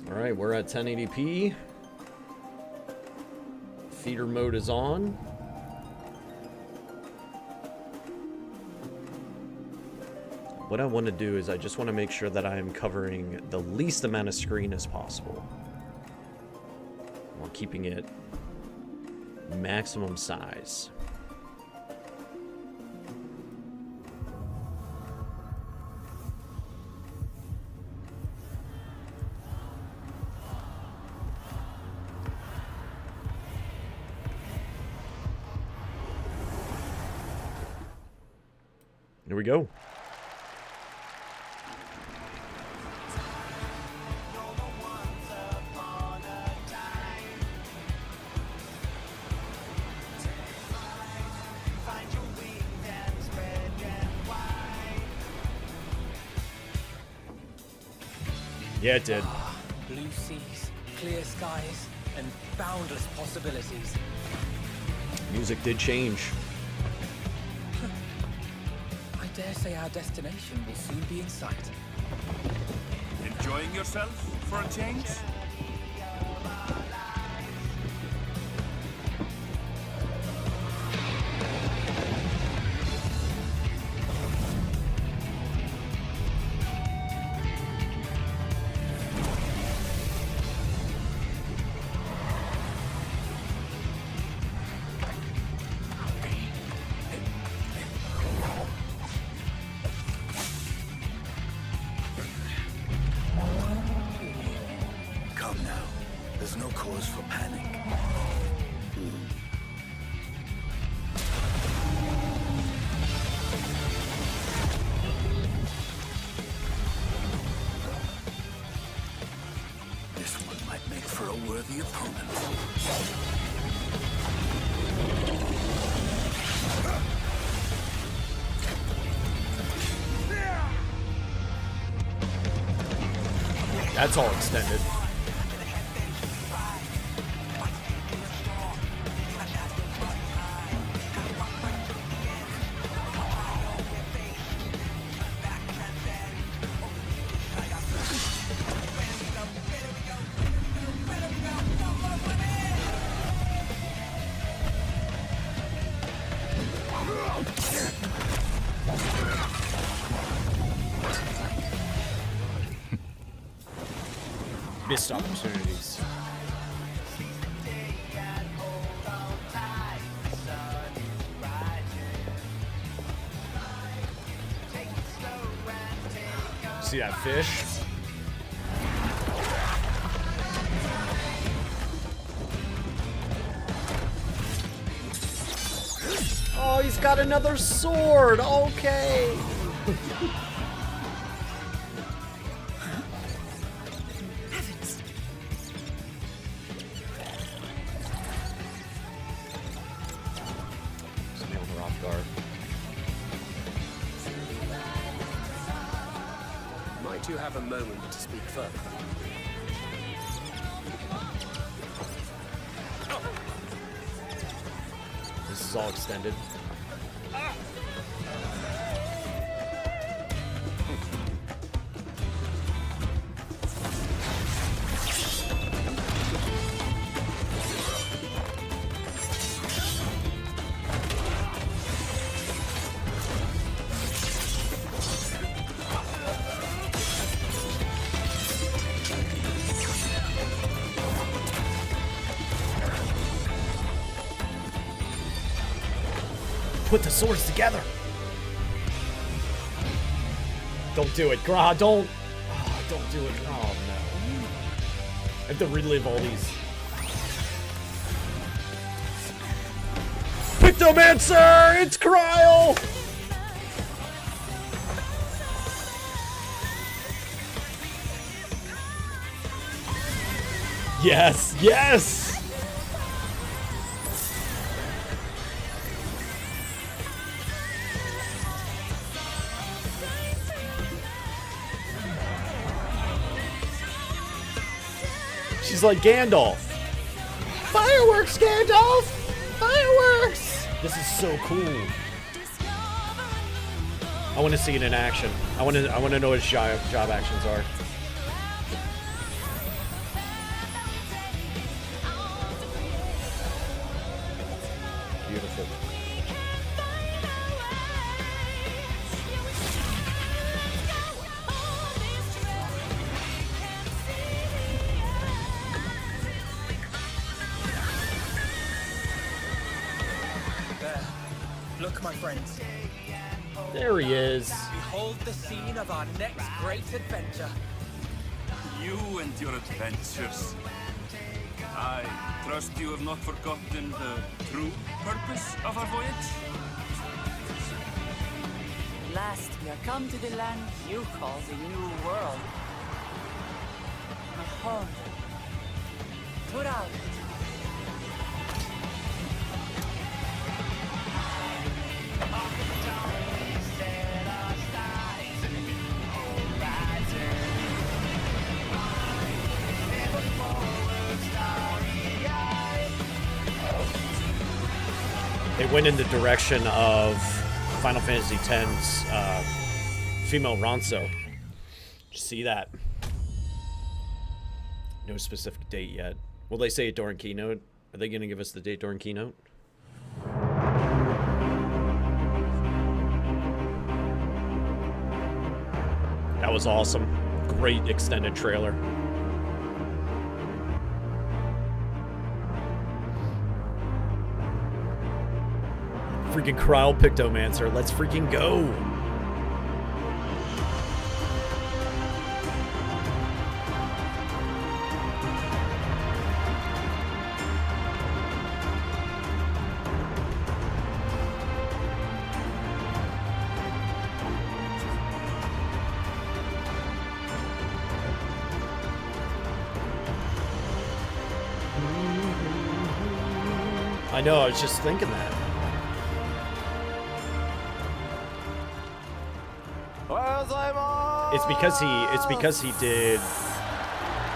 Alright, we're at 1080p. Feeder mode is on. What I want to do is I just want to make sure that I am covering the least amount of screen as possible, while keeping it maximum size. Here we go. Yeah, it did. Blue seas, clear skies, and boundless possibilities. Music did change. I dare say our destination will soon be in sight. Enjoying yourself for a change? That's all extended. Missed opportunities. See that fish? Oh, he's got another sword. Okay. Might you have a moment to speak further? This is all extended. Put the swords together. Don't do it, Gra. Don't. Oh, don't do it. Oh no. I have to relive all these. Pictomancer! It's Kryl! Yes, yes! She's like Gandalf. Fireworks, Gandalf! Fireworks! This is so cool. I want to see it in action. I want to know what his job actions are. Beautiful. There. Look, my friends. There he is. Behold the scene of our next great adventure. You and your adventures. I trust you have not forgotten the true purpose of our voyage. At last, we are come to the land you call the New World. My home. Put out. They went in the direction of Final Fantasy X's female Ronso. Did you see that? No specific date yet. Will they say it during Keynote? Are they going to give us the date during Keynote? That was awesome. Great extended trailer. Freaking Cryopictomancer. Let's freaking go. I know, I was just thinking that. It's because he did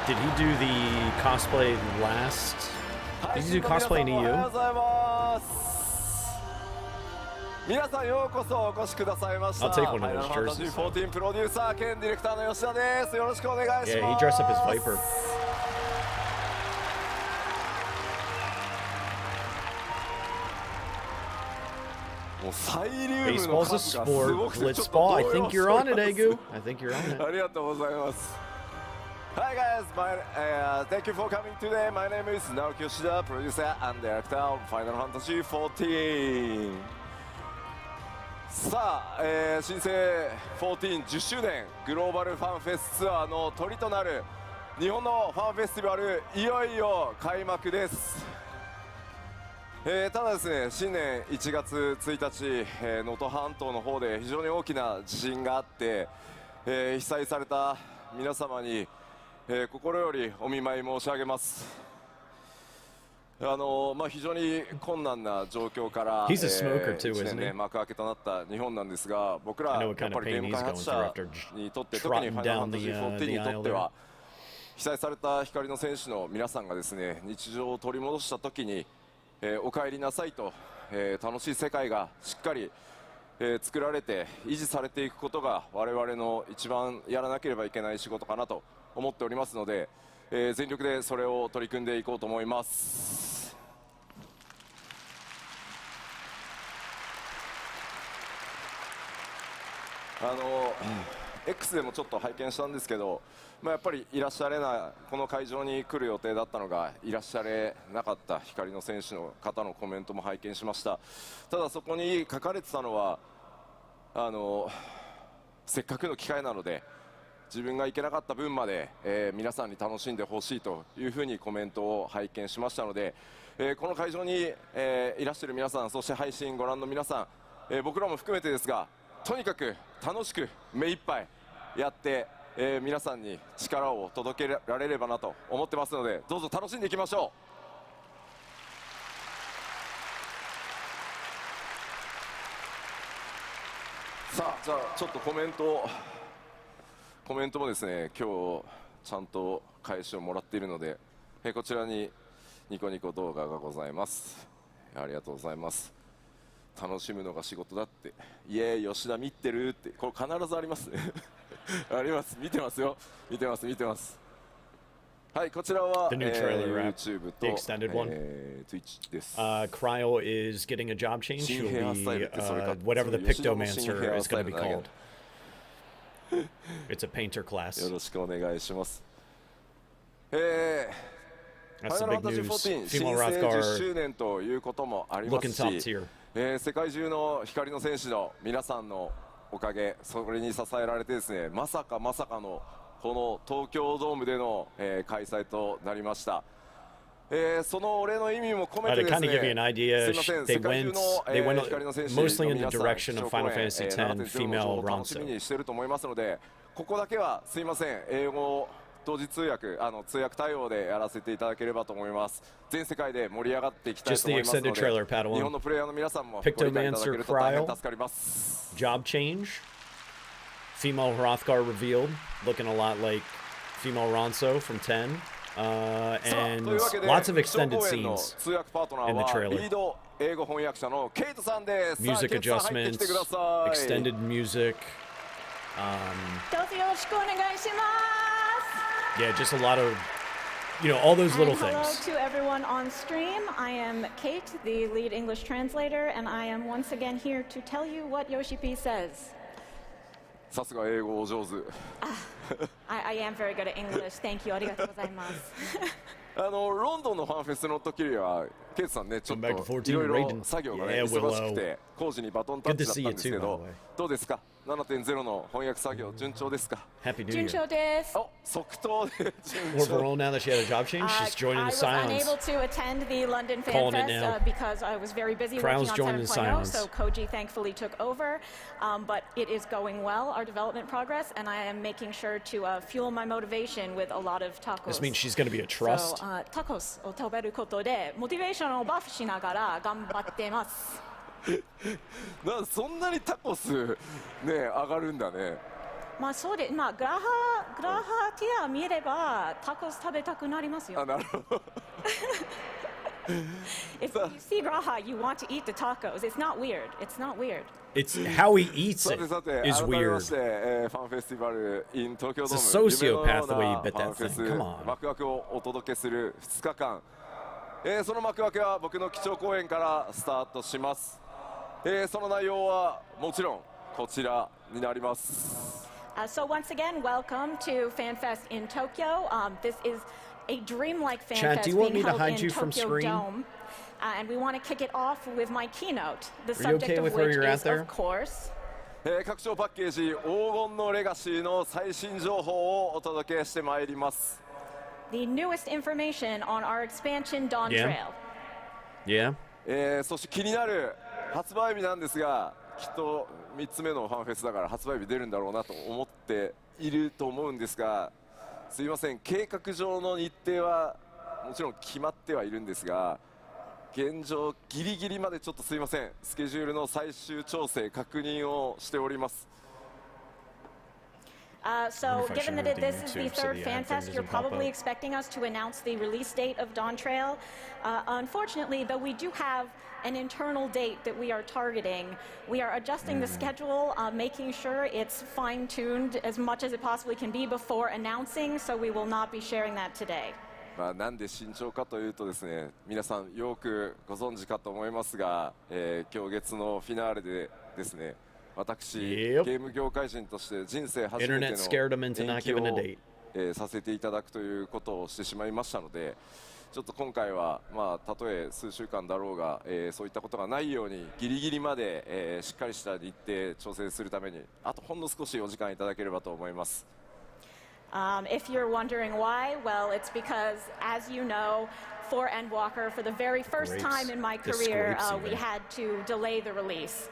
he do the cosplay last? Did he do cosplay in EU? I'll take one of those jerseys. Yeah, he dressed up as Viper. Baseball's a sport. Blitzball. I think you're on it, Egu. I think you're on it. Hi guys, thank you for coming today. My name is Naoki Yoshida, producer and director of Final Fantasy XIV. さあ、新生14 10周年グローバルファンフェスツアーのトリとなる日本のファンフェスティバルいよいよ開幕です。ただですね、新年1月1日、能登半島の方で非常に大きな地震があって、被災された皆様に、心よりお見舞い申し上げます。非常に困難な状況から、1年で幕開けとなった日本なんですが、僕らやっぱりゲーム開発者にとって、特にファイナルファンタジー14にとっては、被災された光の戦士の皆さんがですね、日常を取り戻した時に、お帰りなさいと、楽しい世界がしっかり、作られて維持されていくことが我々の一番やらなければいけない仕事かなと思っておりますので、全力でそれを取り組んでいこうと思います。X でもちょっと拝見したんですけど、やっぱりいらっしゃれない、この会場に来る予定だったのがいらっしゃれなかった光の選手の方のコメントも拝見しました。ただそこに書かれてたのは、せっかくの機会なので自分が行けなかった分まで、皆さんに楽しんでほしいというふうにコメントを拝見しましたので、この会場に、いらっしゃる皆さん、そして配信ご覧の皆さん、僕らも含めてですが、とにかく楽しく目いっぱいやって、皆さんに力を届けられればなと思ってますので、どうぞ楽しんでいきましょう。さあ、じゃあちょっとコメントもですね、今日ちゃんと返しをもらっているので、こちらにニコニコ動画がございます。ありがとうございます。楽しむのが仕事だって、イエーイ吉田見てるって、これ必ずありますねあります、見てますよ、見てます。はい、こちらは The new trailer wrap, YouTube と the extended one. Twitch です。Cryo is getting a job change. 新 She'll ヘアスタイル be ってそれか whatever the 吉田の新ヘ Pictomancer ア is スタ going イ to ル be だけ called. It's a painter class. よろしくお願いします。フ That's ァ the イナルファ big ンタジー news. 14 新 Female 生10 Rothgar 周年ということもありま looking す top し、 tier. 世界中の光の戦士の皆さんのおかげ、それに支えられてですね、まさかのこの東京ドームでの、開催となりました。そのお礼の意味も込めて To です kind of give you ね、 an idea, すいません、 they 世界中 went の、光の戦士の mostly in 皆 the さん、 direction of Final 基調講演 Fantasy X 7.0 female の楽しみ Ronso. にしてると思いますので、ここだけはすいません、英語同時通訳、通訳対応でやらせていただければと思います。全世界で盛り上がっていきたいと思いますので、 Just the extended trailer, Padawan. 日本のプレイヤーの皆さんもご理解いただけると大変助かります。 Job change. Female Hrothgar revealed, looking a lot like female Ronso from 10. And lots of extended scenes in the trailer. Music adjustments, extended music. Yeah, just a lot of, all those little Hello things. to everyone on stream. I am Kate, the lead English translator, and I am once again here to tell you what Yoshi P says. さすが英語お上手。I am very good at English. Thank you. ありがとうございます。ロンドンのファンフェスの時にはケイツさんね、ちょっといろいろ作業がね、忙しくて工事にバトンタッチだったんですけど、どうですか？ 7.0 の翻訳作業順調ですか？ Happy New 順 Year. 調です。お、即答で順 Overall, now that she had a job change, she's joining I the was silence. unable to attend the London Calling it FanFest now. Because I was very busy Crowd's working on joining the 7.0, silence. so Koji thankfully took over. But it is going well, our development progress, and I am making sure to fuel my motivation with a lot of tacos. This means she's going to be a trust. So, tacos を食べることでモチベーションをバフしながら頑張ってます。そんなにタコスね上がるんだね。まあそうで、まあグラハティア見ればタコス食べたくなりますよ。なるほど。If you see Graha, you want to eat the tacos. It's not weird. It's not weird. It's how he eats it さて is 改めま weird. して、ファンフェスティバル in 東京ド It's a ーム sociopath the way you 夢 bit のような that ファンフェ thing. ス Come on. 幕開けをお届けする2日間、その幕開けは僕の基調講演からスタートします。その内容はもちろんこちらになります。So once again, welcome to FanFest in Tokyo. This is a dreamlike Chad, FanFest do you want being me to held hide in you from Tokyo screen? Dome. And we want to kick it off with my keynote, the Are you subject okay of with where which you're at is, there? of course, 拡張パッケージ黄金のレガシーの最新情報をお届けしてまいります。 the newest information on our expansion Dawntrail. Yeah. そして気になる発売日なんですが、きっと3つ目のファンフェスだから発売日出るんだろうなと思っていると思うんですが、すいません、計画上の日程はもちろん決まってはいるんですが、現状ギリギリまでちょっとすいません、スケジュールの最終調整確認をしております。 So if I given share that with this is you the too, so third the ad thing FanFest, you're doesn't pop probably up. expecting us to announce the release date of Dawntrail. Unfortunately, though, we do have an internal date that we are targeting. We are adjusting the schedule, making sure it's fine-tuned as much as it possibly can be before announcing, so we will not be sharing that today. なんで慎重かというとですね、皆さんよくご存知かと思いますが、今日月のフィナーレでですね、私、ゲーム業界人として人生初めての Internet scared him into not 延期 giving a を date. させていただくということをしてしまいましたので、ちょっと今回は、たとえ数週間だろうが、そういったことがないようにギリギリまで、しっかりした日程調整するためにあとほんの少しお時間いただければと思います。 If you're wondering why, well, it's because, as you know, for Endwalker, for the very first time in my career, we had to delay the release.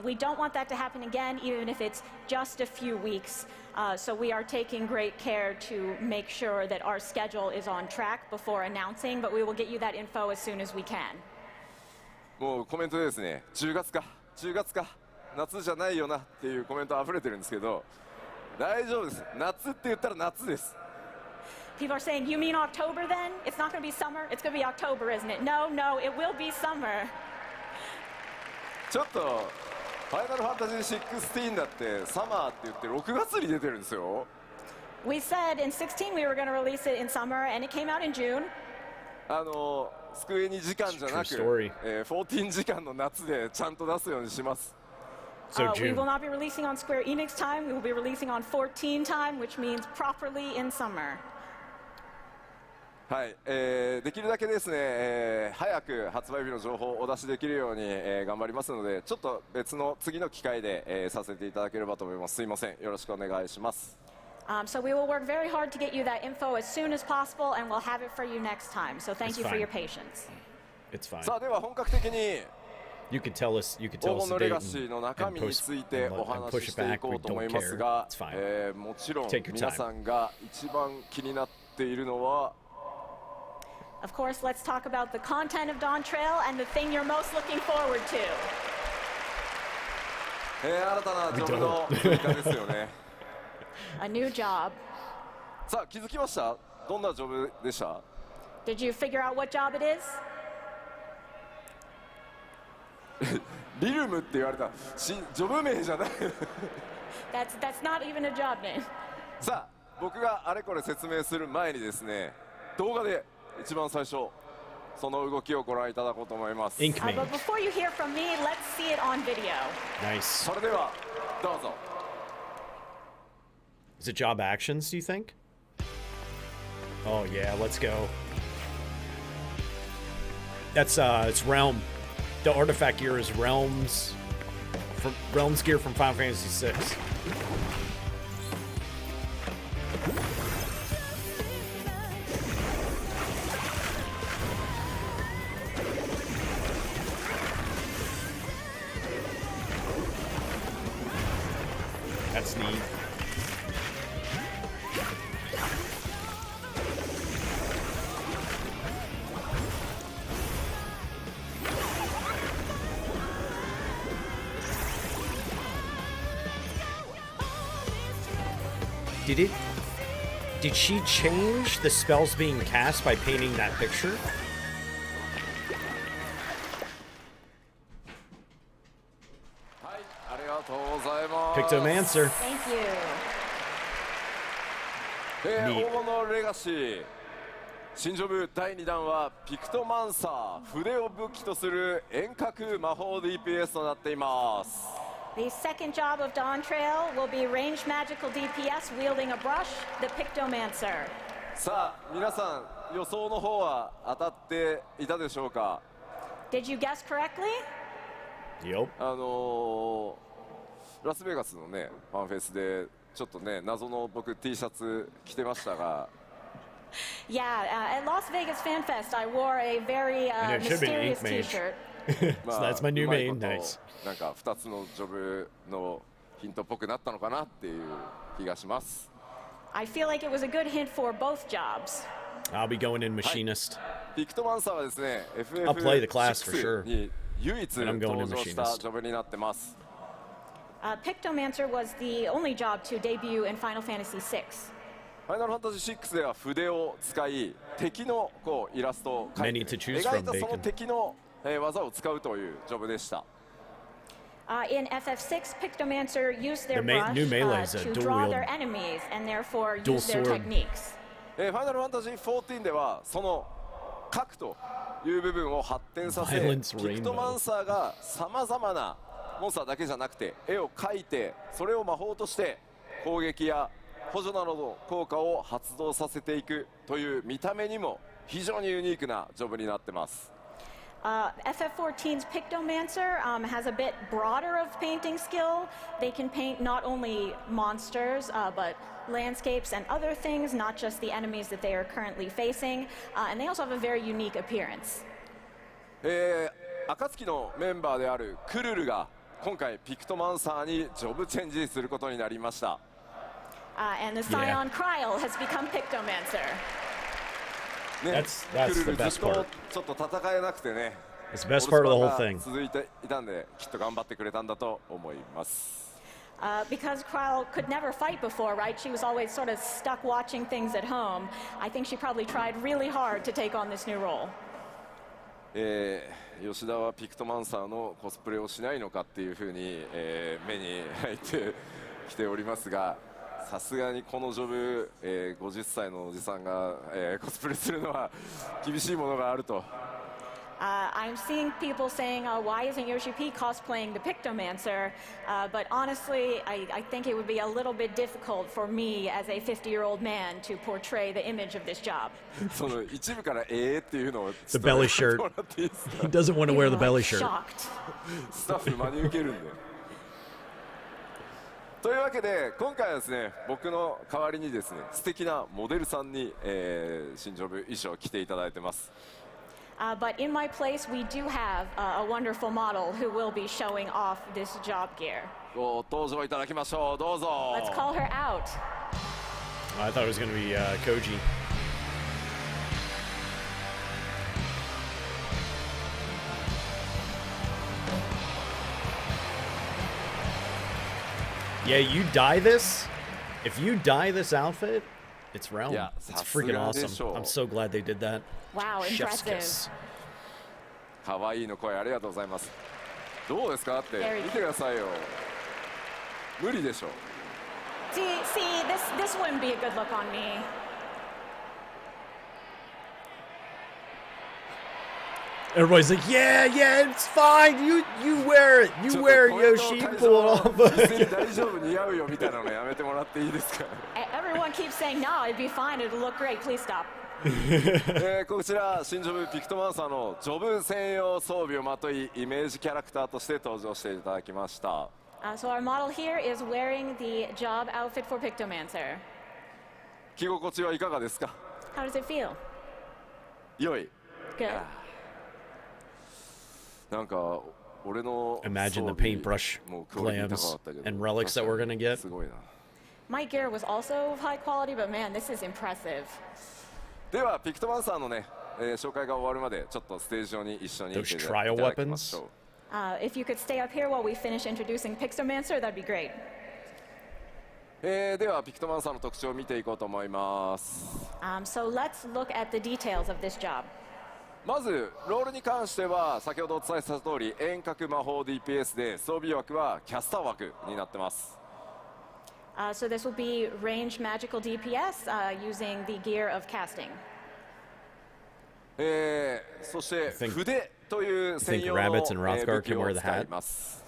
We don't want that to happen again, even if it's just a few weeks. So we are taking great care to make sure that our schedule is on track before announcing, but we will get you that info as soon as we can. もうコメントでですね、10月か、夏じゃないよなっていうコメント溢れてるんですけど、大丈夫です。夏って言ったら夏です。 People are saying, you mean October then? It's not going to be summer? It's going to be October, isn't it? No, it will be summer. ちょっとファイナルファンタジー16だってサマーって言って6月に出てるんですよ。We said in 16 we were going to release it in summer, and it came out in June. スクエニ時間じゃなく、14時間の夏でちゃんと出すようにします。We will not be releasing on Square Enix time. We will be releasing on 14 time, which means properly in summer. はい、できるだけですね、早く発売日の情報をお出しできるように、頑張りますので、ちょっと別の次の機会で、させていただければと思います。すいません、よろしくお願いします。So we will work very hard to get you that info as soon as possible, and we'll have it for you next time. So thank you for your patience. It's fine. さあでは本格的に You could tell us the date and push it back. We don't care. It's fine. もちろん皆さんが一番気になっているのは Of course, let's talk about the content of Dawntrail and the thing you're most looking forward to. 新たなジョブの追加ですよね。A new job. さあ気づきました？どんなジョブでした？ Did you figure out what job it is? リルムって言われたジョブ名じゃない。That's not even a job name. さあ僕があれこれ説明する前にですね、動画で一番最初その動きをご覧いただこうと思います。But before you hear from me, let's see it on video. Nice. それではどうぞ。Is it job actions, do you think? Oh yeah, let's go. That's it's Realm. The artifact gear is Realm's gear from Final Fantasy VI. That's neat. Did she change the spells being cast by painting that picture? Pictomancer. Thank you. 黄金のレガシー新ジョブ第2弾はピクトマンサー、筆を武器とする遠隔魔法 DPS となっています。The second job of Dawntrail will be ranged magical DPS wielding a brush, the Pictomancer. さあ皆さん予想の方は当たっていたでしょうか？ Did you guess correctly? Yep. ラスベガスのねファンフェスでちょっとね謎の僕 T シャツ着てましたが。Yeah, at Las Vegas FanFest, I wore a very mysterious T-shirt. So that's my new main. Nice. なんか2つのジョブのヒントっぽくなったのかなっていう気がします。I feel like it was a good hint for both jobs. I'll be going in machinist. ピクトマンサーはですね、I'll play the class for sure. に唯一登場したジョブになってます。Pictomancer was the only job to debut in Final Fantasy VI. ファイナルファンタジー6では筆を使い敵のこうイラストを描いて描いたその敵の技を使うというジョブでした。In FF6, Pictomancer used their brush to draw their enemies and therefore use their techniques. ファイナルファンタジー14ではその描くという部分を発展させ、ピクトマンサーがさまざまなモンスターだけじゃなくて絵を描いてそれを魔法として攻撃や補助などの効果を発動させていくという見た目にも非常にユニークなジョブになってます。FF14's Pictomancer has a bit broader of painting skill. They can paint not only monsters, but landscapes and other things, not just the enemies that they are currently facing. And they also have a very unique appearance. 暁のメンバーであるクルルが今回ピクトマンサーにジョブチェンジすることになりました。And the Scion Kryl has become Pictomancer. ね、クルルずっとちょっと戦えなくてね、It's the best part of the whole thing. 続いていたんできっと頑張ってくれたんだと思います。Because Kryl could never fight before, right? She was always sort of stuck watching things at home. I think she probably tried really hard to take on this new role. 吉田はピクトマンサーのコスプレをしないのかっていうふうに、目に入ってきておりますが、さすがにこのジョブ、50歳のおじさんが、コスプレするのは厳しいものがあると。I'm seeing people saying, why isn't Yoshi P cosplaying the Pictomancer? But honestly, I think it would be a little bit difficult for me as a 50-year-old man to portray the image of this job. その一部からっていうのを The belly shirt. He doesn't want to wear the belly shirt. Shocked. スタッフ真に受けるんで。というわけで今回はですね、僕の代わりにですね、素敵なモデルさんに、新ジョブ衣装を着ていただいてます。But in my place, we do have a wonderful model who will be showing off this job gear. ご登場いただきましょう。どうぞ。 Let's call her out. I thought it was going to be Koji. Yeah, you dye this? If you dye this outfit, it's realm. Yeah, it's freaking awesome. I'm so glad they did that. Wow, Chef's impressive. kiss. かわいいの声ありがとうございます。どうですかって見てくださいよ。無理でしょ。See, this wouldn't be a good look on me. Everybody's like, yeah, it's fine. You wear it. You wear it, Yoshi. Pull it off. 大丈夫似合うよみたいなのやめてもらっていいですか。Everyone keeps saying, no, it'd be fine. It'll look great. Please stop. こちら新ジョブピクトマンサーのジョブ専用装備をまといイメージキャラクターとして登場していただきました。So our model here is wearing the job outfit for Pictomancer. 着心地はいかがですか。 How does it feel? 良い。 Good. なんか俺の Imagine the paintbrush glams and relics that we're gonna get. すごいな。 My gear was also of high quality, but man, this is impressive. ではピクトマンサーのね、紹介が終わるまでちょっとステージ上に一緒にいてい Those た trial だきまし weapons. ょう。If you could stay up here while we finish introducing Pictomancer, that'd be great. ではピクトマンサーの特徴を見ていこうと思います。So let's look at the details of this job. まずロールに関しては先ほどお伝えした通り遠隔魔法 DPS で装備枠はキャスター枠になってます。So this will be ranged magical DPS using the gear of casting. そして筆という専用の武器を使います。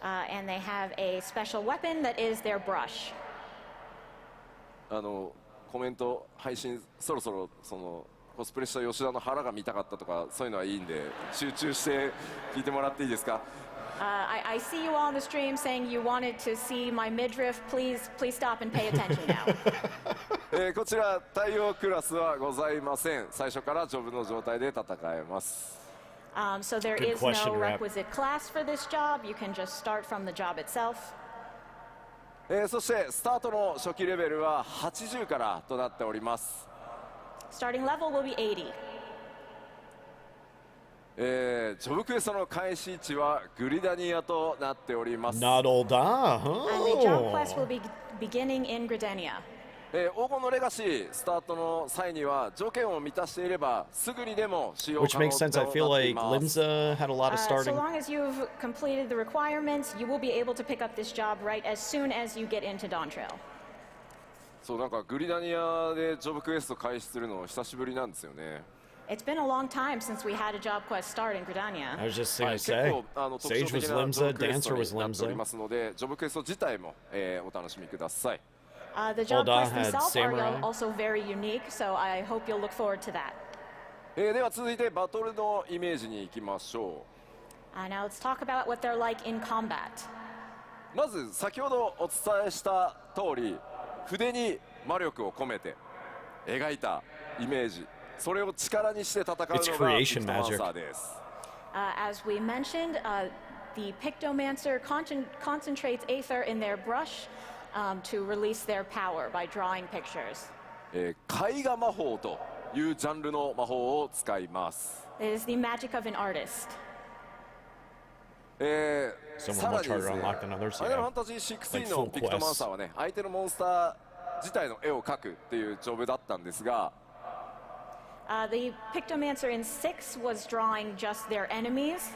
And they have a special weapon that is their brush. コメント配信そろそろそのコスプレした吉田の腹が見たかったとかそういうのはいいんで集中して聞いてもらっていいですか。I see you all on the stream saying you wanted to see my midriff. Please stop and pay attention now. こちら対応クラスはございません。最初からジョブの状態で戦えます。So there is no requisite class for this job. You can just start from the job itself. そしてスタートの初期レベルは80からとなっております。Starting level will be 80. ジョブクエストの開始位置はグリダニアとなっております。Not all da, huh? And the job quest will be beginning in Gridania. 黄金のレガシースタートの際には条件を満たしていればすぐにでも使用可能となっています。 Which makes sense. I feel like Limsa had a lot of So starting. long as you've completed the requirements, you will be able to pick up this job right as soon as you get into Dawntrail. そうなんかグリダニアでジョブクエスト開始するの久しぶりなんですよね。It's been a long time since we had a job quest start in Gridania. I was just going to say, Sage was Limsa, Dancer was Limsa. ますのでジョブクエスト自体も、お楽しみください。The job Holda quests had themselves are Samurai. also very unique, so I hope you'll look forward to that. では続いてバトルのイメージに行きましょ Now let's talk about what they're like in combat. う。まず先ほどお伝えした通り筆に魔力を込めて描いたイメージそれを力にして戦うのがピクトマンサーです。As we mentioned, the Pictomancer concentrates aether in their brush to release their power by drawing pictures. 絵画魔法というジャンルの魔法を使います。It is the magic of an artist. さらにですね、ファイナルファンタジー16のピクトマンサーはね、相手のモンスター自体の絵を描くっていうジョブだったんですが、The Pictomancer in 6 was drawing just their enemies.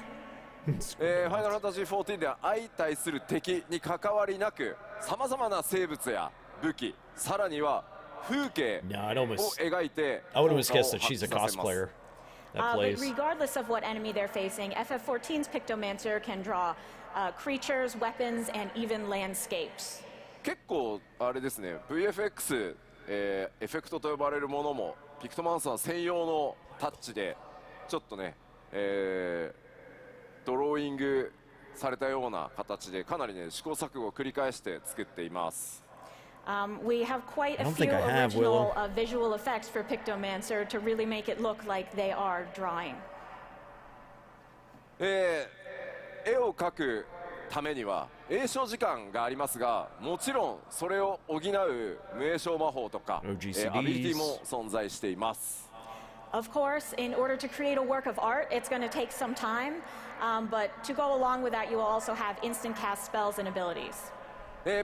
ファイナルファンタジー14では相対する敵に関わりなく、さまざまな生物や武器、さらには風景を描いて I would almost guess that she's a cosplayer that But plays. regardless of what enemy they're facing, FF14's Pictomancer can draw creatures, weapons, and even landscapes. 結構あれですね、VFX、エフェクトと呼ばれるものもピクトマンサー専用のタッチでちょっとね、ドローイングされたような形でかなりね試行錯誤を繰り返して作っています。We have quite a few original visual effects for Pictomancer to really make it look like they are drawing. 絵を描くためには詠唱時間がありますが、もちろんそれを補う無詠唱魔法とか、アビリティも存在しています。Of course, in order to create a work of art, it's going to take some time, but to go along with that, you will also have instant cast spells and abilities.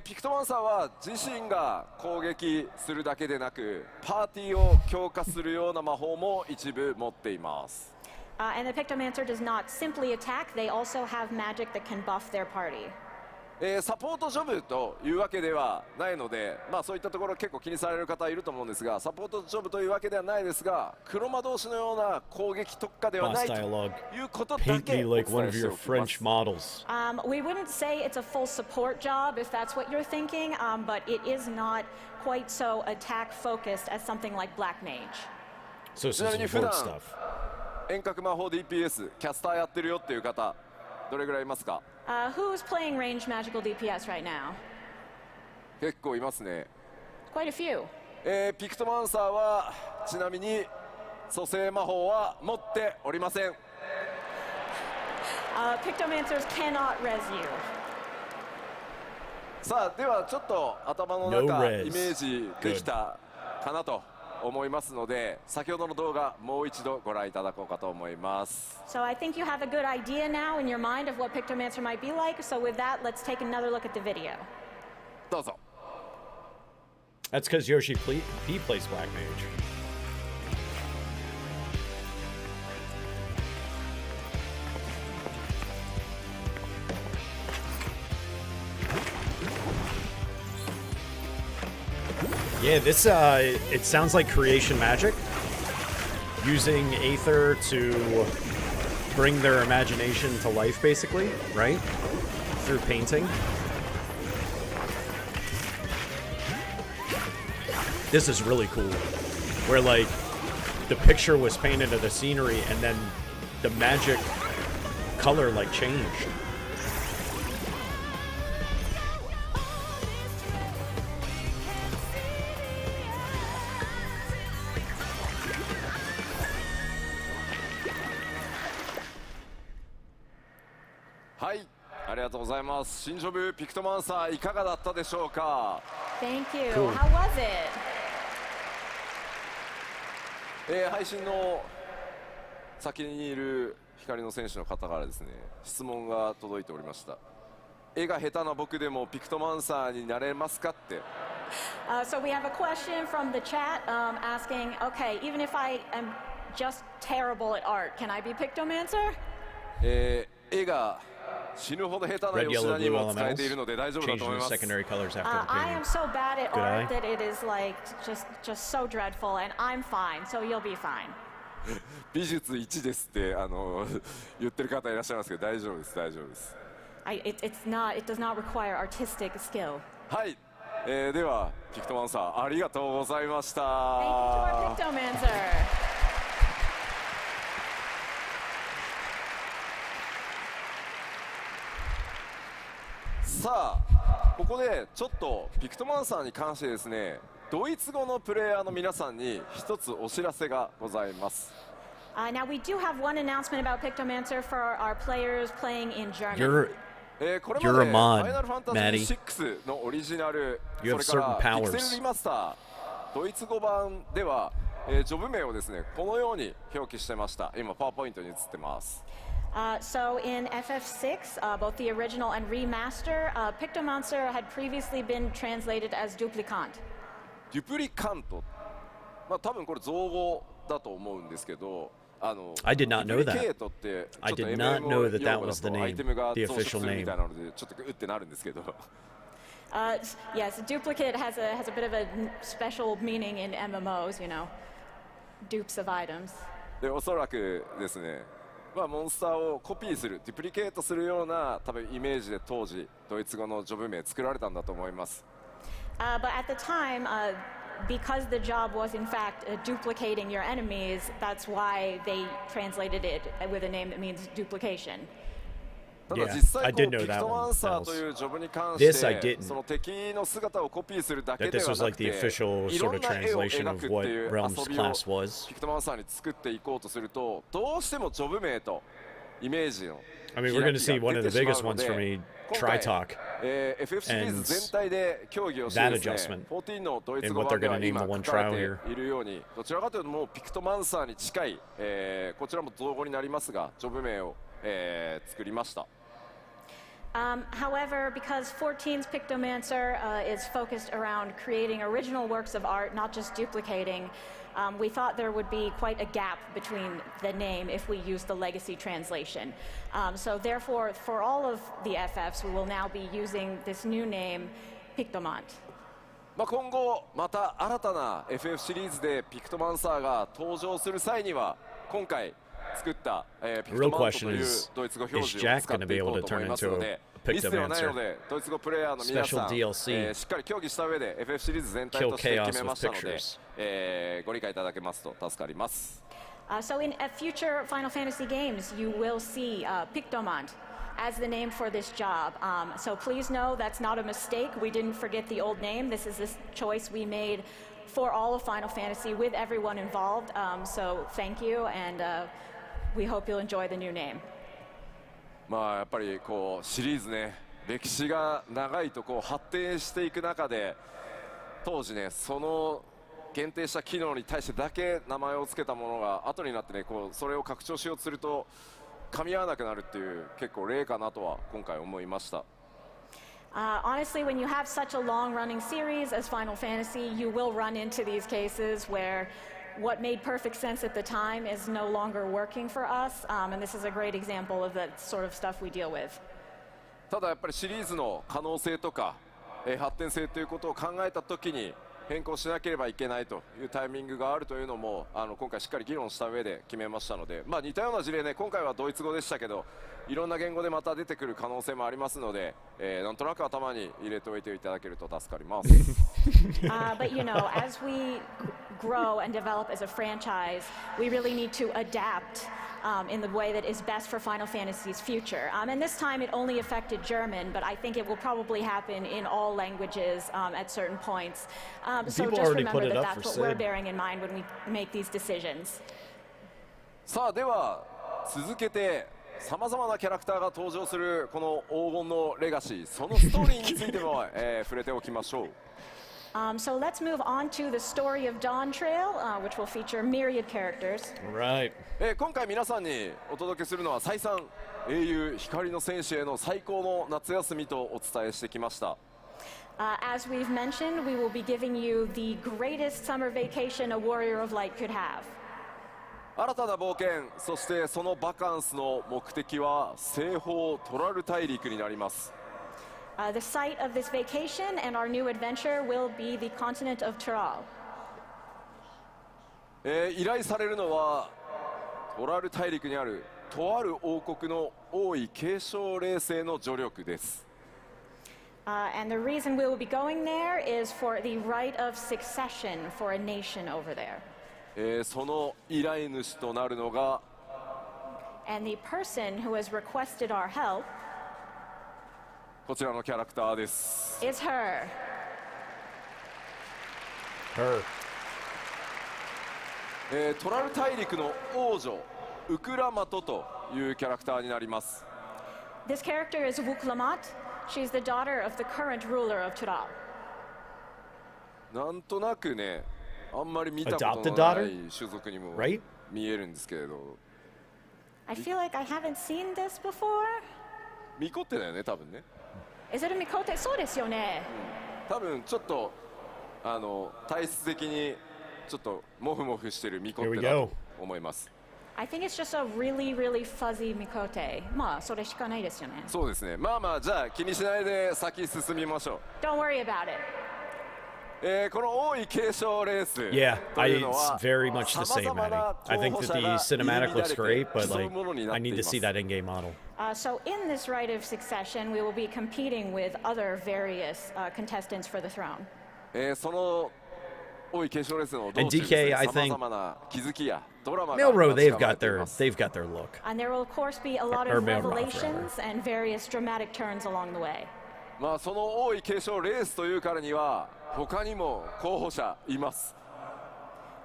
ピクトマンサーは自身が攻撃するだけでなく、パーティーを強化するような魔法も一部持っています。And the Pictomancer does not simply attack, they also have magic that can buff their party. サポートジョブというわけではないので、そういったところ結構気にされる方いると思うんですが、サポートジョブというわけではないですが、黒魔導士のような攻撃特化ではないということだけお伝えしておきます。We wouldn't say it's a full support job if that's what you're thinking, but it is not quite so attack focused as something like Black Mage. So it's support stuff. 遠隔魔法 DPS キャスターやってるよっていう方どれぐらいいますか？ Who's playing ranged magical DPS right now? 結構いますね。 Quite a few. ピクトマンサーはちなみに蘇生魔法は持っておりません。Pictomancers cannot res you. さあではちょっと頭の中イメージできたかなと思いますので、先ほどの動画もう一度ご覧いただこうかと思います。So I think you have a good idea now in your mind of what Pictomancer might be like. So with that, let's take another look at the video. どうぞ。 That's because Yoshi P plays Black Mage. Yeah, this, it sounds like creation magic. Using Aether to bring their imagination to life, basically, right? Through painting. This is really cool. Where, like, the picture was painted of the scenery and then the magic color, like, changed. Hi. ありがとうございます。新ジョブピクトマンサーいかがだったでしょうか。 Thank you. How was it? 配信の先にいる光の選手の方からですね、質問が届いておりました。絵が下手な僕でもピクトマンサーになれますかって。So we have a question from the chat asking, okay, even if I am just terrible at art, can I be Pictomancer? 絵が死ぬほど下手な吉田にも使えているので大丈夫だと思います。I am so bad at art that it is like just so dreadful, and I'm fine, so you'll be fine. 美術1ですって言ってる方いらっしゃいますけど大丈夫です大丈夫です。It does not require artistic skill. はい、ではピクトマンサーありがとうございました。Thank you to our Pictomancer. さあここでちょっとピクトマンサーに関してですね、ドイツ語のプレイヤーの皆さんに一つお知らせがございます。Now we do have one announcement about Pictomancer for our players playing in German. これまでファイナルファンタジー6のオリジナル、それからピクセルリマスタードイツ語版では、ジョブ名をですねこのように表記してました。今パワーポイントに映ってます。So in FF6, both the original and remaster, Pictomancer had previously been translated as duplicant. デュプリカント、多分これ造語だと思うんですけど、I did not know that. デュプリケートってちょっと I did not know that that MMO was the 用語だと name, アイテムが the 増殖 official するみ name. たいなのでちょっとうってなるんですけど。Yes, duplicate has a bit of a special meaning in MMOs, you know, dupes of items. でおそらくですね、まあ、モンスターをコピーするデュプリケートするような多分イメージで当時ドイツ語のジョブ名作られたんだと思います。But at the time, because the job was in fact duplicating your enemies, that's why they translated it with a name that means duplication. ただ実際こうピクトマンサーというジョブに関してその敵の姿をコピーするだけではなくていろんな絵を描くっていう遊びをピクトマンサーに作っていこうとするとどうしてもジョブ名とイメージの I mean, we're going to see one of the biggest ones for me, Tri-Talk, FF シリーズ全体で協議をしてですね、14のドイツ語版では今書かれているように、どちらかというともうピクトマンサーに近い、こちらも造語になりますが、ジョブ名を、作りました。However, because 14's Pictomancer is focused around creating original works of art, not just duplicating, we thought there would be quite a gap between the name if we use the legacy translation. So therefore, for all of the FFs, we will now be using this new name, Pictomant. まあ今後また新たな FF シリーズでピクトマンサーが登場する際には今回作った、ピクトマントというドイツ語表示を使っていこうと思いますので、ミスではないのでドイツ語プレイヤーの皆さん、しっかり協議した上で FF シリーズ全体として決めましたので、ご理解いただけますと助かります。So in future Final Fantasy games, you will see Pictomant as the name for this job. So please know that's not a mistake. We didn't forget the old name. This is this choice we made for all of Final Fantasy with everyone involved. So thank you, and we hope you'll enjoy the new name. まあやっぱりこうシリーズね、歴史が長いとこう発展していく中で、当時ねその限定した機能に対してだけ名前を付けたものが後になってねこうそれを拡張しようとすると噛み合わなくなるっていう結構例かなとは今回思いました。Honestly, when you have such a long-running series as Final Fantasy, you will run into these cases where what made perfect sense at the time is no longer working for us, and this is a great example of the sort of stuff we deal with. ただやっぱりシリーズの可能性とか、発展性ということを考えたときに変更しなければいけないというタイミングがあるというのも今回しっかり議論した上で決めましたので、まあ、似たような事例ね今回はドイツ語でしたけどいろんな言語でまた出てくる可能性もありますので、なんとなく頭に入れておいていただけると助かります。But you know, as we grow and develop as a franchise, we really need to adapt in the way that is best for Final Fantasy's future. And this time it only affected German, but I think it will probably happen in all languages at certain points. So just remember that that's what we're bearing in mind when we make these decisions. さあでは続けてさまざまなキャラクターが登場するこの黄金のレガシー、そのストーリーについても、触れておきましょう。So let's move on to the story of Dawntrail, which will feature myriad characters. Right. 今回皆さんにお届けするのは再三英雄光の戦士への最高の夏休みとお伝えしてきました。As we've mentioned, we will be giving you the greatest summer vacation a warrior of light could have. 新たな冒険、そしてそのバカンスの目的は西方トラル大陸になります。The site of this vacation and our new adventure will be the continent of Tyrol. 依頼されるのはトラル大陸にあるとある王国の王位継承令制の助力です。And the reason we will be going there is for the right of succession for a nation over there. その依頼主となるのが And the person who has requested our help こちらのキャラクターです。is her. Her. トラル大陸の王女ウクラマトというキャラクターになります。This character is Wuklamat. She's the daughter of the current ruler of Tyrol. なんとなくね、あんまり見たことのない種族にも見えるんですけれど。I feel like I haven't seen this before. ミコってだよね、多分ね。Is it a Mikote? そうですよね。多分ちょっと体質的にちょっとモフモフしてるミコってだと思います。I think it's just a really, really fuzzy Mikote. まあ、それしかないですよね。そうですね。まあまあ、じゃあ気にしないで先進みましょう。Don't worry about it. この王位継承レース Yeah, というのは it's very much the same, Maddie. I think that the cinematic looks great, but 競う like ものになっ I てい need ま to す see that in-game model. So in this rite of succession, we will be competing with other various contestants for the throne. その王位継承レースの道 And 中 DK, I さま think ざまな気づきやドラマが Milrow, 待ち they've 構え got てい their ます they've got their look. And there will, of course, be a lot Or of Milroth, revelations and various dramatic turns along the way. まあその王位継承レースというからには他にも候補者います。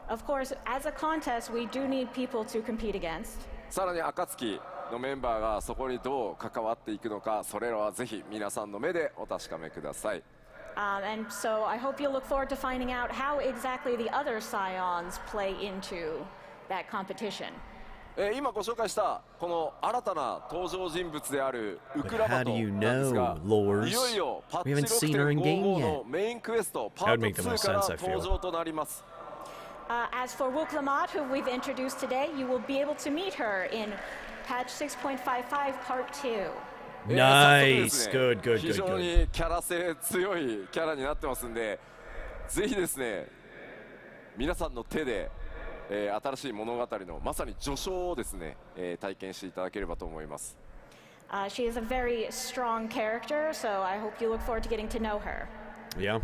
Of course, as a contest, we do need people to compete against. さらに暁のメンバーがそこにどう関わっていくのか、それらはぜひ皆さんの目でお確かめください。And so I hope you'll look forward to finding out how exactly the other scions play into that competition. 今ご紹介したこの新たな登場人物であるウクラ But バ how ト do you なんですが know, Lors? いよいよパッ We haven't チ seen her in game 6.55 yet. のメインクエストパ That ー would ト make the 2 most から sense, I feel. 登場となります。 As for Wuklamat, who we've introduced today, you will be able to meet her in patch 6.55 part 2. Nice, 早速ですね good, good, 非 good, 常 good. にキャラ性強いキャラになってますんで、ぜひですね皆さんの手で、新しい物語のまさに序章をですね、体験していただければと思います。She is a very strong character, so I hope you look forward to getting to know her. Yeah.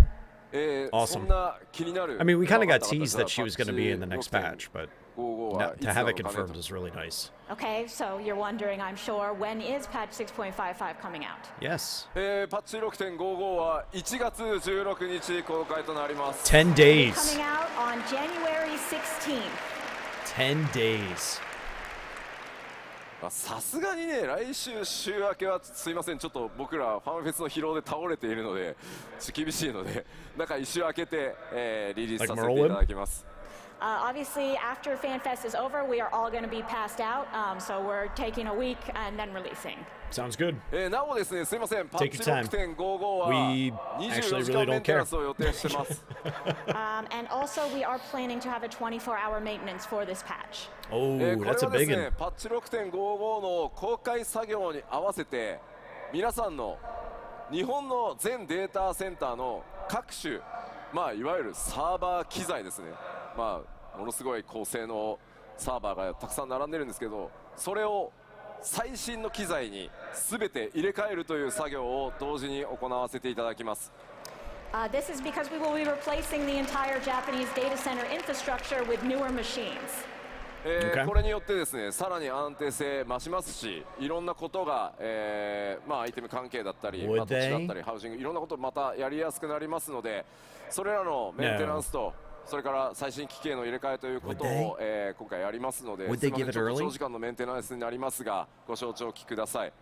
そ Awesome. んな気になる I mean, we kind of got 方々 teased that she was going to be in the next パッ patch, チ but 6.55 は to いつ have なの it かね confirmed と is really nice. Okay, so you're wondering, I'm sure, when is patch 6.55 coming out? Yes. パッチ 6.55 は1月16日公開となります。 10 days. Coming out on January 16th. 10 days. さすがにね、来週週明けはすいません、ちょっと僕らファンフェスの疲労で倒れているので厳しいので、なんか1週明けて、リリースさせていただきます。Obviously, after FanFest is over, we are all going to be passed out, so we're taking a week and then releasing. Sounds good. なおですね、すいません、パッ Take チ your time. 6.55 は We 24 actually 時 really 間メ don't ンテナ care. ンスを予定してます。And also, we are planning to have a 24-hour maintenance for this patch. Oh, これ that's a はです big ね one.、パッチ 6.55 の公開作業に合わせて、皆さんの日本の全データセンターの各種、まあ、いわゆるサーバー機材ですね、まあ、ものすごい高性能サーバーがたくさん並んでるんですけど、それを最新の機材に全て入れ替えるという作業を同時に行わせていただきます。This is because we will be replacing the entire Japanese data center infrastructure with newer machines. Okay. これによってですね、さらに安定性増しますし、いろんなことが、まあ、アイテム関係だったり、 Would まあ、土地だっ they? たり、ハウジング、いろんなことまたやりやすくなりますので、それらのメンテナンスと、それから最新機器への入れ替えということを、今回やりますので、 Would す they いませ give ん、 it ちょっと early? 長時間のメンテナンスになりますが、ご承知おきください。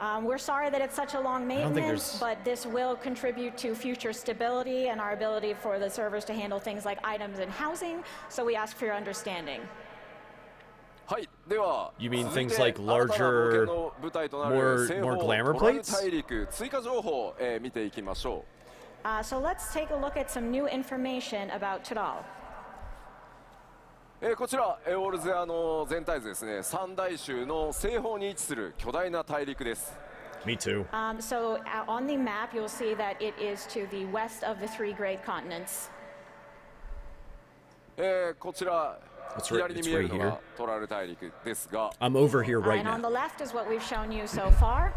We're sorry that it's such a long don't think maintenance, there's- but this will contribute to future stability and our ability for the servers to handle things like items and housing, so we ask for your understanding. はい、では、 You mean 続いて things like 新たな冒 larger, 険の舞台となる more- 西 more 方 glamour トラル plates? 大陸追加情報を、見ていきましょう。 So let's take a look at some new information about Tural. こちら、オールゼアの全体図ですね、三大洲の西方に位置する巨大な大陸です。 Me too. So on the map, you'll see that it is to the west of the three great continents. こちら、 It's 左に見える right の here. がトラル大陸ですが、 I'm over here right And on the now. left is what we've shown you so far.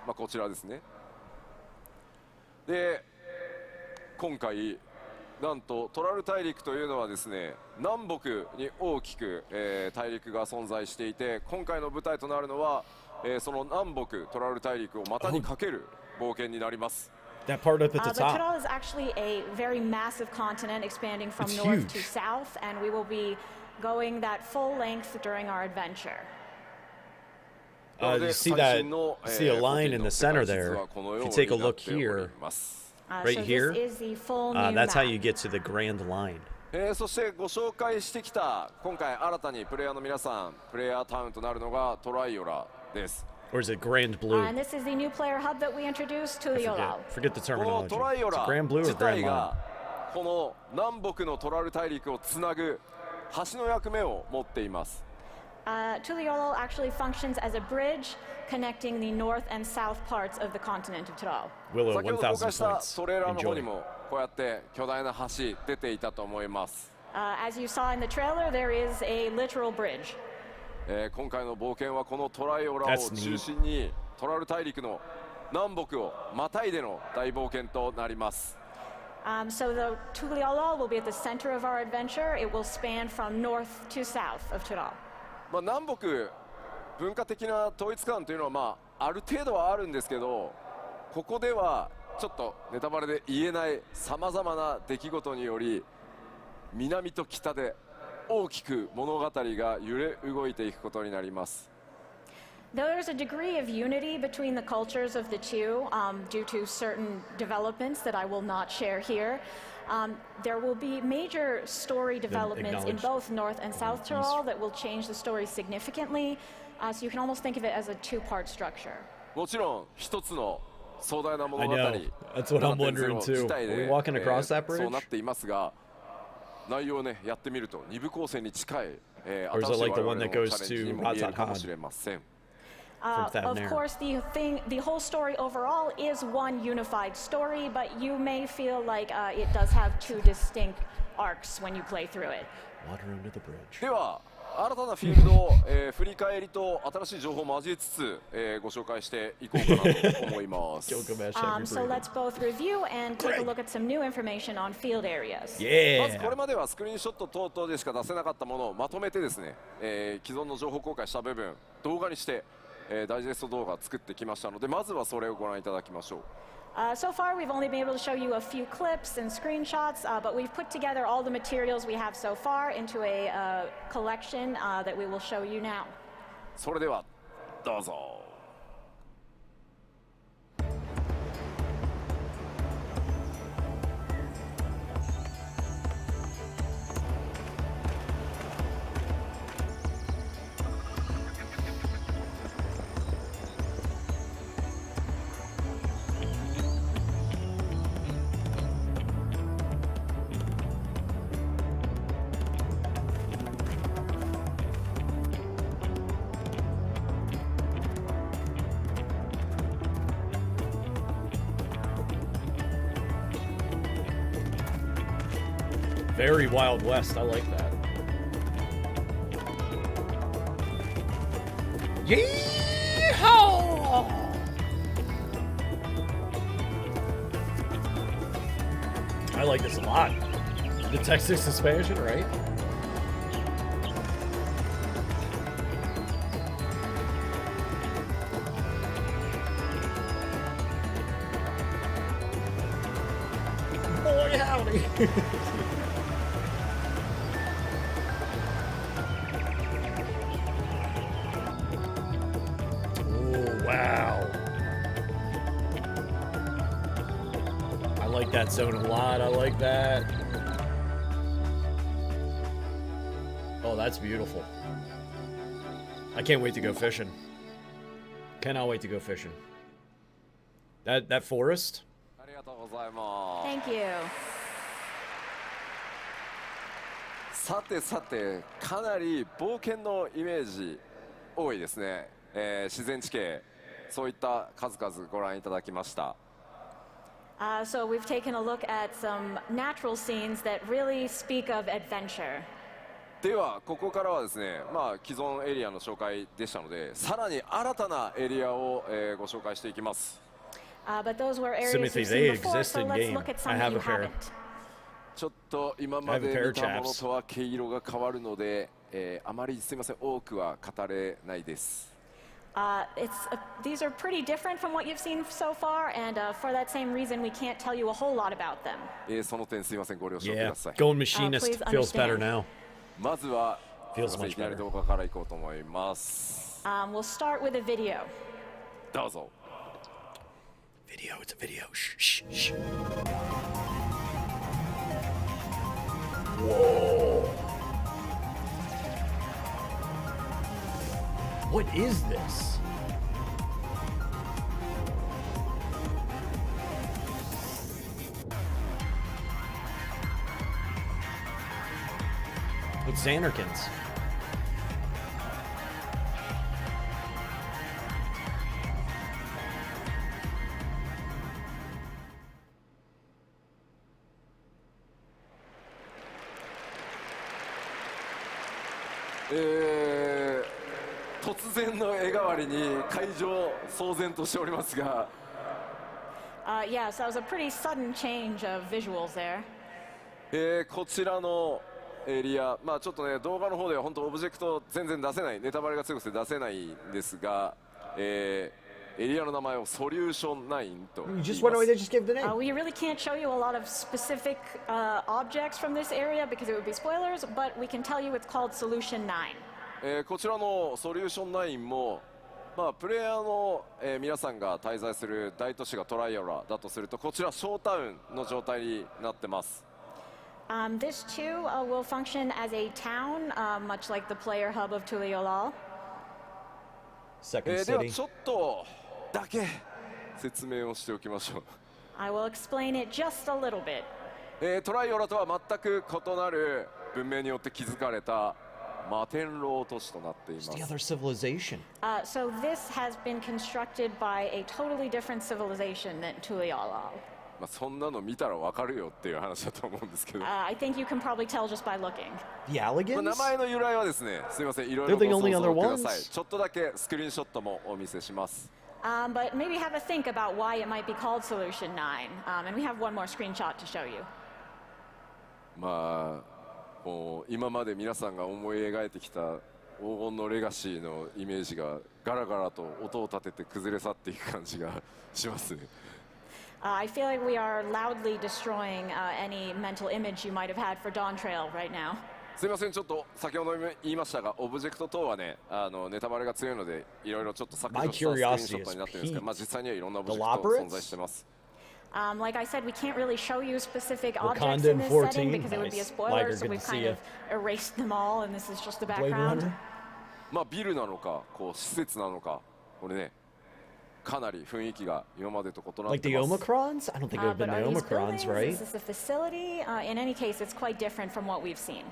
まあ、こちらですね。で、今回、なんとトラル大陸というのはですね、南北に大きく、大陸が存在していて、今回の舞台となるのは、その南北トラル大陸を股にかける冒険になります。 That part up at the But top. Tural is actually a very massive continent expanding from It's north to huge. south, and we will be going that full length during our adventure. You see that? See a line in the center there. If you take a look here, right so here, this is the full new that's how map. you get to the Grand Line. そしてご紹介してきた今回新たにプレイヤーの皆さんプレイヤータウンとなるのがトライオラです。 Or is it Grand Blue? And this is the new player hub that we introduced to Liolao. Forget the この terminology. トライオ Is it ラ Grand Blue or 自 Grand 体 Line? がこの南北のトラル大陸をつなぐ橋の役目を持っています。Tuliolo actually functions as a bridge connecting the north and south parts of the continent of Tyrol. Willow, 先ほど公開 1,000 した points. トレーラーの方に Enjoy. もこうやって巨大な橋出ていたと思います。As you saw in the trailer, there is a literal bridge. 今回の冒険はこのトライオラを That's neat. 中心にトラル大陸の南北をまたいでの大冒険となります。So the Tuliolo will be at the center of our adventure. It will span from north to south of Tyrol. 南北文化的な統一感というのは、ある程度はあるんですけど、ここではちょっとネタバレで言えないさまざまな出来事により南と北で大きく物語が揺れ動いていくことになります。Though there's a degree of unity between the cultures of the two due to certain developments that I will not share here, there will be major story developments in both North and South Tyrol that will change the story significantly. So you can almost think of it as a two-part structure. もちろん一つの壮大な物 I 語 know. That's what I'm wondering too. 自体 Are we で walking across that そう bridge? なっていますが、内容をねやってみると二部構成に近い Or is it 新しい like the 我々 one の that チャ goes レンジに to も見える Hot かもしれません。 From Thad Of Nair. course, the whole story overall is one unified story, but you may feel like it does have two distinct arcs when you play through it. Water under the bridge. では新たなフィールドを、振り返りと新しい情報を交えつつ、ご紹介していこうかなと思います。 Gilgamesh So every let's both review and take a look at some new information on field areas. まずこれ Yeah. まではスクリーンショット等々でしか出せなかったものをまとめてですね、既存の情報公開した部分動画にして、ダイジェスト動画を作ってきましたので、まずはそれをご覧いただきましょう。So far, we've only been able to show you a few clips and screenshots, but we've put together all the materials we have so far into a collection that we will show you now. それではどうぞ。Very Wild West. I like that. Yeehaw! I like this a lot. The Texas expansion, right? Boy, howdy. Wow. I like that zone a lot. I like that. Oh, that's beautiful. I can't wait to go fishing. Cannot wait to go fishing. That forest? ありがとうございます。 Thank you. さてさて、かなり冒険のイメージ多いですね。自然地形、そういった数々ご覧いただきました。So we've taken a look at some natural scenes that really speak of adventure. ではここからはですね、既存エリアの紹介でしたので、さらに新たなエリアを、ご紹介していきます。But those were areas Timothy, you've they seen before, exist so in let's game. look at some I that have you a pair. haven't. ちょっと今まで見たものとは毛色が変わるので、あまりすみません、多くは語れないです。These are pretty different from what you've seen so far, and for that same reason, we can't tell you a whole lot about them. その点すみません、ご了承く Yeah. ださい。 Going machinist please feels better understand. now. まずは Feels すみません much いきなり better. 動画からいこうと思います。 We'll start with a video. どうぞ。 Video, it's a video. Shh, shh, shh. Whoa. What is this? It's Xanarkans. 突然の絵代わりに会場騒然としておりますが。Yes, that was a pretty sudden change of visuals there. こちらのエリア、まあちょっとね動画の方では本当オブジェクト全然出せない、ネタバレが強くて出せないんですが、エリアの名前をソリューション9と言います。We really can't show you a lot of specific objects from this area because it would be spoilers, but we can tell you it's called Solution 9. こちらのソリューション9も、まあ、プレイヤーの、皆さんが滞在する大都市がトライアラだとすると、こちらショータウンの状態になってます。This too will function as a town, much like the player hub of Tuliolal. ではちょっとだけ説明をしておきましょう。I will explain it just a little bit. トライオラとは全く異なる文明によって築かれた摩天楼都市となっています。The other civilization. So this has been constructed by a totally different civilization than Tuliolal. まあそんなの見たらわかるよっていう話だと思うんですけど。I think you can probably tell just by looking. The Alligans? 名前の由来はですね、すみません、いろいろご想像ください。ちょっとだけスクリーンショットもお見せします。But maybe have a think about why it might be called Solution 9. And we have one more screenshot to show you. まあもう今まで皆さんが思い描いてきた黄金のレガシーのイメージがガラガラと音を立てて崩れ去っていく感じがしますね。I feel like we are loudly destroying any mental image you might have had for Dawntrail right now. すみません、ちょっと先ほど言いましたが、オブジェクト等はね、ネタバレが強いので、いろいろちょっと削除したスクリーンショットになってるんですけど、まあ実際にはいろんなオブジェクト存在してます。Like I said, we can't really show you specific objects in this setting because it would be a spoiler, so we've kind of erased them all, and this is just the background. まあビルなのか、こう施設なのか、これね。かなり雰囲気が今までと異なってます。Like the Omicrons? I don't think it would have been the Omicrons, right? Is this a facility? In any case, it's quite different from what we've seen.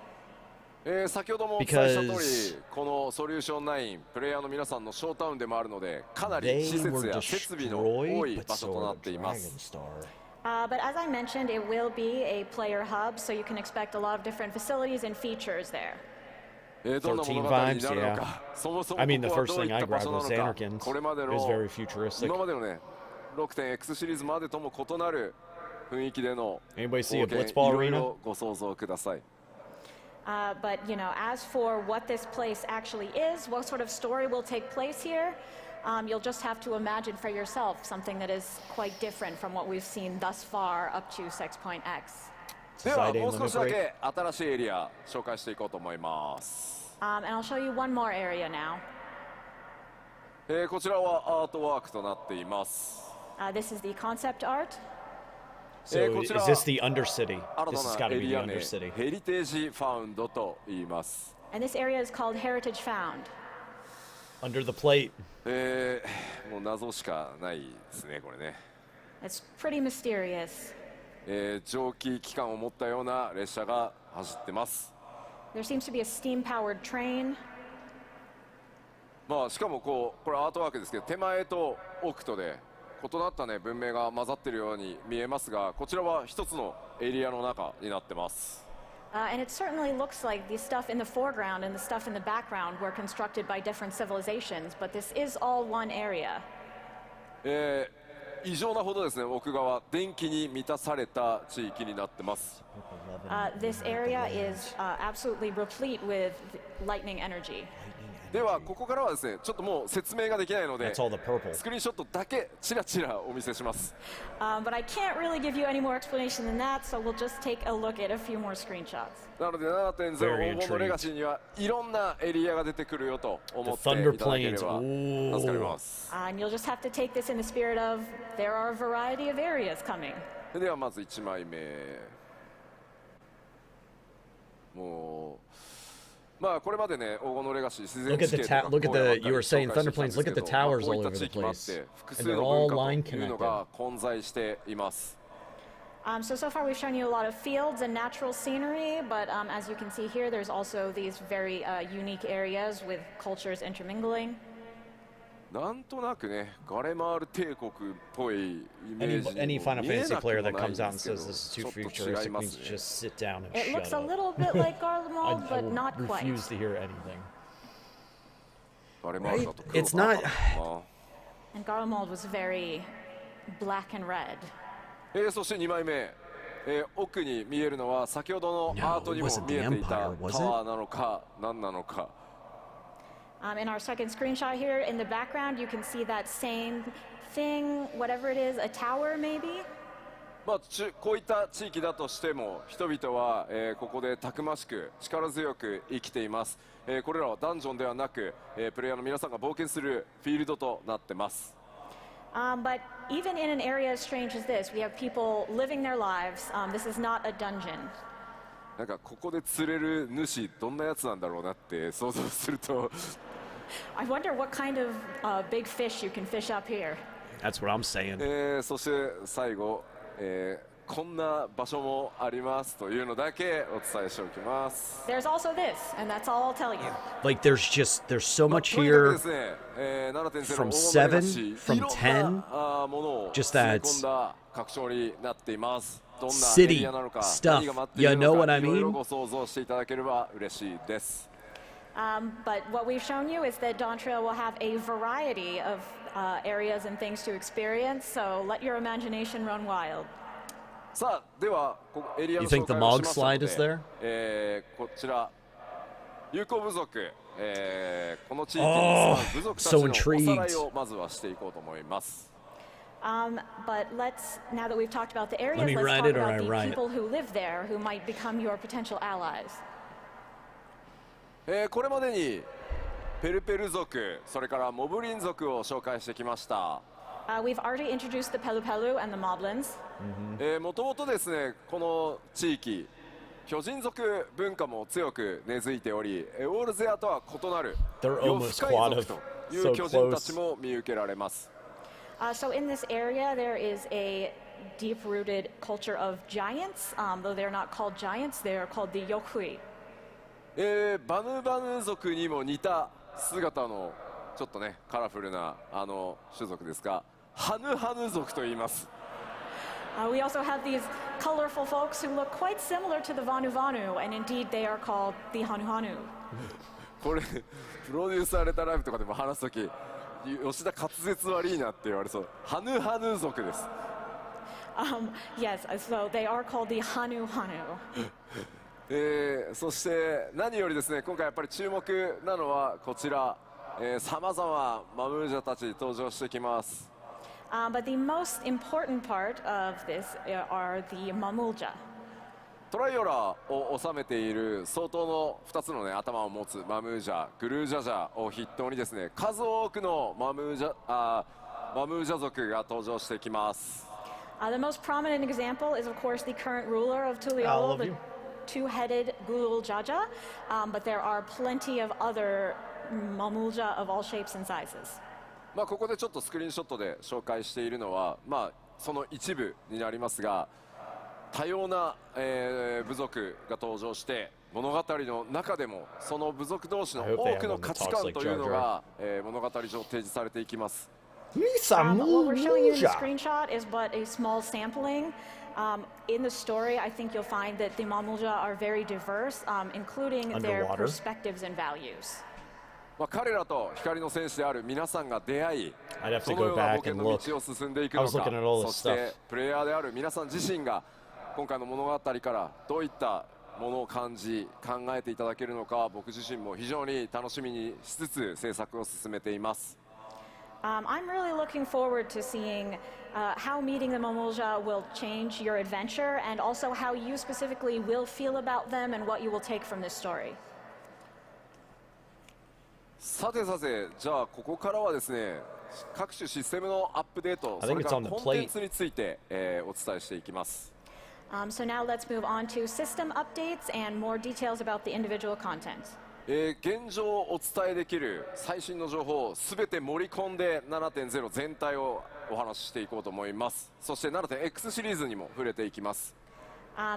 先ほどもお伝えした通り、このソリューション9、プレイヤーの皆さんのショータウンでもあるので、かなり施設や設備の多い場所となっています。But as I mentioned, it will be a player hub, so you can expect a lot of different facilities and features there. どんな物語になるのか、そもそもここはどういった場所なのか、これまでの今までのね、6.X シリーズまでとも異なる雰囲気での冒険、いろいろご想像ください。But you know, as for what this place actually is, what sort of story will take place here, you'll just have to imagine for yourself something that is quite different from what we've seen thus far up to 6.X. ではもう少しだけ新しいエリア紹介していこうと思います。And I'll show you one more area now. こちらはアートワークとなっています。This is the concept art. So is this the Undercity? 新 This has た got な to エ be リ the ア名、 Undercity. ヘリテージファウンドと言います。And this area is called Heritage Found. Under the plate. もう謎しかないですね、これね。It's pretty mysterious. 蒸気機関を持ったような列車が走ってます。There seems to be a steam-powered train. まあしかもこれアートワークですけど、手前と奥とで異なったね文明が混ざっているように見えますが、こちらは一つのエリアの中になってます。And it certainly looks like the stuff in the foreground and the stuff in the background were constructed by different civilizations, but this is all one area. 異常なほどですね、奥側電気に満たされた地域になってます。This area is absolutely replete with lightning energy. ではここからはですね、ちょっともう説明ができないので、スクリーンショットだけちらちらお見せします。But I can't really give you any more explanation than that, so we'll just take a look at a few more screenshots. なので 7.0 黄金のレガシーにはいろんなエリアが出てくるよと思っていただければ助かります。And you'll just have to take this in the spirit of there are a variety of areas coming. ではまず1枚目。もうまあこれまでね、黄金のレガシー自然地形とか Look at the you were saying thunder planes. Look at the towers all over the place. 複数の文化というのが混在しています。So far we've shown you a lot of fields and natural scenery, but as you can see here, there's also these very unique areas with cultures intermingling. なんとなくね、ガレマール帝国っぽいイメージ Any にも Final 見え Fantasy なく player も that ないん comes で out and すけど、 says this is ち too ょっと違い futuristic ま means すね。 just sit down and It shut looks a up. little bit like I Garlemald, but will not quite. refuse to hear anything. ガレマールだと黒 It's か not- 赤だな。 And Garlemald was very black and red. そして2枚目、奥に見えるのは先ほどの No, アートにも it wasn't 見え the ていた Empire, was タワーなのか何なのか。 In our second screenshot here, in the background, you can see that same thing, whatever it is, a tower maybe? まあ、こういった地域だとしても人々は、ここでたくましく力強く生きています、これらはダンジョンではなく、プレイヤーの皆さんが冒険するフィールドとなってます。 But even in an area as strange as this, we have people living their lives. This is not a dungeon. なんかここで釣れる主どんなやつなんだろうなって想像すると I wonder what kind of big fish you can fish up here. That's what I'm saying. そして最後、こんな場所もありますというのだけお伝えしておきます。 There's also this, and that's all I'll tell you. Like there's so まあ much とにかく here ですね、7.0 from 大 7, 金し from いろんな 10, ものを just 詰め that 込んだ拡張になっています。どんなエ city リアなのか、 stuff. 何が待っている You の know か、 what I いろいろ mean? ご想像していただければ嬉しいです。But what we've shown you is that Dawntrail will have a variety of areas and things to experience, so let your imagination run wild. さあ、ではここエリアの You think 紹 the 介を Mog しましたの slide is there? で、こちら友好部族、この地域に住む部族たちの so おさ intrigued. らいをまずはしていこうと思います。 But now that we've talked about the areas, Let me let's write talk it or I about the rhyme it. people who live there who might become your potential allies. これまでにペルペル族、それからモブリン族を紹介してきました。We've already introduced the Pelupelu and the Moblins. もともとですね、この地域巨人族文化も強く根付いており、オールゼアとは異なる They're 夜 almost 深い quad 族 of という so 巨人た close. ちも見受けられます。 So in this area, there is a deep-rooted culture of giants. Though they're not called giants, they are called the Yokhui. バヌバヌ族にも似た姿のちょっとねカラフルな種族ですが、ハヌハヌ族と言います。 We also have these colorful folks who look quite similar to the Vanu Vanu, and indeed they are called the Hanu Hanu. これプロデュースされたライブとかでも話すとき、吉田滑舌悪いなって言われそう。ハヌハヌ族です。 Yes, so they are called the Hanu Hanu. そして何よりですね、今回やっぱり注目なのはこちら、さまざまマムージャたち登場してきます。 But the most important part of this are the Mamulja. トライオラを治めている相当の2つの、ね、頭を持つマムージャ、グルージャジャを筆頭にですね、数多くのマムージャ族が登場してきます。 The most prominent example is, of course, the current ruler of Tuliolo, the two-headed Gulul Jaja. But there are plenty of other Mamulja of all shapes and sizes. まあここでちょっとスクリーンショットで紹介しているのは、まあ、その一部になりますが、多様な、部族が登場して物語の中でもその部族同士の多くの価値観というのが、物語上提示されていきます。 What we're showing you in the screenshot is but a small sampling. In the story, I think you'll find that the Mamulja are very diverse, including their Underwater? perspectives and values. まあ彼らと光の戦士である皆さんが出会い、 I'd have そ to の go ような冒 back 険 and の look. 道を進んでいく I の was か、 looking at all this そして stuff. プレイヤーである皆さん自身が今回の物語からどういったものを感じ考えていただけるのか、僕自身も非常に楽しみにしつつ制作を進めています。 I'm really looking forward to seeing how meeting the Mamulja will change your adventure, and also how you specifically will feel about them and what you will take from this story. さてさて、じゃあここからはですね、各種システムのアップデート、 I そ think れ it's から on the コンテンツについて、お伝えしていきます。 So now let's move on to system updates and more details about the individual content. 現状お伝えできる最新の情報をすべて盛り込んで 7.0 全体をお話ししていこうと思います。そして 7.x シリーズにも触れていきます。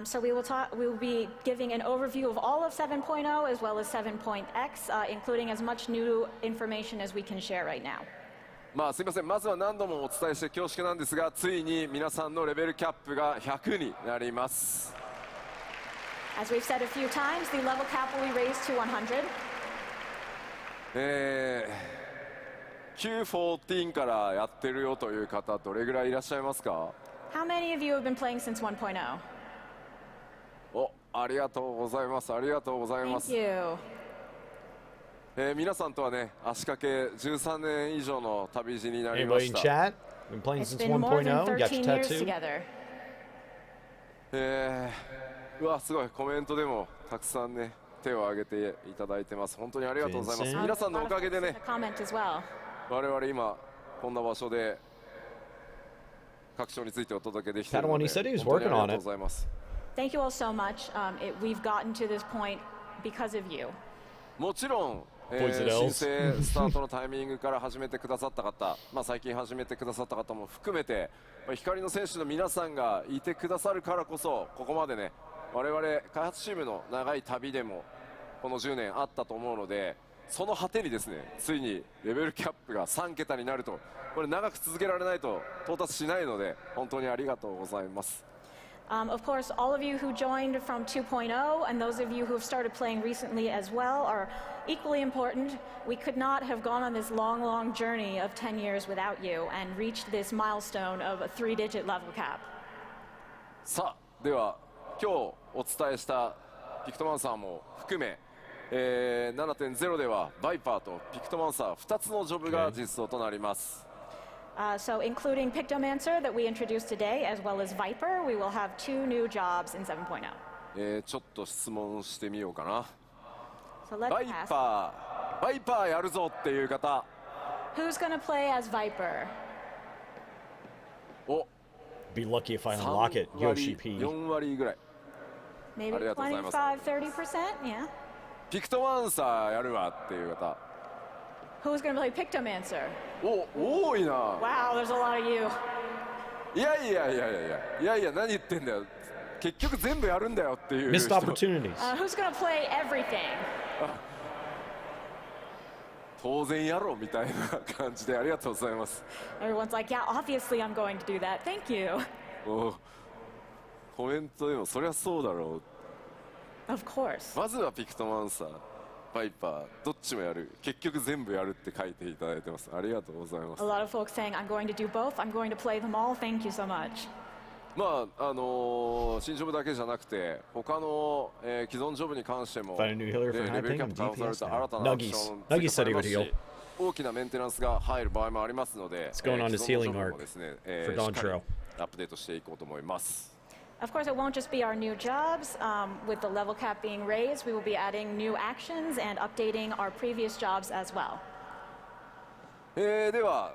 So we will be giving an overview of all of 7.0 as well as 7.x, including as much new information as we can share right now. まあすみません、まずは何度もお伝えして恐縮なんですが、ついに皆さんのレベルキャップが100になります。As we've said a few times, the level cap will be raised to 100. Q14 からやってるよという方、どれぐらいいらっしゃいますか？ How many of you have been playing since 1.0? お、ありがとうございます。ありがとうございます。 Thank you. 皆さんとはね、足掛け13年以上の旅路になりま Anybody し in た。 chat? Been playing It's since been more than 1.0? Got 13 your years tattoo? together. うわ、すごいコメントでもたくさんね手を挙げていただいてます。本当にありがとうございます。 Vincent? 皆さんのおかげでね、 A comment as well. 我々今こんな場所で各所についてお届けできているの Padawan, で he said he was 本当に working あ on りがとう it. ございます。 Thank you all so much. We've gotten to this point because of you. もちろん、Boys and 申 Elves 請スタートのタイミングから始めてくださった方まあ最近始めてくださった方も含めて、光の選手の皆さんがいてくださるからこそここまでね、我々開発チームの長い旅でもこの10年あったと思うので、その果てにですね、ついにレベルキャップが3桁になると、これ長く続けられないと到達しないので、本当にありがとうございます。Of course, all of you who joined from 2.0 and those of you who have started playing recently as well are equally important. We could not have gone on this long, long journey of 10 years without you and reached this milestone of a 3-digit level cap. さあ、では今日お伝えしたピクトマンサーも含め、7.0 ではバイパーとピクトマンサー2つのジョブが実装となります。So including Pictomancer that we introduced today, as well as Viper, we will have 2 new jobs in 7.0. ちょっと質問してみようかな。 So let's バイ ask, バイパーやるぞっていう方、 who's going to play as Viper? お、 Be lucky if I 3 unlock it, 割 Yoshi P. 4割ぐらい。 Maybe ありがとうございます。 25-30%? Yeah. ピクトマンサーやるわっていう方、 Who's going to play Pictomancer? 多いな。 Wow, there's a lot of you. いや何言ってんだよ、結局全部やるんだよっていう Missed 人 opportunities. Who's going to play everything? 当然やろうみたいな感じでありがとうございます。 Everyone's like, yeah, obviously I'm going to do that. Thank you. コメントでもそりゃそうだろう。 Of course. まずはピクトマンサー、バイパーどっちもやる、結局全部やるって書いていただいてます。ありがとうございます。 A lot of folks saying, I'm going to do both. I'm going to play them all. Thank you so much. まあ新ジョブだけじゃなくて他の、既存ジョブに関しても、 Find a new healer for レベル high キャッ ping プ and 倒され DPS た now. 新たなアクショ Nuggies. ン Nuggies said he 追加されま would すし heal. 大きなメンテナンスが入る場合もありますので、 Let's go on his 既存のジョ healing ブ arc もですね、 for しっかり Dawntrail. アップデートしていこうと思います。 Of course, it won't just be our new jobs. With the level cap being raised, we will be adding new actions and updating our previous jobs as well. では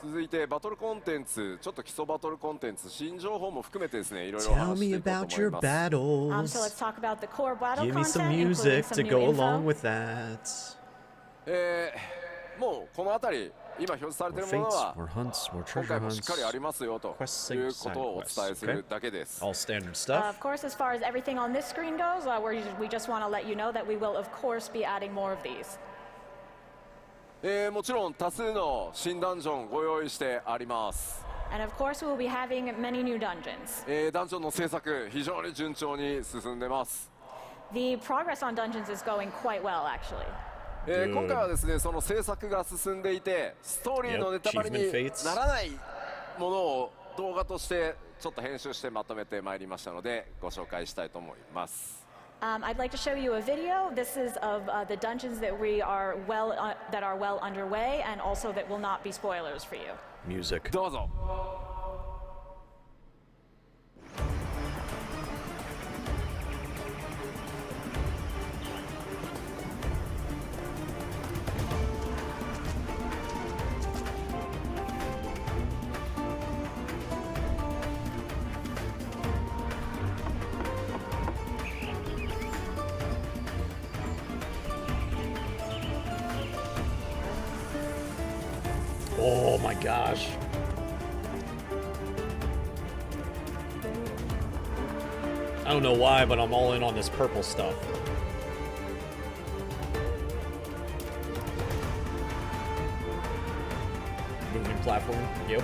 続いてバトルコンテンツ、ちょっと基礎バトルコンテンツ、新情報も含めてですね、いろいろお Tell 話しして me いこう about と your 思います。 So battles. let's talk about the core battle Give me some content, including music some to new go info. along with that. もうこの辺り今表示されてい More るもの fates, は more hunts, more 今 treasure 回もしっかりあ hunts. りますよと Quests, いうことをお side 伝えする quests. だけです All standard Of stuff. course, as far as everything on this screen goes, we just want to let you know that we will, of course, be adding more of these. もちろん多数の新ダンジョンご用意してあります。 And of course, we will be having many new dungeons. ダンジョンの制作非常に順調に進んでます。 The progress on dungeons is going quite well, actually. 今回はですね、その制作が進んでいて、ストーリーのネタバレにならないものを動画としてちょっと編集してまとめてまいりましたので、ご紹介したいと思います。 I'd like to show you a video. This is of the dungeons that that are well underway, and also that will not be spoilers for you. Music. どうぞ。Oh my gosh. I don't know why, but I'm all in on this purple stuff. platform. Yep.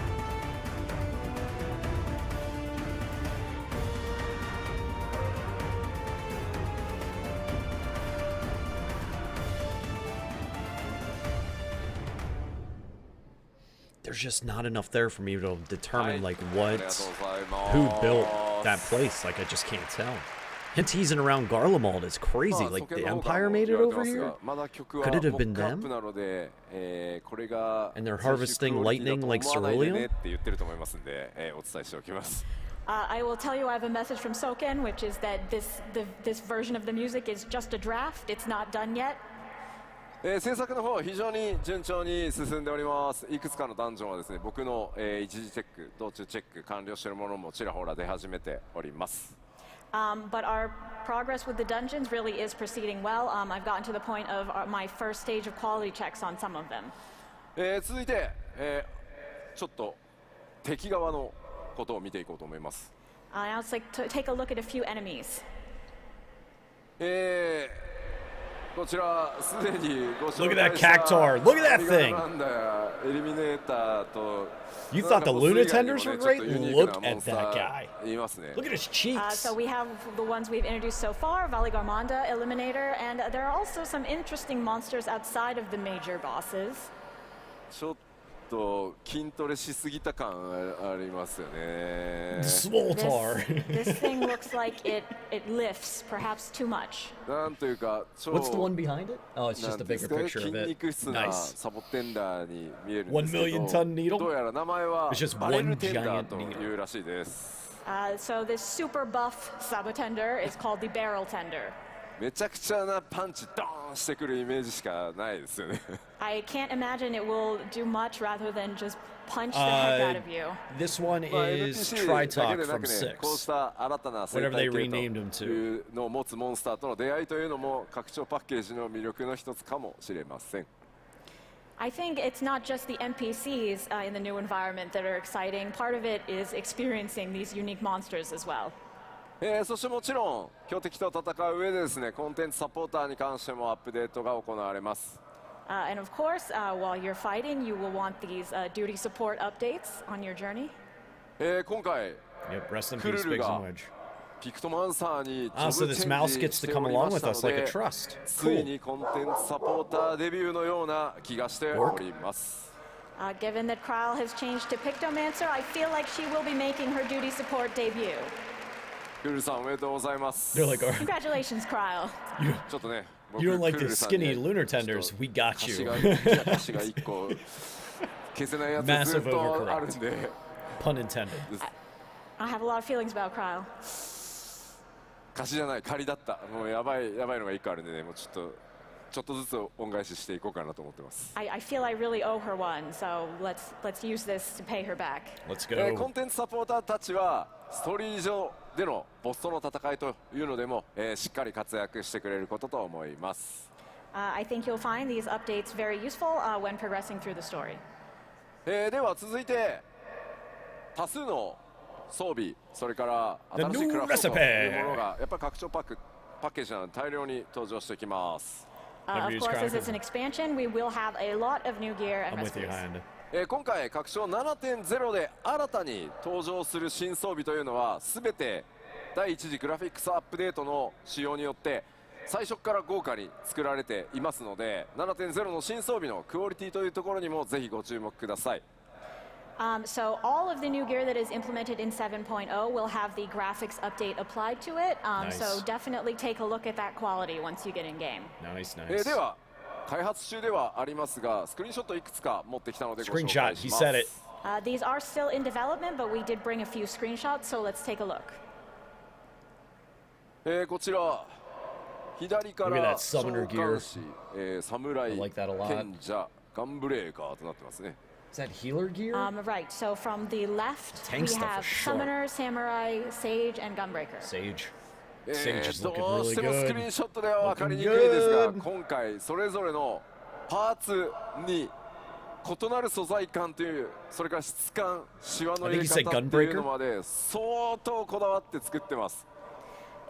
There's just not enough there for me to determine like who built that place. Like I just can't tell. And teasing around Garlemald is crazy. Like the Empire made it over here. Could it have been them? And they're harvesting lightning like cerulean. I will tell you I have a message from Soken, which is that this version of the music is just a draft. It's not done yet. 制作の方非常に順調に進んでおります。いくつかのダンジョンはですね、僕の、一時チェック、道中チェック完了しているものもちらほら出始めております。But our progress with the dungeons really is proceeding well. I've gotten to the point of my first stage of quality checks on some of them. 続いて、ちょっと敵側のことを見ていこうと思います。Now let's take a look at a few enemies. こちらすでにご紹介した Look at that cactuar. Look at that thing. エリミネーターと You thought the Lunatenders were great? Look at that guy. Look at his cheeks. So we have the ones we've introduced so far, Valigarmanda, Eliminator, and there are also some interesting monsters outside of the major bosses. ちょっと筋トレしすぎた感ありますよね。Smoltar. This thing looks like it lifts, perhaps too much. なんというか、What's the one behind it? Oh, it's just a bigger picture of 筋 it. 肉質な Nice. サボテンダーに見えるん 1ですけど、 million ton needle? どうやら名前は It's just バレル one テンダー giant というらしいです。So this super buff Sabotender is called the Barrel Tender. めちゃくちゃなパンチドーンしてくるイメージしかないですよね。I can't imagine it will do much rather than just punch the heck out of you. This one is Tritok from 6. こうした新たな生 Whatever 態 they 系 renamed him と to. いうのを持つモンスターとの出会いというのも拡張パッケージの魅力の一つかもしれません。I think it's not just the NPCs in the new environment that are exciting. Part of it is experiencing these unique monsters as well. そしてもちろん強敵と戦う上でですね、コンテンツサポーターに関してもアップデートが行われます。And of course, while you're fighting, you will want these duty support updates on your journey. 今回 Yep, rest in ク peace, ルル Pigs が and Wedge. ピクトマンサーにジ Ah, ョ so ブ this チェ mouse ンジ gets し to て come おり along まし with た us の like a で、 trust. つい Cool. にコンテンツサポーターデビューのような気がしております。Given that Kryle has changed to Pictomancer, I feel like she will be making her duty support debut. クルルさんおめでとうございます。 They're like, oh, Congratulations, Kryle. ちょっとね、 you don't like クル the ルさんに skinny lunar tenders? We got 歌詞 you. が歌詞が1個消せないやつずっとあるんで Pun intended. I have a lot of feelings about Kryle. 歌詞じゃない仮だった。もうやばいのが1個あるんでね、もうちょっとずつ恩返ししていこうかなと思ってます。I feel I really owe her one, so let's use this to pay her back. Let's コ go. ンテンツサポーターたちはストーリー上でのボスとの戦いというのでも、しっかり活躍してくれることと思います。I think you'll find these updates very useful when progressing through the story. では続いて多数の装備、それから新しいクラフトというものがやっぱり拡張パッケージなので大量に登場してきます。Of course, as it's an expansion, we will have a lot of new gear and I'm with you, recipes. Hind. 今回拡張 7.0 で新たに登場する新装備というのは全て第一次グラフィックスアップデートの仕様によって最初から豪華に作られていますので、 7.0 の新装備のクオリティというところにもぜひご注目ください。So all of the new gear that is implemented in 7.0 will have the graphics update applied to it. Nice. So definitely take a look at that quality once you get in game. Nice, nice. では開発中ではありますが、スクリーンショットいくつか持ってきたのでご紹 Screenshot. 介し He ます。 said it. These are still in development, but we did bring a few screenshots, so let's take a look. こちら左か Look at ら that 召 summoner 喚 gear. 士、侍、 I like that a lot. 賢者、ガンブレーカーとなってますね。 Is that healer gear? Right, so from the left, Tank we stuff have is sharp. Summoner, Samurai, Sage, and Gunbreaker. Sage. Sage is ど looking う really してもスクリー good. ンショットでは分かりにくいですが、 Looking good. 今回それぞれのパーツに異なる素材感という、それから質感、シワの入れ I think he said 方っていうのまで相当こだわって作ってます。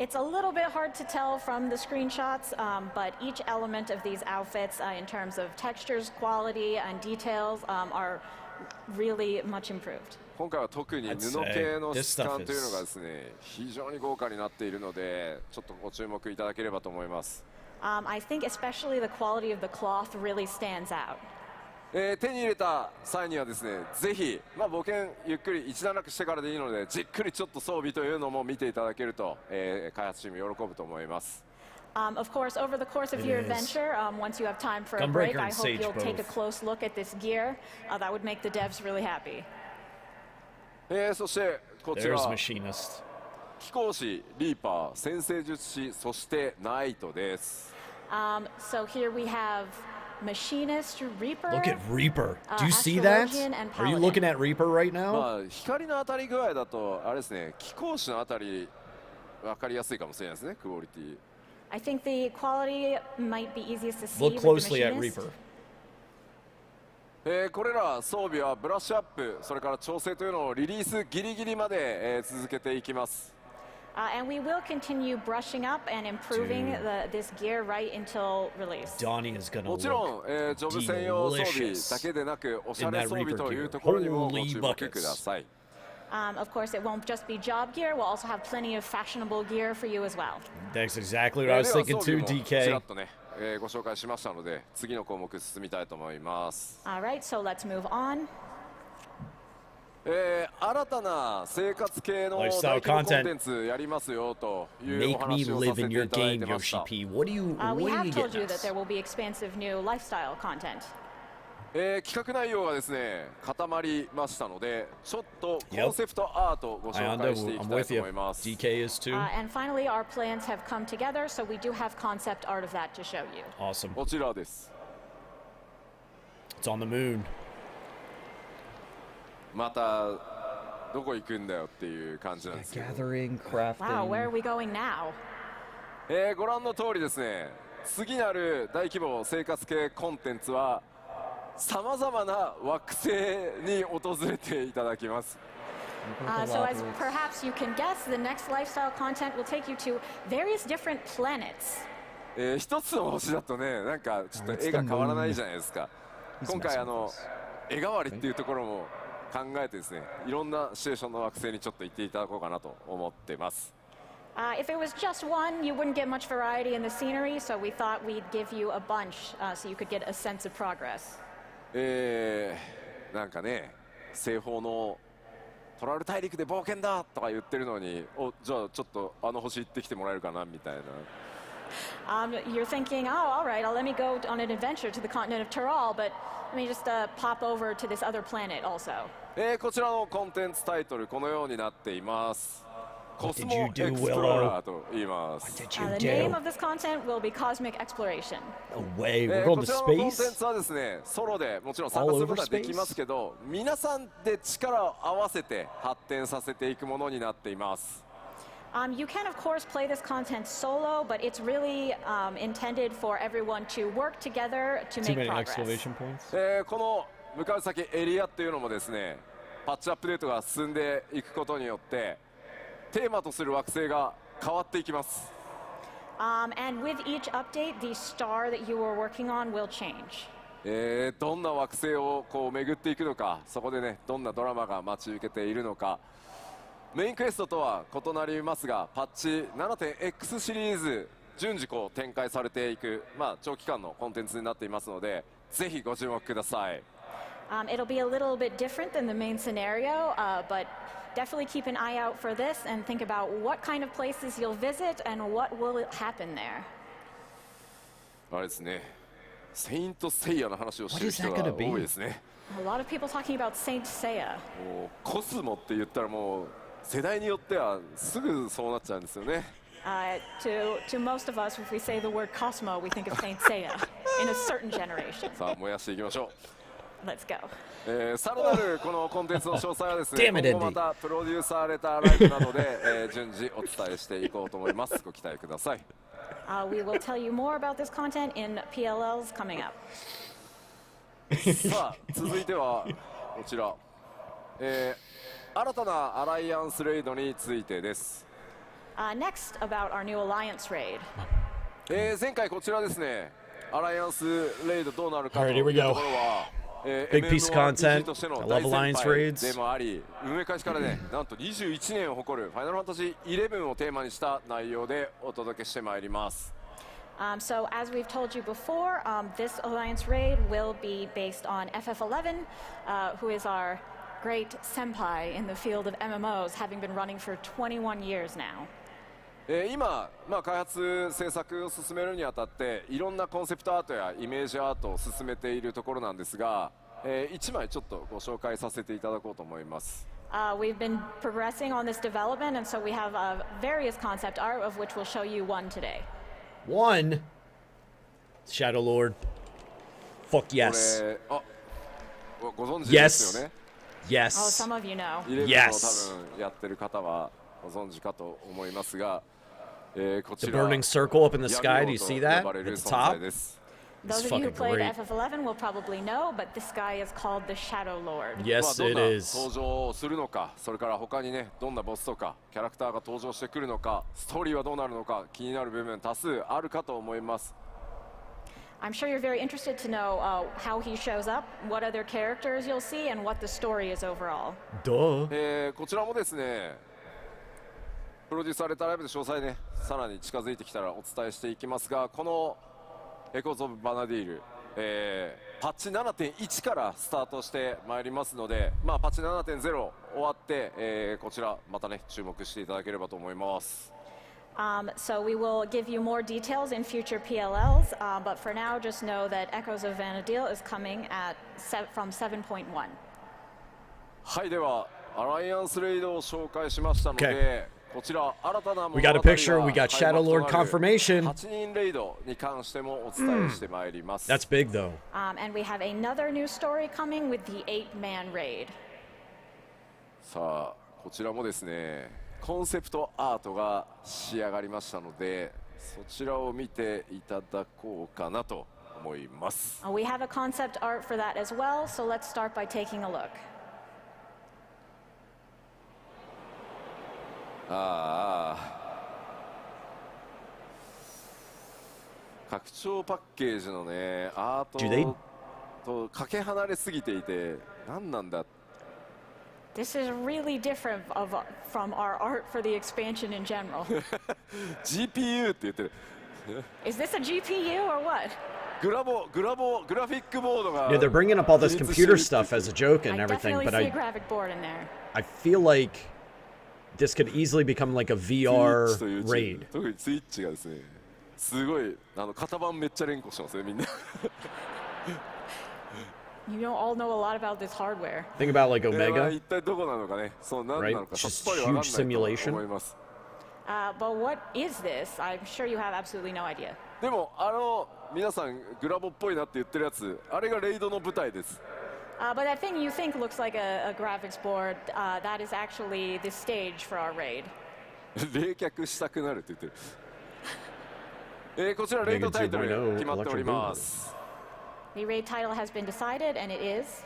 It's a little bit hard to tell from the screenshots, but each element of these outfits in terms of textures, quality, and details are really much improved. 今回は特に布系の質感というのがですね、非常に豪華になっているので、ちょっとご注目いただければと思います。I think especially the quality of the cloth really stands out. 手に入れた際にはですね、ぜひ、冒険ゆっくり一段落してからでいいので、じっくりちょっと装備というのも見ていただけると、開発チーム喜ぶと思います。Of course, over the course of your adventure, once you have time for a break, I hope you'll take a close look at this gear. That would make the devs really happy. そしてこちら貴公子、リーパー、先制術師、そしてナイトです。So here we have Machinist, Reaper. Look at Reaper. Do you see that? Are you looking at Reaper right now? 光の当たり具合だとあれですね、貴公子のあたり分かりやすいかもしれないですね、クオリティ。I think the quality might be easiest to see. Look closely at Reaper. これら装備はブラッシュアップ、それから調整というのをリリースギリギリまで、続けていきます。And we will continue brushing up and improving this gear right until release. Donnie is gonna もちろん、ジョブ専用装備だけでなく、おしゃれ装備というところにもご注目ください。Of course, it won't just be job gear. We'll also have plenty of fashionable gear for you as well. That's exactly what I was thinking too, DK. ご紹介しましたので、次の項目進みたいと思います。All right, so let's move on. 新たな生活系の大規模コンテンツやりますよというお話をさせていただいてました。We have told you that there will be expansive new lifestyle content. 企画内容がですね固まりましたので、ちょっとコンセプトアートをご紹介していきたいと思います。DK is too. And finally, our plans have come together, so we do have concept art of that to show you. Awesome. こちらです。It's on the moon. またどこ行くんだよっていう感じなんですけど。Gathering, crafting. Wow, where are we going now? ご覧の通りですね、次なる大規模生活系コンテンツはさまざまな惑星に訪れていただきます。So as perhaps you can guess, the next lifestyle content will take you to various different planets. 一つの星だとね、なんかちょっと絵が変わらないじゃないですか。今回絵代わりっていうところも考えてですね、いろんなシチュエーションの惑星にちょっと行っていただこうかなと思ってます。If it was just one, you wouldn't get much variety in the scenery, so we thought we'd give you a bunch, so you could get a sense of progress. なんかね、西方のトラル大陸で冒険だとか言ってるのに、じゃあちょっとあの星行ってきてもらえるかなみたいな。You're thinking, oh, all right, let me go on an adventure to the continent of Tyrol, but let me just pop over to this other planet also. こちらのコンテンツタイトルこのようになっています。コスモエクスプローラーと言います。The name of this content will be Cosmic Exploration. No way, we're going to こちらのコンテン space? ツはですね、ソロでもちろん参加することはできますけど、皆さんで力を合わせて発展させていくものになっています。You can, of course, play this content solo, but it's really intended for everyone to work together to Too make many progress. exclamation points. この向かう先エリアっていうのもですね、パッチアップデートが進んでいくことによってテーマとする惑星が変わっていきます。And with each update, the star that you were working on will change. どんな惑星をこう巡っていくのか、そこでね、どんなドラマが待ち受けているのか。メインクエストとは異なりますが、パッチ 7.X シリーズ順次こう展開されていく、長期間のコンテンツになっていますので、ぜひご注目ください。It'll be a little bit different than the main scenario, but definitely keep an eye out for this and think about what kind of places you'll visit and what will happen there. あれですね、セイントセイヤの話をしている人が多いですね。A lot of people talking about Saint Seiya. もうコスモって言ったらもう世代によってはすぐそうなっちゃうんですよね。To most of us, if we say the word Cosmo, we think of Saint Seiya in a certain generation. さあ燃やしていきましょう。Let's go. さらなるこのコンテンツの詳細はですね、今後またプロデューサーレターライブなどで、順次お伝えしていこうと思います。ご期待ください。We will tell you more about this content in PLLs coming up. さあ続いてはこちら、新たなアライアンスレイドについてです。Next about our new alliance raid. 前回こちらですね、アライアンスレイドどうなるかというところは Big piece of content. I love Alliance raids. でもあり、運営開始からね、なんと21年を誇るファイナルファンタジー11をテーマにした内容でお届けしてまいります。So as we've told you before, this Alliance raid will be based on FF11, who is our great senpai in the field of MMOs, having been running for 21 years now. 今、開発制作を進めるにあたっていろんなコンセプトアートやイメージアートを進めているところなんですが、1枚ちょっとご紹介させていただこうと思います。We've been progressing on this development, and so we have various concept art, of which we'll show you one today. One? Shadow Lord. Fuck yes. ご存知ですよね。Yes. Oh, some of you know. 11を多分やってる方はご存知かと思いますが、こち The ら burning circle up in the sky, do you see that? 闇王と呼ばれ At る the 存 top? 在です。Those of you who played FF11 will probably know, but this guy is called the Shadow Lord. Yes, どん it な is. 登場をするのか、それから他にね、どんなボスとかキャラクターが登場してくるのか、ストーリーはどうなるのか、気になる部分多数あるかと思います。I'm sure you're very interested to know how he shows up, what other characters you'll see, and what the story is overall. Duh. こちらもですね、プロデュースされたライブで詳細ね、さらに近づいてきたらお伝えしていきますが、このEchoes of Vanadiel、パッチ 7.1 からスタートしてまいりますので、パッチ 7.0 終わって、こちらまたね注目していただければと思います。So we will give you more details in future PLLs, but for now, just know that Echoes of Vanadiel is coming from 7.1. はい、ではアライアンスレイドを紹介しましたので、こちら新たな物語 We got a picture, we got Shadow Lord confirmation. 8人レイドに関してもお伝えしてまいります。That's big though. And we have another new story coming with the 8-man raid. さあ、こちらもですね、コンセプトアートが仕上がりましたので、そちらを見ていただこうかなと思います。We have a concept art for that as well, so let's start by taking a look. 拡張パッケージのね、アートとかけ離れすぎていて、何なんだ。This is really different from our art for the expansion in general. GPU って言ってる。Is this a GPU or what? グラフィックボードが。Yeah, they're bringing up all this computer stuff as a joke and everything, but I definitely see a graphic board in there. I feel like this could easily become like a VR raid. 特にスイッチがですね、すごい型番めっちゃ連呼してますねみんな。You don't all know a lot about this hardware. Think about like Omega, 一体どこなのかね、そう何なのかさっぱりわかんないと思います。But what is this? I'm sure you have absolutely no idea. でも皆さんグラボっぽいなって言ってるやつ、あれがレイドの舞台です。But that thing you think looks like a graphics board, that is actually the stage for our raid. 冷却したくなるって言ってる。こちらレイドタイトル決まっております。The raid title has been decided, and it is.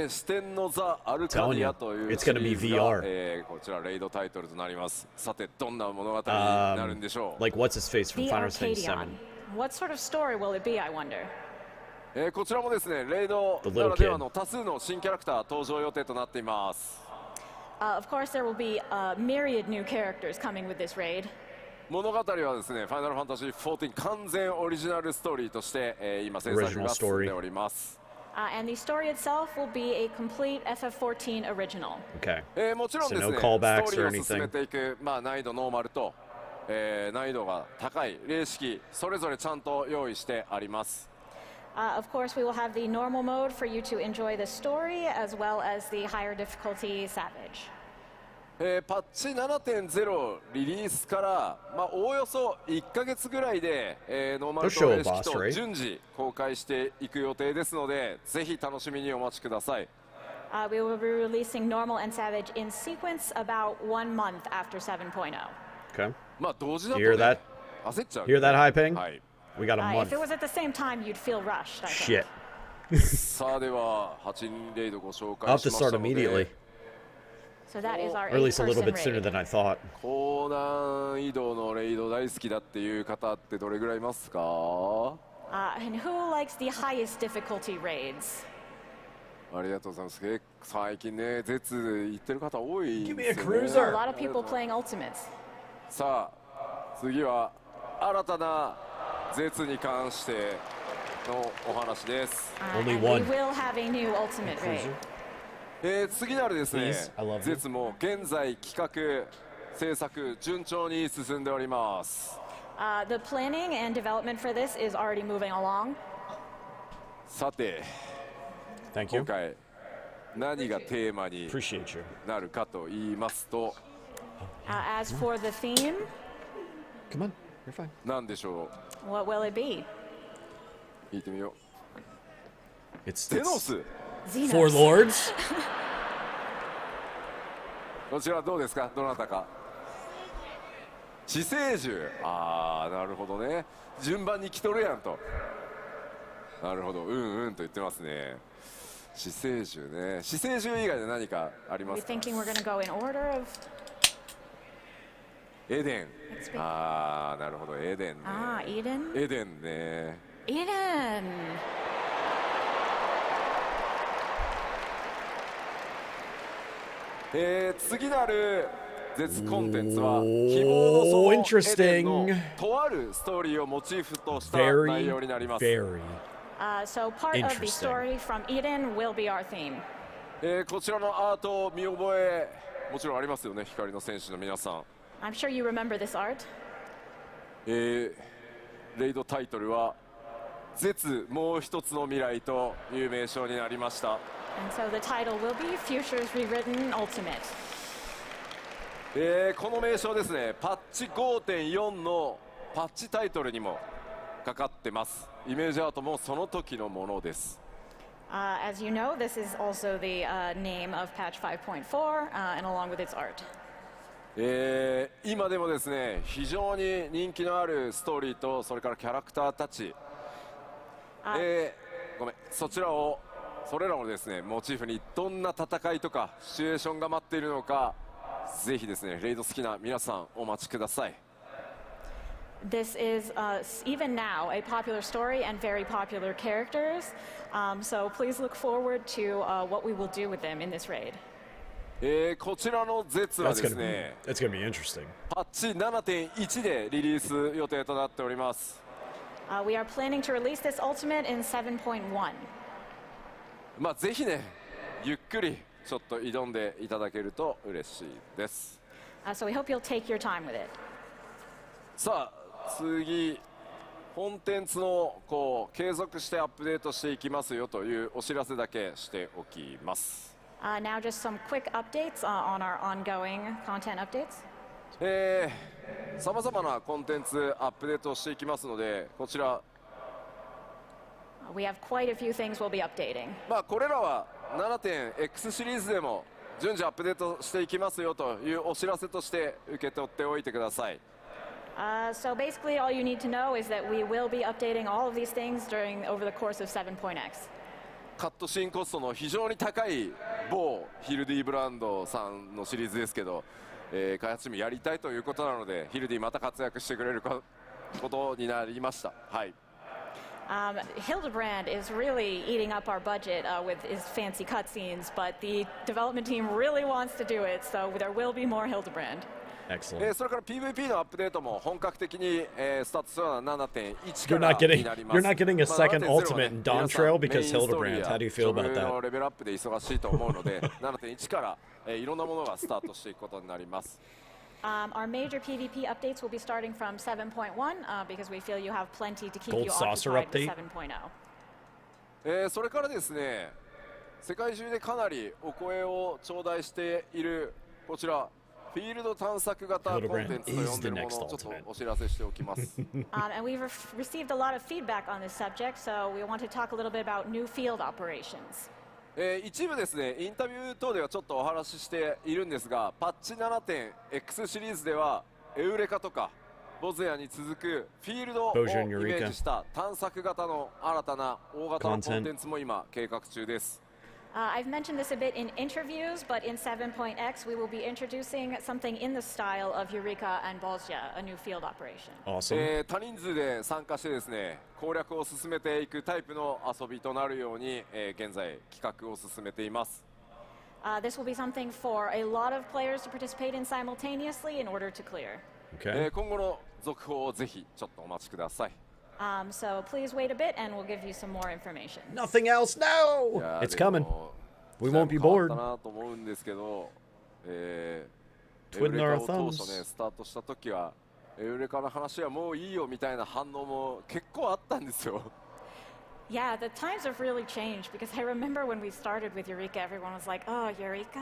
四天の座アルカディアというシリーズが、こちらレイドタイトルとなります。さてどんな物語になるんでしょう。Like what's his face from The Final Fantasy VII? What sort of story will it be, I wonder? こちらもですね、レイドならではの多数の新キャラクター登場予定となっています。Of course, there will be myriad new characters coming with this raid. 物語はですね、ファイナルファンタジー14完全オリジナルストーリーとして、今制作が進んでおります。And the story itself will be a complete FF14 original. Okay. もちろんですね、no スト callbacks ーリ or ーを進め anything. ていく、難易度ノーマルと、難易度が高い霊式それぞれちゃんと用意してあります。Of course, we will have the normal mode for you to enjoy the story, as well as the higher difficulty Savage. パッチ 7.0 リリースから、おおよそ1ヶ月ぐらいで、ノーマルと霊式と順次公開していく予定ですので、ぜひ楽しみにお待ちください。We will be releasing normal and Savage in sequence about 1 month after 7.0. Okay. 同時だと、ね、 Hear that? 焦っちゃう。Hear that high ping? はい。We got a month. If it was at the same time, you'd feel rushed. I Shit. think. さあでは8人レイドご紹 I'll 介 have し to ました start の immediately. で。So that is our Or at least a little eight-person bit sooner raid. than I thought. 高難易度のレイド大好きだっていう方ってどれぐらいいますか？ And who likes the highest difficulty raids? ありがとうございます。最近ね、絶言ってる方多いん Give です me a よね。cruiser. A lot of people playing Ultimates. さあ、次は新たな絶に関してのお話です。Only And we one. will have a new Ultimate raid. 次なるですね Please, I love you. 絶も現在企画制作順調に進んでおります。The planning and development for this is already moving along. さて、 Thank 今 you. 回何がテーマに Appreciate you. なるかと言いますと、 As for the theme, Come on, you're fine. 何でしょ what will it be? う。聞いてみよ It's う。ゼノス。 Four Xenos. Lords. こちらどうですか、どなたか。死生獣。ああ、なるほどね。順番に来とるやんと。なるほど、と言ってますね。死生獣ね。死生獣以外で何かありま We're すか。 thinking we're going to go in order of. エデン。 Let's pick- ああ、なるほど、エデンね。 Eden. エデンね。 Eden. 次なる絶コンテンツは希望のそのエデンのとあるストーリーをモチーフとした内 Very, 容になります。 very. So part of the Interesting. story from Eden will be our theme. こちらのアートを見覚えもちろんありますよね、光の戦士の皆さん。 I'm sure you remember this art. レイドタイトルは絶もう一つの未来という名称になりました。 And so the title will be Futures Rewritten Ultimate. この名称ですね、パッチ 5.4 のパッチタイトルにもかかってます。イメージアートもその時のものです。 As you know, this is also the name of patch 5.4 and along with its art. 今でもですね、非常に人気のあるストーリーとそれからキャラクターたち、ごめん、それらをですねモチーフにどんな戦いとかシチュエーションが待っているのか、ぜひですねレイド好きな皆さんお待ちください。 This is even now a popular story and very popular characters. So please look forward to what we will do with them in this raid. こちらの絶はですね、 That's gonna be interesting. パッチ 7.1 でリリース予定となっております。We are planning to release this Ultimate in 7.1. まあぜひね、ゆっくりちょっと挑んでいただけると嬉しいです。 So we hope you'll take your time with it. さあ次、コンテンツの継続してアップデートしていきますよというお知らせだけしておきます。 Now just some quick updates on our ongoing content updates. さまざまなコンテンツアップデートをしていきますので、こちら、 We have quite a few things we'll be updating. これらは 7.X シリーズでも順次アップデートしていきますよというお知らせとして受け取っておいてください。 So basically all you need to know is that we will be updating all of these things over the course of 7.x. カットシーンコストの非常に高い某ヒルディブランドさんのシリーズですけど、開発チームやりたいということなので、ヒルディまた活躍してくれることになりました。はい。Hildebrand is really eating up our budget with his fancy cutscenes, but the development team really wants to do it, so there will be more Hildebrand. Excellent. それから PVP のアップデートも本格的にスタートするのは 7.1 か You're ら not getting になります。 you're not getting a second まあ ultimate in 7.0 はね Dawntrail 皆 because さんメインストーリー Hildebrand. や How do you feel about 処遇の that? レベルアップで忙しいと思うので7.1 からいろんなものがスタートしていくことになります。Our major PvP updates will be starting from 7.1 because we feel you have plenty to keep Gold you saucer occupied with update? 7.0. それからですね、世界中でかなりお声を頂戴しているこちらフィールド探索型コンテンツと呼んでいるものをちょっとお知らせしておきます。And we've received a lot of feedback on this subject, so we want to talk a little bit about new field operations. 一部ですね、インタビュー等ではちょっとお話ししているんですが、パッチ 7.X シリーズではエウレカとかボズヤに続くフィールドをイメージした探索型の新たな大型のコンテンツも今計画中です。I've mentioned this a bit in interviews, but in 7.x we will be introducing something in the style of Eureka and Bolzia, a new field operation. Awesome. 多人数で参加してですね、攻略を進めていくタイプの遊びとなるように、現在企画を進めています。This will be something for a lot of players to participate in simultaneously in order to clear. Okay. 今後の続報をぜひちょっとお待ちください。So please wait a bit and we'll give you some more information. Nothing else? No! It's coming. We won't be bored. なと思うんですけど、Twiddling our thumbs. 当初ねスタートした時はエウレカの話はもういいよみたいな反応も結構あったんですよ。Yeah, the times have really changed because I remember when we started with Eureka, everyone was like, "Oh, Eureka."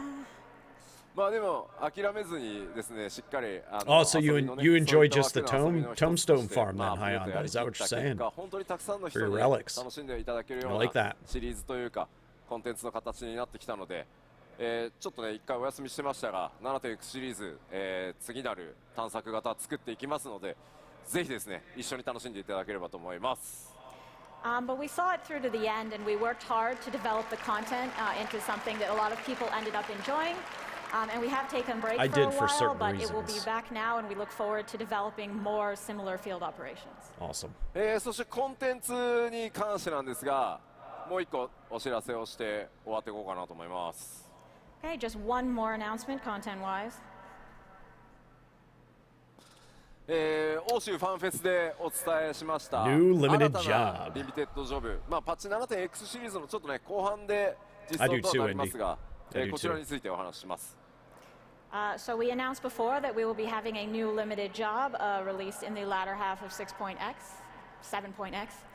まあでも諦めずにですね、しっかりOh, so you enjoy just the tombstone farm then, Hyanda? Is that what you're saying? 本当にたくさんの人 For に your relics. 楽しんでいただけるよう I like な that. シリーズというかコンテンツの形になってきたので、ちょっとね一回お休みしてましたが 7.x シリーズ、次なる探索型作っていきますので、ぜひですね一緒に楽しんでいただければと思います。But we saw it through to the end, and we worked hard to develop the content into something that a lot of people ended up enjoying. And we have taken a break I for a did for while, certain but it will be reasons. back now, and we look forward to developing more similar field operations. Awesome. そしてコンテンツに関してなんですが、もう一個お知らせをして終わっていこうかなと思います。Okay, just one more announcement, content-wise. 欧州ファンフェスでお伝えしました New limited 新たな job. リミテッドジョブ、まあ、パッチ 7.x シリーズのちょっとね後半で実装とはなりますが、こちらについてお話しします。So we announced before that we will be having a new limited job released in the latter half of 6.x, 7.x.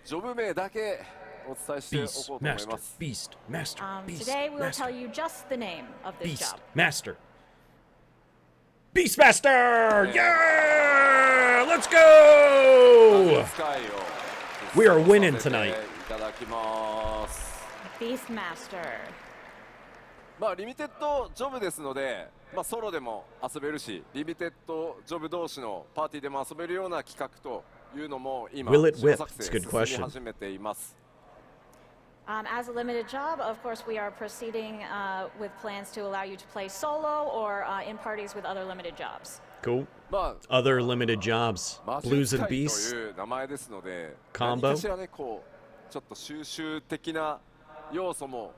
ジョブ名だけお伝えしておこうと思います。 Beast, Master, Beast, Today we will Master. tell you just the name of this Beast, job. Master. Beastmaster! Yeah! Let's go! We are winning tonight. いただきます。 Beastmaster. まあリミテッドジョブですので、まあソロでも遊べるし、リミテッドジョブ同士のパーティーでも遊べるような企画というのも今試行錯誤進み始めています。As a limited job, of course, we are proceeding with plans to allow you to play solo or in parties with other limited jobs. Cool. Other limited jobs. Blues and Beasts. という名前ですので、 Combo. 何かしらねこうちょっと収集的な要素も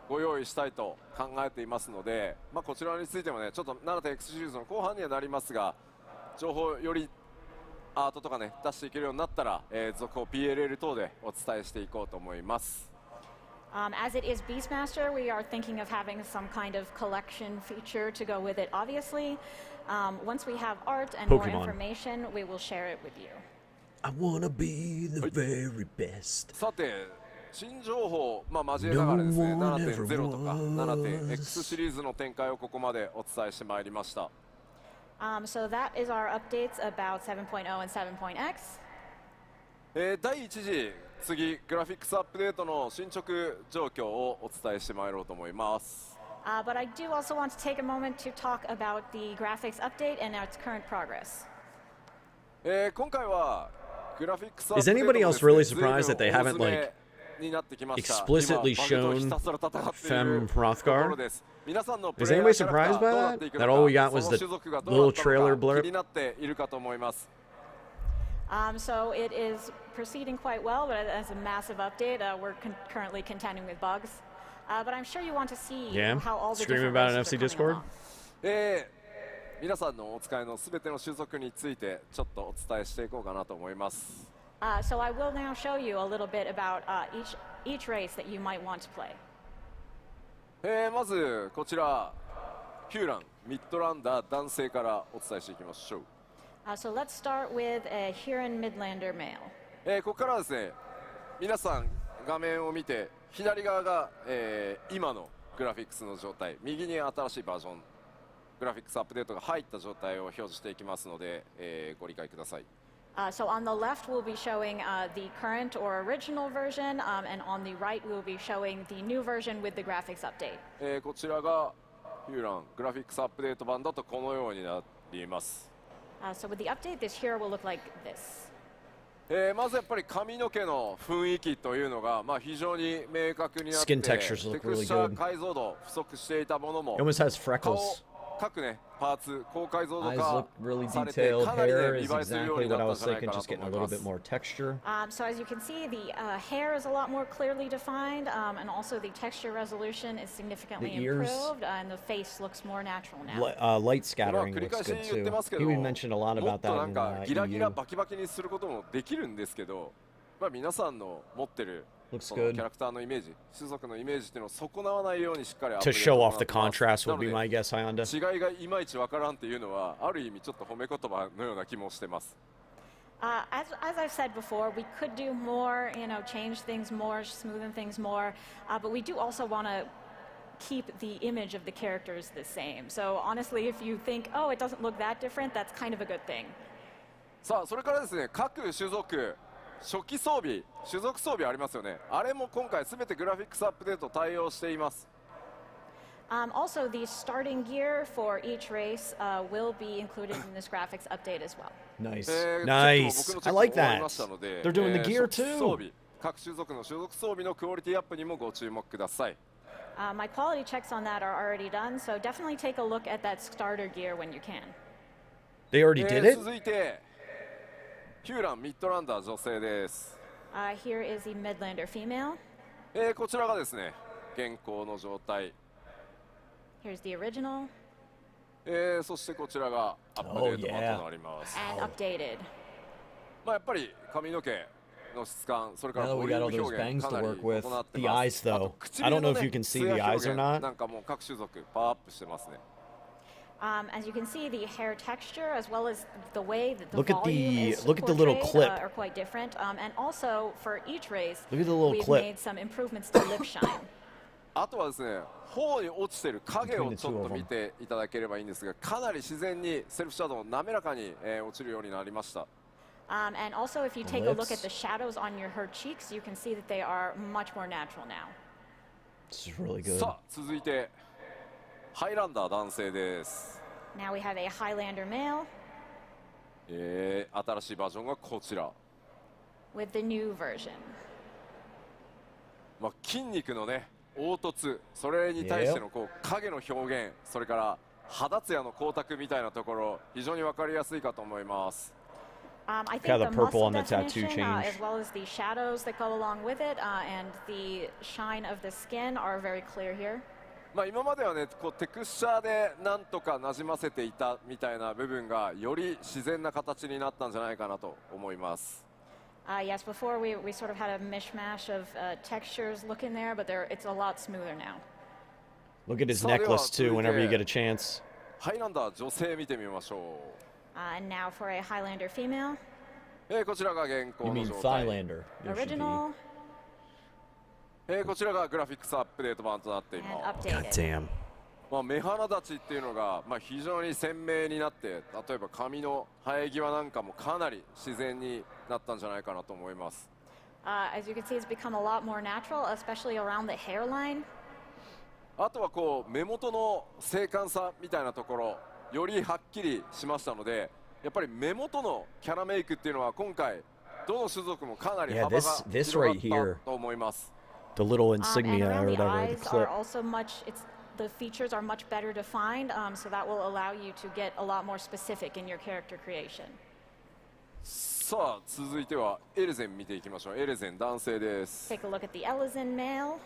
ご用意したいと考えていますので、まあこちらについてもねちょっと 7.x シリーズの後半にはなりますが、情報よりアートとかね出していけるようになったら、続報 PLL 等でお伝えしていこうと思います。As it is Beastmaster, we are thinking of having some kind of collection feature to go with it, obviously. Once we have art and more information, we will share it with you. I wanna be the very best. さて、新情報、まあ、交えながらですね、7.0 とか 7.x シリーズの展開をここまでお伝えしてまいりました。So that is our updates about 7.0 and 7.x. 第1次次グラフィックスアップデートの進捗状況をお伝えしてまいろうと思います。But I do also want to take a moment to talk about the graphics update and its current progress. 今回はグラフィックスアッ Is プデート anybody の else really surprised that they haven't 大 like 詰めになってきました。 explicitly 今バグと shown ひたすら戦ってい Femme るところ Hrothgar? です皆さんのプ Is レイヤ anybody ーキャラクター surprised どう by なってい that? く That の all we か got そ was の the 種族がどう little なった trailer のか blurb? 気になっているかと思います。So it is proceeding quite well, but as a massive update, we're currently contending with bugs. But I'm sure you want to see how all the Screaming different about an races FC are coming Discord? along. 皆さんのお使いのすべての種族についてちょっとお伝えしていこうかなと思います。So I will now show you a little bit about each race that you might want to play. まずこちらヒューランミッドランダー男性からお伝えしていきましょう。So let's start with a Huron Midlander male. ここからはですね皆さん画面を見て左側が、今のグラフィックスの状態、右に新しいバージョングラフィックスアップデートが入った状態を表示していきますので、ご理解ください。So on the left we'll be showing the current or original version, and on the right we'll be showing the new version with the graphics update. こちらがヒューラングラフィックスアップデート版だとこのようになります。So with the update, this here will look like this. まずやっぱり髪の毛の雰囲気というのが非常に明確になって、 Skin textures look テク really スチャ good. 解像度不足していたものも It almost has freckles. 各ねパーツ高解像度 Eyes 化 look really されて detailed. かなりね Hair 見 is 栄えするよう exactly にな what I ったん was じゃない thinking, かな just と getting 思 a い little ま bit す。 more texture. So as you can see, the hair is a lot more clearly defined, and also the texture resolution is significantly The ears. improved, and the face looks more natural now. Light scattering 繰り looks 返し good 言って too. ますけ He ど、 mentioned a lot も about っと that なん in かギラギラ EU. バキバキにすることもできるんですけど、皆さんの持ってる Looks その good. キャラクターのイメージ、種族のイメージっていうのを損なわないようにしっかりアップ To デー show ト off を the 行ってます。 contrast would be なの my で guess, Hyanda. 違いがいまいちわからんっていうのはある意味ちょっと褒め言葉のような気もしてます。As I've said before, we could do more, change things more, smoothen things more, but we do also want to keep the image of the characters the same. So honestly, if you think, oh, it doesn't look that different, that's kind of a good thing. さあそれからですね、各種族初期装備、種族装備ありますよね。あれも今回すべてグラフィックスアップデート対応しています。Also, the starting gear for each race will be included in this graphics update as well. Nice. ちょっと Nice. 僕のチェ I ック like 終わり that. ましたので、 They're doing the gear 初期装 too. 備、各種族の種族装備のクオリティアップにもご注目ください。My quality checks on that are already done, so definitely take a look at that starter gear when you can. They already did it? 続いてヒューランミッドランダー女性です。Here is the Midlander female. こちらがですね現行の状態。 Here's the original そしてこちらがアップデート版となります。 and updated. やっぱり髪の毛の質感、それから Now that ボ we リュ got ー all ム those 表 bangs 現か to なり work with. 行って The ま eyes, す。あ though. と I 唇 don't know の if ね you can see 艶 the 表 eyes 現 or not. なんかもう各種族パワーアップしてますね。As you can see, the hair texture as well as the way that the Look at volume the- is look at the little portrayed, clip. are quite different. And also for each race, Look at the little we've clip. made some improvements to lip shine. あとはですね、頬に落ちてる影をちょっと見ていただければいいんですが、かなり自然にセルフシャドウ滑らかに落ちるようになりました。And also, if you take a look at the shadows on her cheeks, you can see that they are much more natural now. This is really good. さあ続いてハイランダー男性です。 Now we have a Highlander male 新しいバージョンがこちら。 with the new version. 筋肉のね凹凸、それに対してのこう影の表現、それから肌ツヤの光沢みたいなところ、非常に分かりやすいかと思います。I think Kinda the purple muscle on the tattoo definition, change. as well as the shadows that go along with it, and the shine of the skin are very clear here. 今まではねこうテクスチャーでなんとかなじませていたみたいな部分がより自然な形になったんじゃないかなと思います。Yes, before we sort of had a mishmash of textures looking there, but it's a lot smoother now. Look at his necklace too whenever you get a chance. ハイランダー女性見てみましょ And now for a Highlander female. う。こちらが現行 You の mean 状態。 Thylander. Yoshi P. Original こちらがグラフィックスアップデート版となってい and ます。 updated. Damn. 目鼻立ちっていうのが、非常に鮮明になって、例えば髪の生え際なんかもかなり自然になったんじゃないかなと思います。As you can see, it's become a lot more natural, especially around the hairline. あとはこう目元の精悍さみたいなところよりはっきりしましたので、やっぱり目元のキャラメイクっていうのは今回どの種族もかなり幅が this 広 right が here. ったと思います。The little And insignia or around the whatever, the eyes are clip. also the features are much better defined, so that will allow you to get a lot more specific in your character creation. さあ続いてはエレゼン見ていきましょう。エレゼン男性です。 Take a look at the Elizin male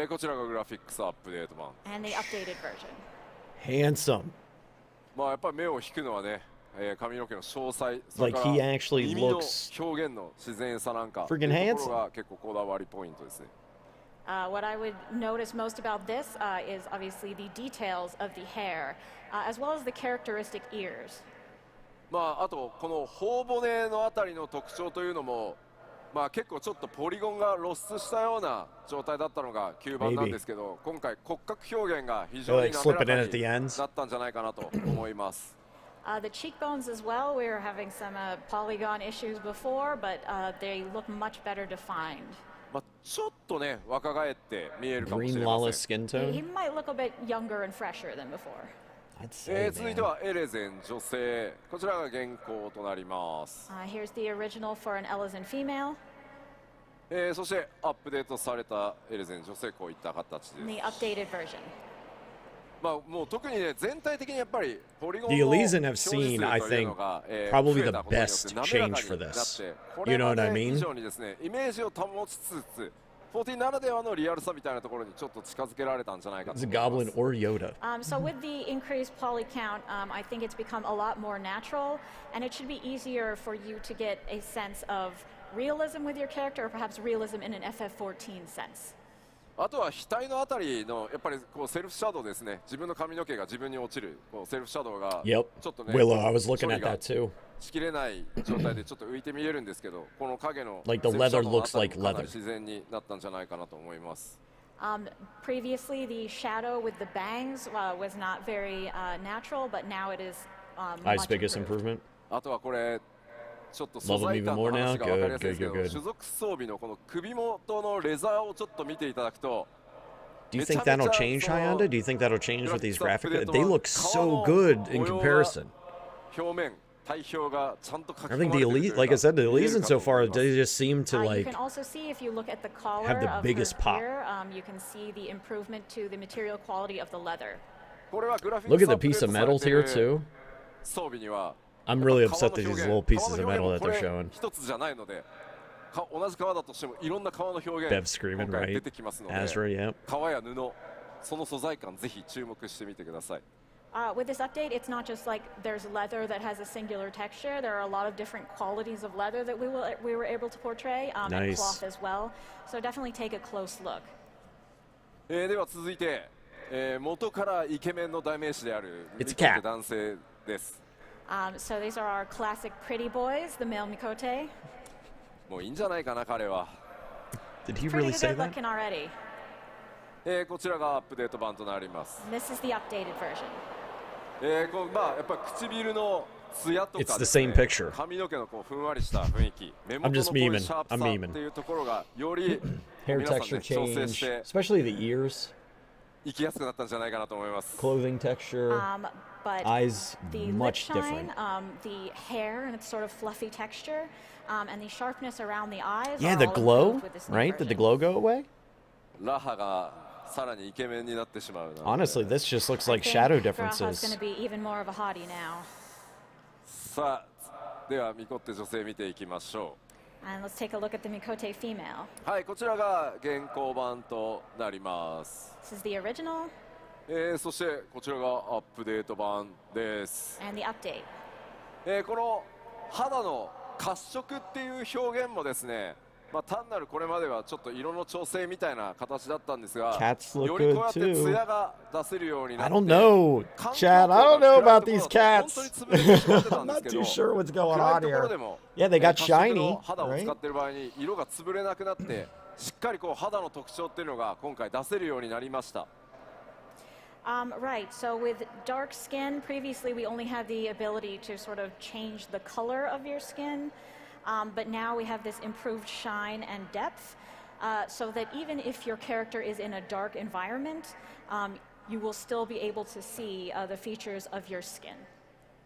こちらがグラフィックスアップデート版。 and the updated version. Handsome. やっぱり目を引くのはね、髪の毛の詳細、それ Like から he actually 耳の looks 表現の自然さなんか、 freaking というところが結構こだわりポイントですね。What I would notice most about this is obviously the details of the hair, as well as the characteristic ears. あとこの頬骨のあたりの特徴というのも、結構ちょっとポリゴンが露出したような状態だったのが9番なんですけど、今回骨格表現が非常に滑らかになったんじゃないかなと思います。The cheekbones as well, we were having some polygon issues before, but they look much better defined. ちょっとね若返って見えるかもし Green れません。 lawless skin He tone. might look a bit younger and fresher than before. I'd say, 続いてはエレゼン女性、こちらが原稿となります。Here's the original for an Elezen female. そしてアップデートされたエレゼン女性、こういった形です。The updated version. まあもう特にね、全体的にやっぱりポリゴン The の Elezen have 表示数と seen, いう I の think, が probably 増え the たことによって best 滑ら change か for になっ this. て、こ You れ know ま what I で mean? 以上にですね、イメージを保ちつつ、14ならではのリアルさみたいなところにちょっと近づけられたんじゃないかと It's 思 a います。 goblin or Yoda. So with the increased poly count, I think it's become a lot more natural, and it should be easier for you to get a sense of realism with your character, or perhaps realism in an FF14 sense. あとは額のあたりのやっぱりこうセルフシャドウですね。自分の髪の毛が自分に落ちるこうセルフシャドウが Yep. ちょっとね、 Willow, I was 処 looking 理 at が that too. しきれない状態でちょっと浮いて見えるんですけど、この影の Like the セルフシャ leather ドウのあ looks たり like もかな leather. り自然になったんじゃないかなと思います。Previously, the shadow with the bangs was not very natural, but now it is I's much biggest improved. improvement. あとはこれちょっと素 Love 材 him even 感の more now. 話が分かりやすいですけ Good, ど、 good, good. 種族装備のこの首元のレザーをちょっと見ていただくと、 Do you think that'll change, Hyanda? Do you think that'll change with these graphics? They look so good in comparison. 表面体表がちゃんと書き I 込 think ま the れている elite, like I said, the 見える Elezen か so と思 far, います they just seem to You like can also see if you look at the collar have the of biggest her pop. gear, you can see the improvement to the material quality of the leather. これはグラフィッ look ク at ス the アップデー piece ト of され metals てい here る too. 装備には I'm really 革 upset の that 表 these 現 little pieces 革 of の metal 表 that 現 they're もこれ showing. 一つじゃないので、同じ革だとしてもいろんな革の表 Bev 現 screaming, 今回出 right? てきますので、 Azra, yeah. 革や布、その素材感ぜひ注目してみてください。With this update, it's not just like there's leather that has a singular texture. There are a lot of different qualities of leather that we were able to portray, and Nice. cloth as well. So definitely take a close look. では続いて、元からイケメンの代名詞である It's a ミコテ cat. 男性です。 So these are our classic pretty boys, the male Mikote. もういいんじゃないかな彼は。 Did he Pretty really say good that? looking already. こちらがアップデート版となります。 This is the updated version. こうまあやっぱ唇のツヤとか It's the ですね same picture. 髪の毛のこうふんわりした雰囲気、目元 I'm の just こういう memeing. シャープ I'm さ memeing. っていうところがより Hair 皆さん texture ね調整 change, して especially the ears, 生きやすくなったんじゃないかなと思います。 clothing texture, But eyes the lip much shine, different. the hair and its sort of fluffy texture, and the sharpness around the eyes. Yeah, are the all glow, improved with this new right? Did the version. glow go away? ラハがさらにイケメンになってしまうな。 Honestly, this just looks I like think shadow Graha's going differences. to be even more of a hottie now. さあではミコって女性見ていきましょ And let's take a look at the Mikote female. う。はい、こちらが現行版となります。 This is the original そしてこちらがアップデート版です。 and the update. この肌の褐色っていう表現もですね、まあ、単なるこれまではちょっと色の調整みたいな形だったんですが、 Cats look よりこうやって good too. ツヤが出せるようになっ I て、 don't know, 環境 Chad. 光 I don't が know 暗い about ところ these だと cats. 本当に潰れてしまってたん I'm です not け too ど、 sure what's going 暗 on いところ here. でも Yeah, they got 褐色 shiny, の肌を right? 使ってる場合に色が潰れなくなってしっかりこう肌の特徴っていうのが今回出せるようになりました。 Right, so with dark skin, previously we only had the ability to sort of change the color of your skin, but now we have this improved shine and depth, so that even if your character is in a dark environment, you will still be able to see the features of your skin.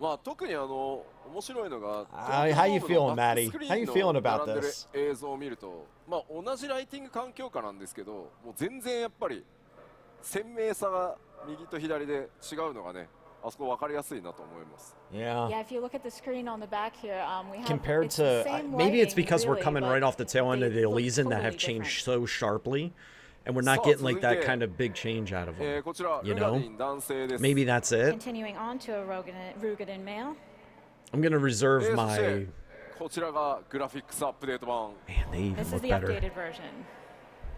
まあ特に面白いのが How you feeling, バック Maddie? スクリ How ー you ン feeling の about 並んでる this? 映像を見ると、まあ同じライティング環境下なんですけど、もう全然やっぱり鮮明さが右と左で違うのがね、あそこ分かりやすいなと思います。 Yeah. Yeah, if you look at the screen on the back here, we have Compared it's the to same maybe it's lighting, because we're really, coming but right off the tail end they of the look Elezen that have totally changed different. so sharply, and we're not So, getting like that 続いて kind of big change out of them. こちら You ルガデ know? ィン男性です。 Maybe that's it. Continuing on to a Rugadin male. I'm gonna reserve そして my. こちらがグラフィックスアップデート版。 Man, they even This is look the better. updated version.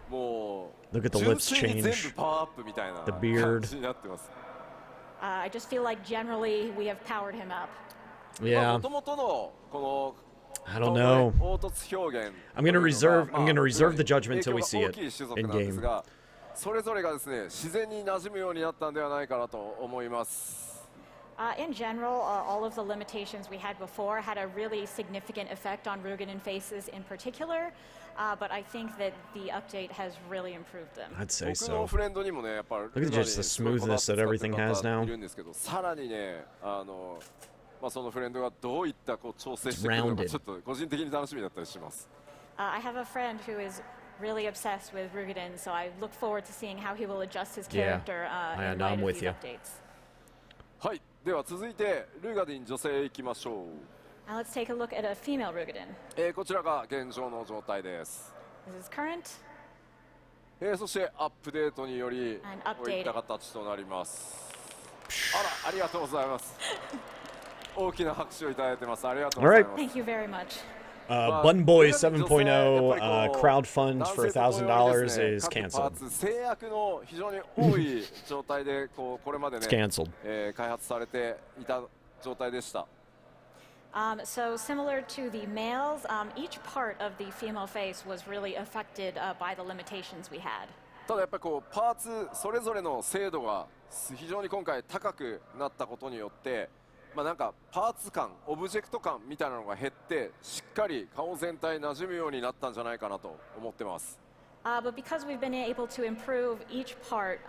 もう Look at the 純 lips 粋に全 change. 部パワーアップみたいな The 感 beard. じになってます。 I just feel like generally we have powered him up. も Yeah. ともとのこ I の don't know. 凹凸表現 I'm gonna reserve. I'm gonna reserve the 影 judgment 響 till we が see 大 it きい種族 in なんです game. が、それぞれがですね自然に馴染むようになったんではないかなと思います。In general, all of the limitations we had before had a really significant effect on Rugadan faces in particular, but I think that the update has really improved them. I'd say so. Look at just the smoothness that everything has now. It's rounded. I have a friend who is really obsessed with Rugadan, so I look forward to seeing how he will adjust his character in light of these updates. はい、では続いてルガディン女性へ行きましょう。Now let's take a look at a female Rugadan. こちらが現状の状態です。This is current. そしてアップデートによりこういった形となります。ありがとうございます。大きな拍手をいただいてます。ありがとうございます。Thank you very much. Bun Boy 7.0 crowd fund for $1,000 is canceled. 制約の非常に多い状態でこれまでね、開発されていた状態でした。So similar to the males, each part of the female face was really affected by the limitations we had. ただやっぱりパーツそれぞれの精度が非常に今回高くなったことによって。なんかパーツ感、オブジェクト感みたいなのが減ってしっかり顔全体馴染むようになったんじゃないかなと思ってます。But because we've been able to improve each part,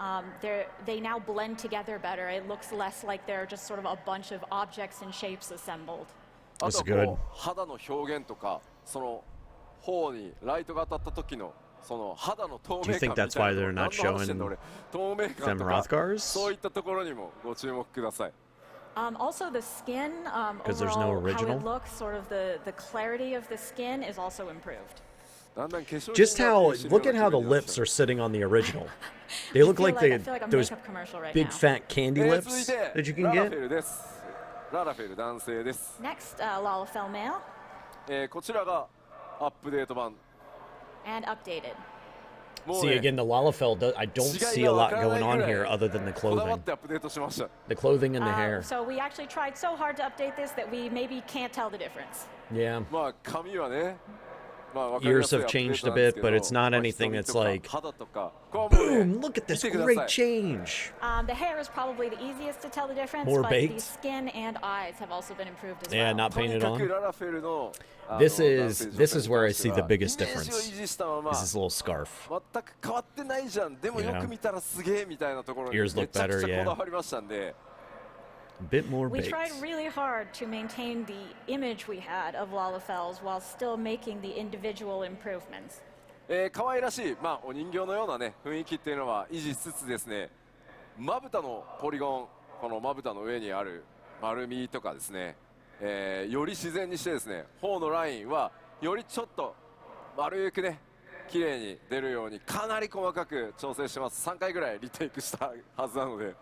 they now blend together better. It looks less like they're just sort of a bunch of objects and shapes assembled. あとは肌の表現とか、その頬にライトが当たった時のその肌の透明感みたいなの、透明感とかそういったところにもご注目ください。Also, the skin, overall, how it looks, sort of the clarity of the skin is also improved. Just look at how the lips are sitting on the original. They look like those big fat candy lips that you can get. Next, Lalafell male. こちらがアップデート版。And updated. See, again, the Lalafell, I don't see a lot going on here other than the clothing. The clothing and the hair. So we actually tried so hard to update this that we maybe can't tell the difference. Yeah. Ears have changed a bit, but it's not anything that's like, boom, look at this great change. The hair is probably the easiest to tell the difference, but the skin and eyes have also been improved as well. Yeah, not painted on. This is where I see the biggest difference. Is this little scarf. Ears look better, yeah. A bit more baked. We tried really hard to maintain the image we had of Lalafells while still making the individual improvements. 可愛らしい、お人形のようなね雰囲気っていうのは維持しつつですね、まぶたのポリゴン、このまぶたの上にある丸みとかですね、より自然にしてですね、頬のラインはよりちょっと丸くね、綺麗に出るようにかなり細かく調整してます。3回ぐらいリテイクしたはずなので。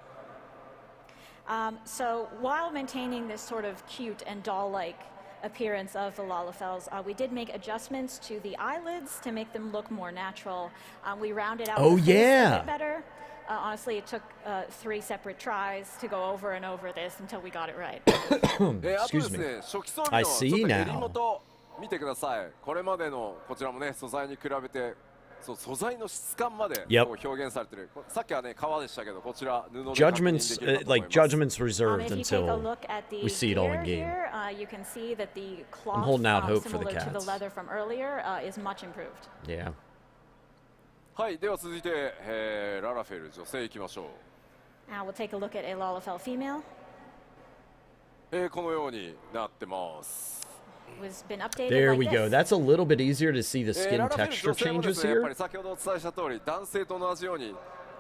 So while maintaining this sort of cute and doll-like appearance of the Lalafells, we did make adjustments to the eyelids to make them look more natural. We rounded out the face a bit better. Honestly, it took 3 separate tries to go over and over this until we got it right. Excuse me. I see now. 見てください。これまでのこちらもね、素材に比べて素材の質感まで表現されてる。さっきはね革でしたけど、こちら布で確認できるかと思います。Judgment's reserved until we see it all in game. I'm holding out hope for the cats. Yeah. はい、では続いて、ララフェル女性行きましょう。Now we'll take a look at a Lalafell female. このようになってます。There we go. That's a little bit easier to see the skin texture changes here. やっぱり先ほどお伝えした通り、男性と同じように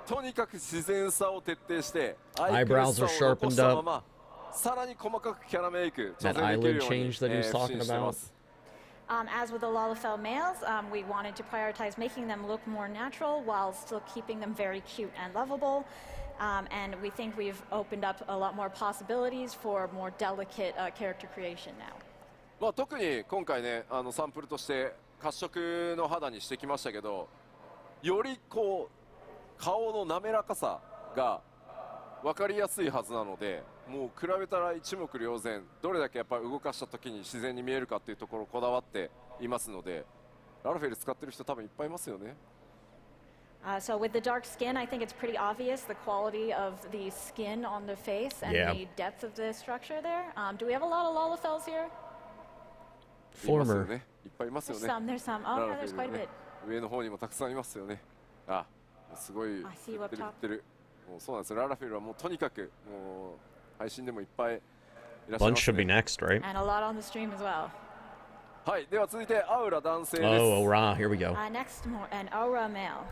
とにかく自然さを徹底して、eyebrows are sharpened up. さらに細かくキャラメイク、that eyelid change that he was talking about. As with the Lalafell males, we wanted to prioritize making them look more natural while still keeping them very cute and lovable. And we think we've opened up a lot more possibilities for more delicate character creation now. 特に今回ね、サンプルとして褐色の肌にしてきましたけど、よりこう顔の滑らかさが分かりやすいはずなので、もう比べたら一目瞭然、どれだけやっぱり動かした時に自然に見えるかっていうところをこだわっていますので、ララフェル使ってる人多分いっぱいいますよね。So with the dark skin, I think it's pretty obvious the quality of the skin on the face and the depth of the structure there. Do we have a lot of Lalafels here? Former. There's some. Oh, yeah, there's quite a bit. 上の方にもたくさんいますよね。あ、すごい。see you up top. もうそうなんですよ。ララフェルはもうとにかくもう配信でもいっぱいいらっしゃい Bunch ます should be ね。next, right? And a lot on the stream as well. はい、では続いてアウラ男性です。Oh, Aura, here we go. Next, an aura male.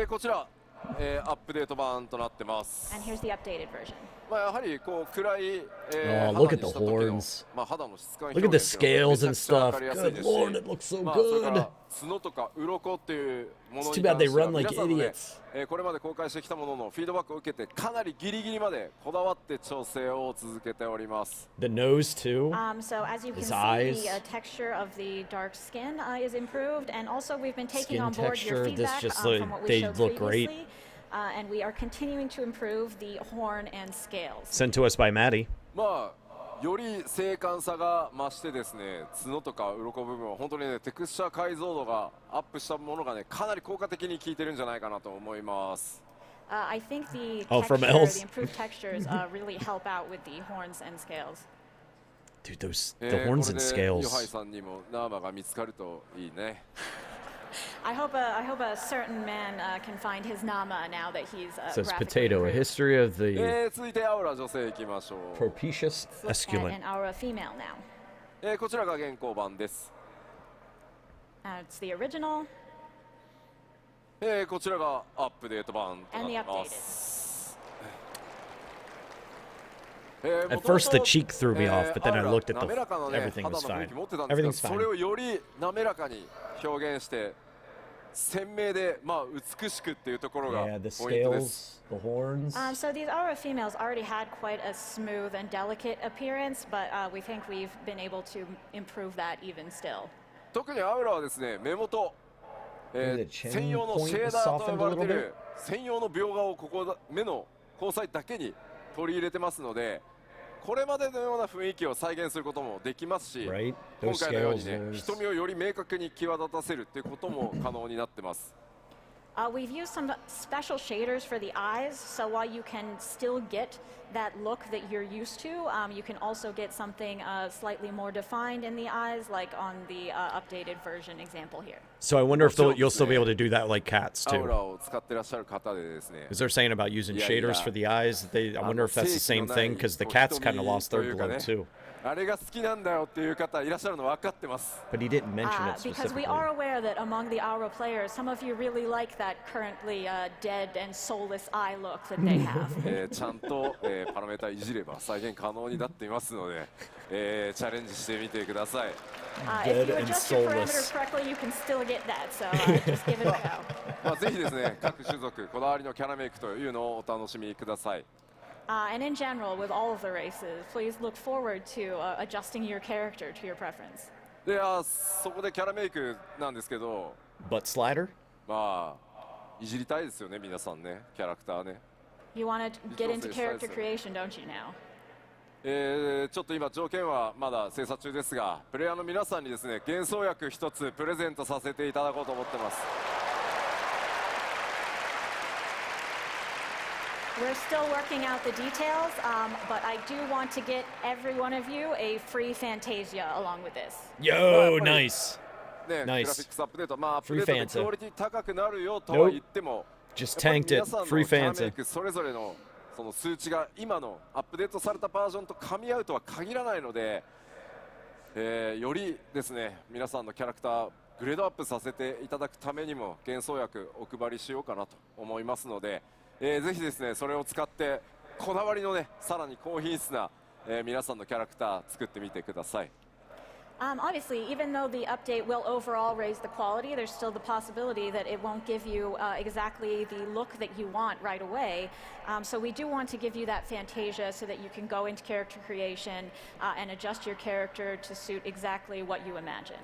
こちら、アップデート版となってます。 And here's the updated version. まあやはりこう暗い、Oh, look at the horns. まあ肌の質感 Look at the scales and stuff. Good lord, it looks so まあそれか good. ら角とか鱗っていうもの It's に too bad 関 they しては run like 皆さんのね idiots. これまで公開してきたもののフィードバックを受けてかなりギリギリまでこだわって調整を続けております。 The nose, too. So as you can His see, eyes. the texture of the dark skin is improved, and also we've been taking Skin on board texture, your this feedback just from what we they showed look great. previously, and we are continuing to improve the horn and scales. Sent to us by Maddie. まあより精悍さが増してですね、角とか鱗部分は本当にねテクスチャー解像度がアップしたものがねかなり効果的に効いてるんじゃないかなと思います。I think the from texture, Els. the improved textures really help out with the horns and scales. Dude, those the horns and これでヨハイ scales. さんにもナーマが見つかるといいね。I hope a certain man can find his Nama now that he's Says graphically potato, a improved. history of the 続いてアウラ女性いきましょう。 propitious And esculent. aura female now. こちらが現行版です。 It's the original こちらがアップデート版とな and っ the てま updated. す。 At first, the cheek threw me off, but then I looked at 滑らかな the ね everything 肌 was の雰囲 fine. 気持ってたんですけど Everything's それ fine. をより滑らかに表現して鮮明でまあ美しくっていうところが Yeah, the ポイントです。 scales, the horns. So these aura females already had quite a smooth and delicate appearance, but we think we've been able to improve that even still. 特にアウラはですね目元、 the chin 専用の point シェー is ダーと呼ばれてい softened a little る専用の描画をここ目の交際だけに取り入れてますのでこれまでのような雰囲気を再現することもできますし Right? 今 Those 回のように scales, ね those 瞳をより明確に際立たせるっていうことも可能になってます。 We've used some special shaders for the eyes, so while you can still get that look that you're used to, you can also get something slightly more defined in the eyes, like on the updated version example here. So I wonder if you'll still be able to do that like cats アウ too. ラを使ってらっしゃる方でですね Because they're saying about using Yeah, shaders yeah. for the eyes. I wonder if that's the same thing because the cats kind of lost their blood too. あれが好きなんだよっていう方いらっしゃるの分かってます。 But he didn't mention it Because we specifically. are aware that among the Aura players, some of you really like that currently dead and soulless eye look that they have. ちゃんと、パラメータいじれば再現可能になっていますので、チャレンジしてみてください。If you Dead and adjust your soulless. parameters correctly, you can still get that, so just give it a go. まあぜひですね、各種族こだわりのキャラメイクというのをお楽しみください。And in general, with all of the races, please look forward to adjusting your character to your preference. で、そこでキャラメイクなんですけど、 Butt slider? まあいじりたいですよね、皆さんね、キャラクターね。 You want to get into Visual character creation, don't you now? ちょっと今条件はまだ精査中ですが、プレイヤーの皆さんにですね、幻想薬一つプレゼントさせていただこうと思ってます。 We're still working out the details, but I do want to get every one of you a free Fantasia along with this. Yo, nice. ね、 Nice. グラフィックスアップデート、まあアップ Free デートで Fanta. クオリティ高くなるよとは言っても、 Just やっぱり tanked 皆 it. さんの Free キャラメイ Fanta. クそれぞれのその数値が今のアップデートされたバージョンと噛み合うとは限らないので、よりですね皆さんのキャラクターグレードアップさせていただくためにも幻想薬お配りしようかなと思いますので、ぜひですねそれを使ってこだわりのねさらに高品質な、皆さんのキャラクター作ってみてください。 Obviously, even though the update will overall raise the quality, there's still the possibility that it won't give you exactly the look that you want right away. So we do want to give you that Fantasia so that you can go into character creation and adjust your character to suit exactly what you imagine.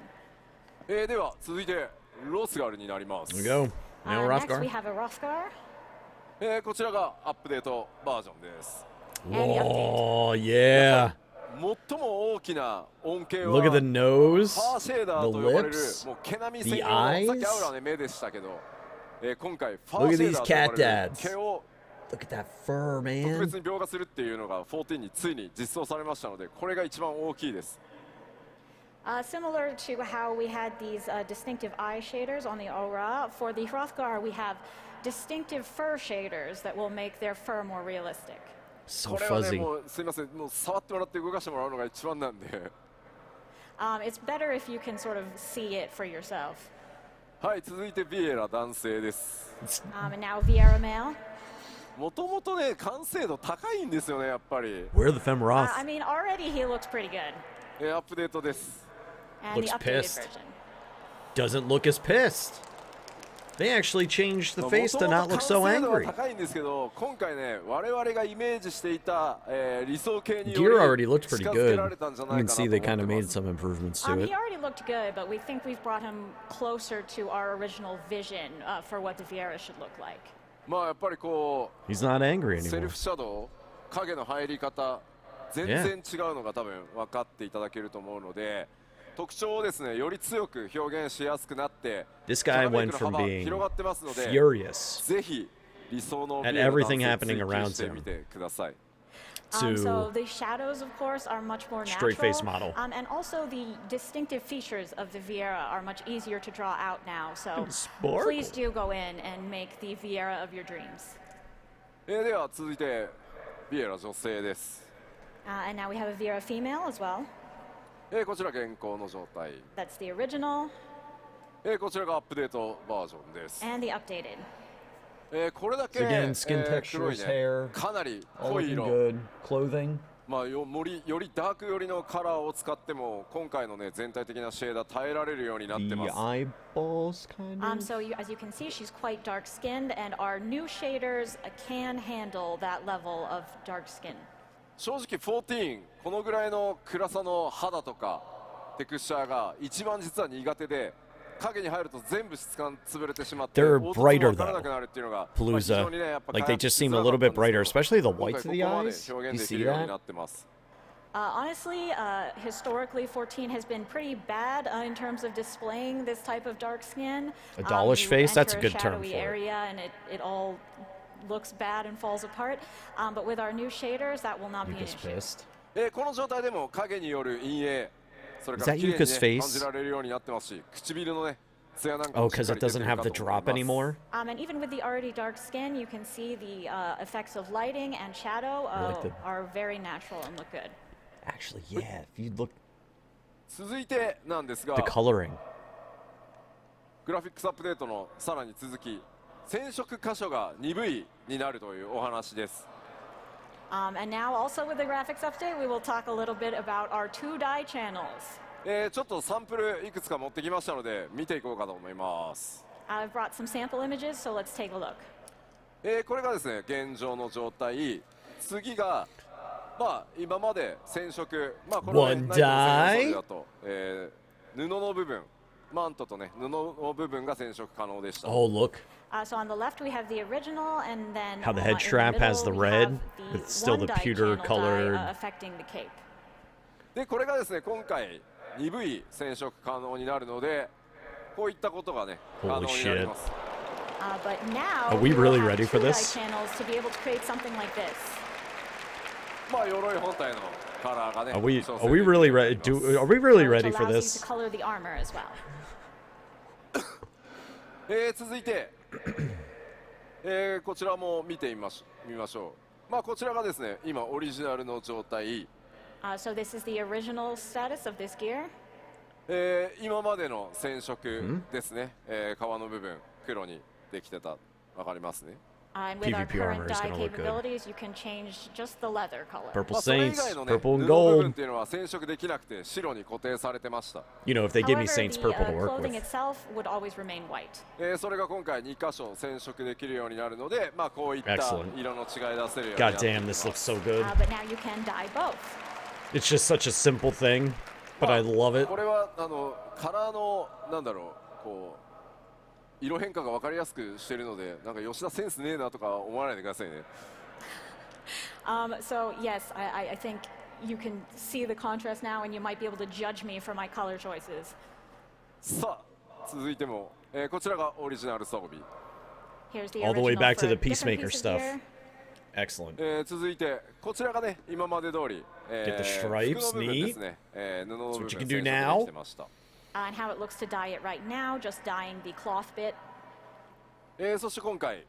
では続いてロスガルになります。 Here we go. Now Next, we Rothgar. have a Rothgar. こちらがアップデートバージョンです。 And the update. Oh, yeah. 最も大きな恩恵は Look at the nose, パーシェーダー the と呼ばれる lips, もう毛並み the 専用のさっき eyes. アウラはね目でしたけど今回ファ Look ー at シェー these ダーと呼 cat ばれる dads. 毛を Look at that fur, 特 man. 別に描画するっていうのが14についに実装されましたので、これが一番大きいです。Similar to how we had these distinctive eye shaders on the Aura, for the Hrothgar we have distinctive fur shaders that will make their fur more realistic. So これはね、 fuzzy. もうすいません、もう触ってもらって動かしてもらうのが一番なんで。It's better if you can sort of see it for yourself. はい、続いてビエラ男性です。And now Vieira male. もともとね、完成度高いんですよね、やっぱり。 Where are the Femroth? I mean, already he looks pretty good. アップデートです。And the Looks updated pissed. version. Doesn't look as pissed. They actually changed the face to not look so 完成度は angry. 高いんですけど、今回ね、我々がイメージしていた、理想形によ Gear り already looked 近 pretty づけら good. れたんじゃ You ない can か see なと they 思 kind って of ま made す。 some improvements to He it. already looked good, but we think we've brought him closer to our original vision for what the Vieira should look like. まあやっぱりこ He's not angry うセ anymore. ルフシャドウ、影の入り方全然違うのが多分分かっていただけると思うので、特徴をですねより強く表現しやすくなって、 This キャ guy ラメイ went クの from 幅 being 広がってますので、 furious ぜひ理想の at ビエラ男 everything 性 happening 追 around 求して him みてください。 So to the shadows, of course, are much more straight natural. face model. And also the distinctive features of the Vieira are much easier to draw out now. So Sparkle. please do go in and make the Vieira of your dreams. では続いてビエラ女性です。And now we have a Vieira female as well. こちら現行の状態。 That's the original こちらがアップデートバージョンです。 and the updated. これだけ、 So again, skin 黒い textures, ね hair, かなり all 濃い looking 色。 good. Clothing. まあよりダーク寄りのカラーを使っても今回のね全体的なシェーダー耐えられるようになって The ます。 eyeballs, kind of. So as you can see, she's quite dark-skinned, and our new shaders can handle that level of dark skin. 正直14このぐらいの暗さの肌とかテクスチャーが一番実は苦手で、影に入ると全部質感潰れてしまって、 They're 凹凸も brighter 分からなくなるっていうのが、まあ非 Palooza. 常にねやっぱ Like they just seem a 開発しづら little か bit ったんです brighter, けど、 especially the 今 whites 回 of こ the こまで eyes. 表 You 現でき see るように that? なってます。 Honestly, historically, 14 has been pretty bad in terms of displaying this type of dark skin. A dollish You face? That's a enter good term shadowy for it. area and it all looks bad and falls apart. But with our new shaders, that will not be an Yuka's issue. pissed. この状態でも影による陰影、それか Is ら that 綺麗に、 Yuka's ね、 face? 感じられるようになってますし、唇のねツヤなんか Oh, もしっ because か it り出て doesn't る have か the と思い drop ます。 anymore. And even with the already dark skin, you can see the effects of lighting and shadow like the- are very natural and look good. Actually, yeah. If you look, 続いてなんですが the、coloring. グラフィックスアップデートのさらに続き、染色箇所が鈍いになるというお話です。And now also with the graphics update, we will talk a little bit about our 2-dye channels. ちょっとサンプルいくつか持ってきましたので見ていこうかと思います。I've brought some sample images, so let's take a look. これがですね現状の状態。次がまあ今まで染色、まあこれは、ね、 One ナイトの染 dye 色だと、布の部分、マントとね布の部分が染色可能でした。 Oh, look. So on the left we have the original, and then How the in head strap middle, has the we red have with still the 1-dye pewter channel colored. dye, affecting the cape. でこれがですね今回鈍い染色可能になるので、こういったことがね可能になります。 But now Are we we will really have ready for 2-dye this? channels to be able to create something like this. まあ鎧本体のカラーがね。 Are we 調 are 整 we できる really ようになり ready? ます Are we really which ready for allows you this? to color the armor as well. 続いて、こちらも見てみましょう。まあこちらがですね今オリジナルの状態。 So this is the original status of this gear. 今までの染色ですね、皮の部分黒にできてた。わかりますね。 And with our PvP current armor is dye gonna look good. capabilities, you can change just the leather color. Purple まあそれ以 Saints, 外のね purple 布 and の部分 gold. っていうのは染色できなくて白に固定されてました。 You know, if they give me However, Saints the purple to work clothing with. itself would always remain white. それが今回2箇所染色できるようになるので、まあこういった Excellent. 色の違い出せるようにな God ってい damn, ま this す。 looks so good. But now you can dye both. It's just such a simple thing, but I love it. これはカラーのなんだろうこう色変化が分かりやすくしてるので、なんか吉田センスねえなとか思わないでくださいね。So yes, I think you can see the contrast now, and you might be able to judge me for my color choices. さあ続いても、こちらがオリジナル装備。Here's the All the way original back to for the different Peacemaker piece of stuff. gear. Excellent. 続いてこちらがね今まで通り、Get the stripes, 服の部分ですね、布の部分 That's what you 染 can 色 do で now. きてました。And how it looks to dye it right now, just dyeing the cloth bit. そして今回、